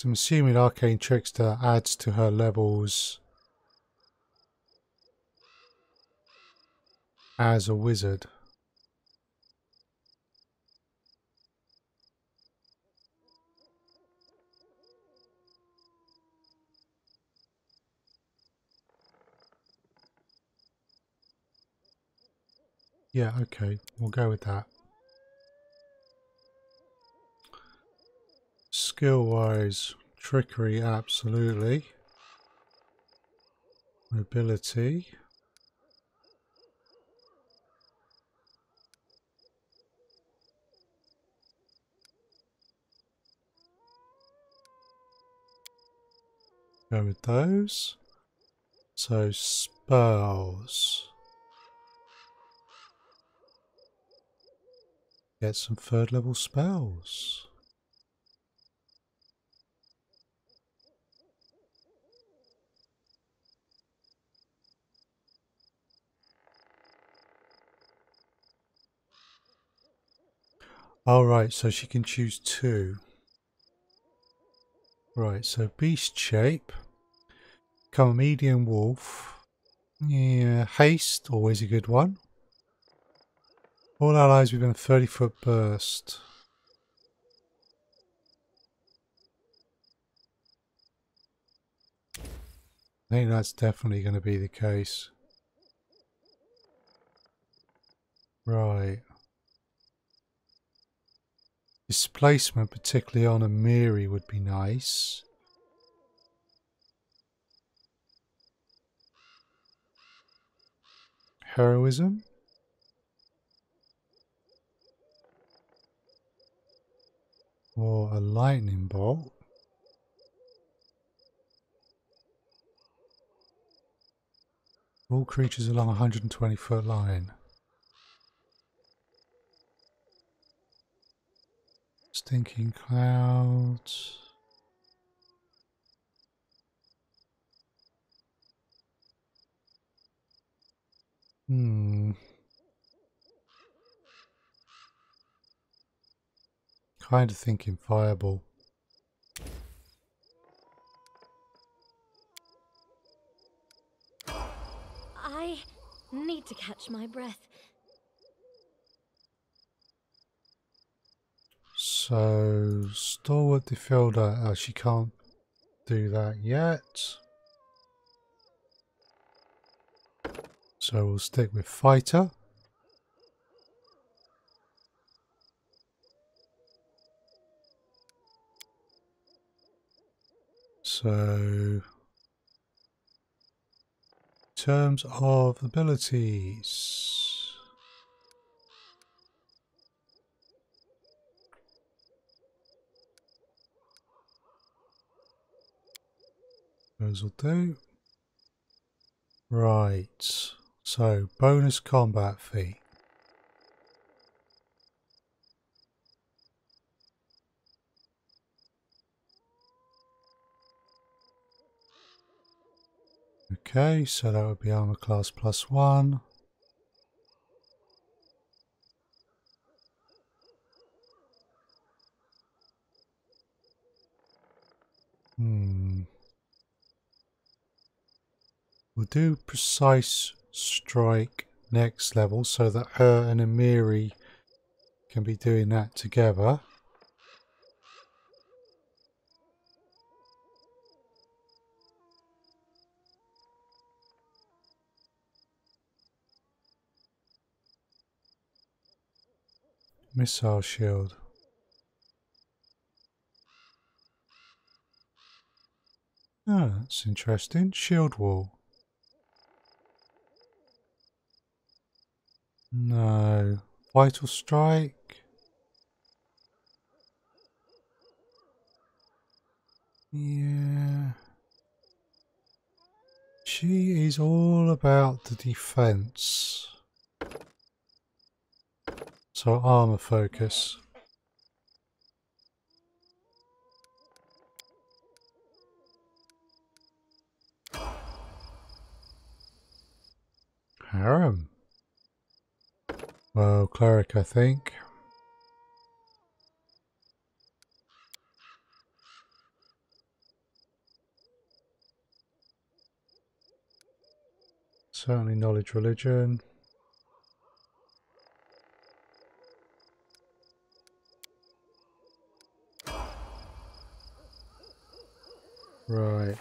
I'm assuming Arcane Trickster adds to her levels as a wizard. Yeah, okay, we'll go with that. Skill-wise, trickery, absolutely. Mobility. Go with those. So, spells. Get some third level spells. Alright, so she can choose 2. Right, so beast shape. Become a medium wolf. Yeah, haste, always a good one. All allies within a 30-foot burst. I think that's definitely going to be the case. Right. Displacement, particularly on a Miri, would be nice. Heroism. Or a lightning bolt. All creatures along a 120-foot line. Stinking clouds. Kind of thinking fireball. I need to catch my breath. So, Stalwart Defielder. Oh, she can't do that yet. So we'll stick with Fighter. So, in terms of abilities, those will do. Right, so bonus combat feat. Okay, so that would be armor class +1. We'll do precise strike next level so that her and Amiri can be doing that together. Missile shield. Oh, that's interesting. Shield wall. No. Vital strike. Yeah. She is all about the defense. So armor focus. Harem. Well, cleric, I think. Certainly knowledge religion. Right.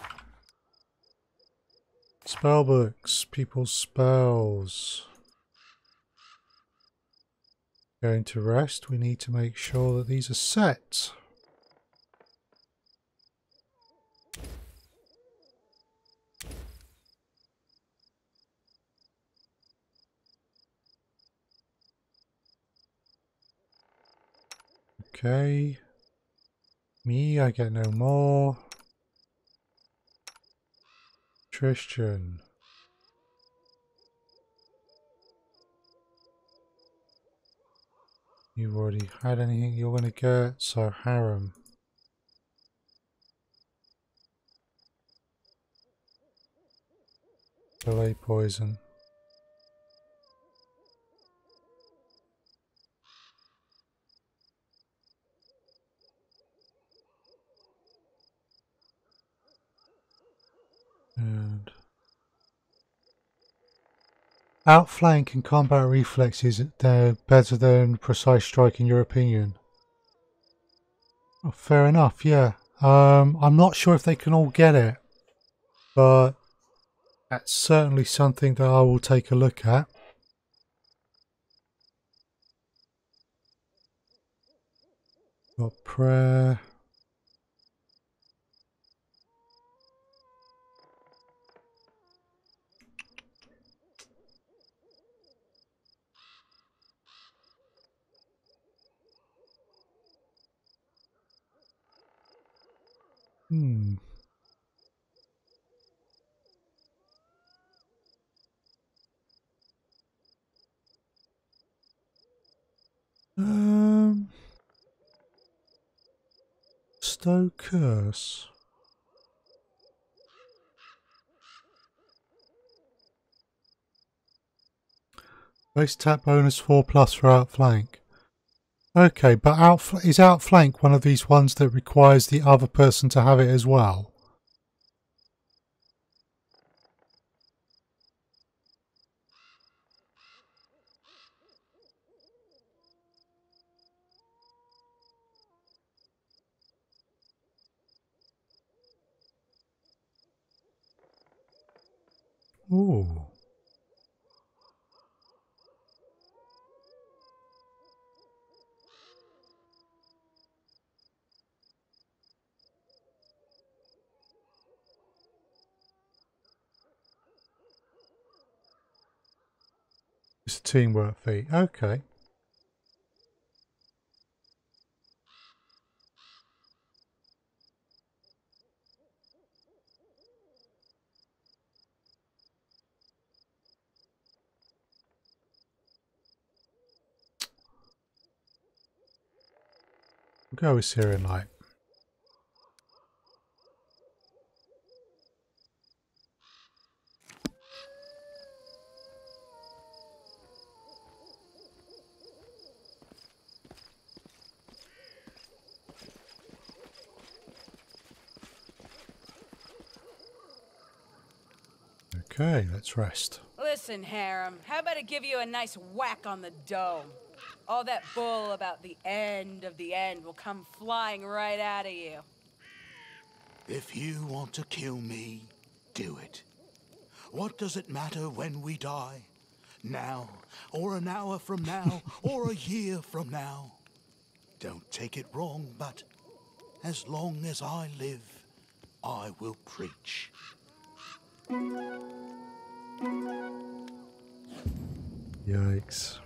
Spell books, people's spells. Going to rest, we need to make sure that these are set. Okay. Me, I get no more. Christian. You've already had anything you're going to get, so harem. Delay poison. And outflank and combat reflexes, they're better than precise strike in your opinion. Oh, fair enough, yeah. I'm not sure if they can all get it, but that's certainly something that I will take a look at. Got prayer. Stow curse. Base attack bonus 4+ for outflank. Okay, but is outflank one of these ones that requires the other person to have it as well? Ooh. It's a teamwork feat. Okay. We'll go with Syrian Light. Okay, let's rest. Listen, Harem, how about I give you a nice whack on the dome? All that bull about the end of the end will come flying right out of you. If you want to kill me, do it. What does it matter when we die? Now, or an hour from now, or a year from now? Don't take it wrong, but as long as I live, I will preach. Yikes.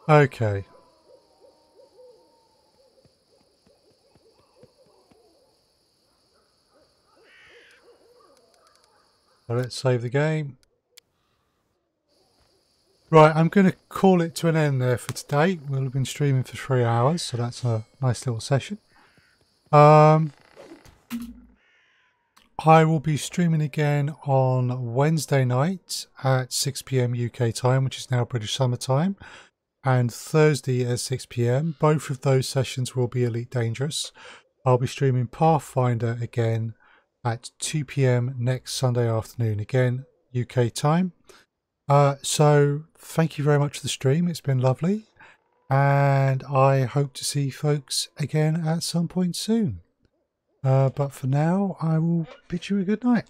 Okay. So let's save the game. Right, I'm going to call it to an end there for today. We'll have been streaming for 3 hours, so that's a nice little session. I will be streaming again on Wednesday night at 6 PM UK time, which is now British Summer Time, and Thursday at 6 PM. Both of those sessions will be Elite Dangerous. I'll be streaming Pathfinder again at 2 p.m. next Sunday afternoon, again UK time. So thank you very much for the stream. It's been lovely, and I hope to see folks again at some point soon. But for now, I will bid you a good night.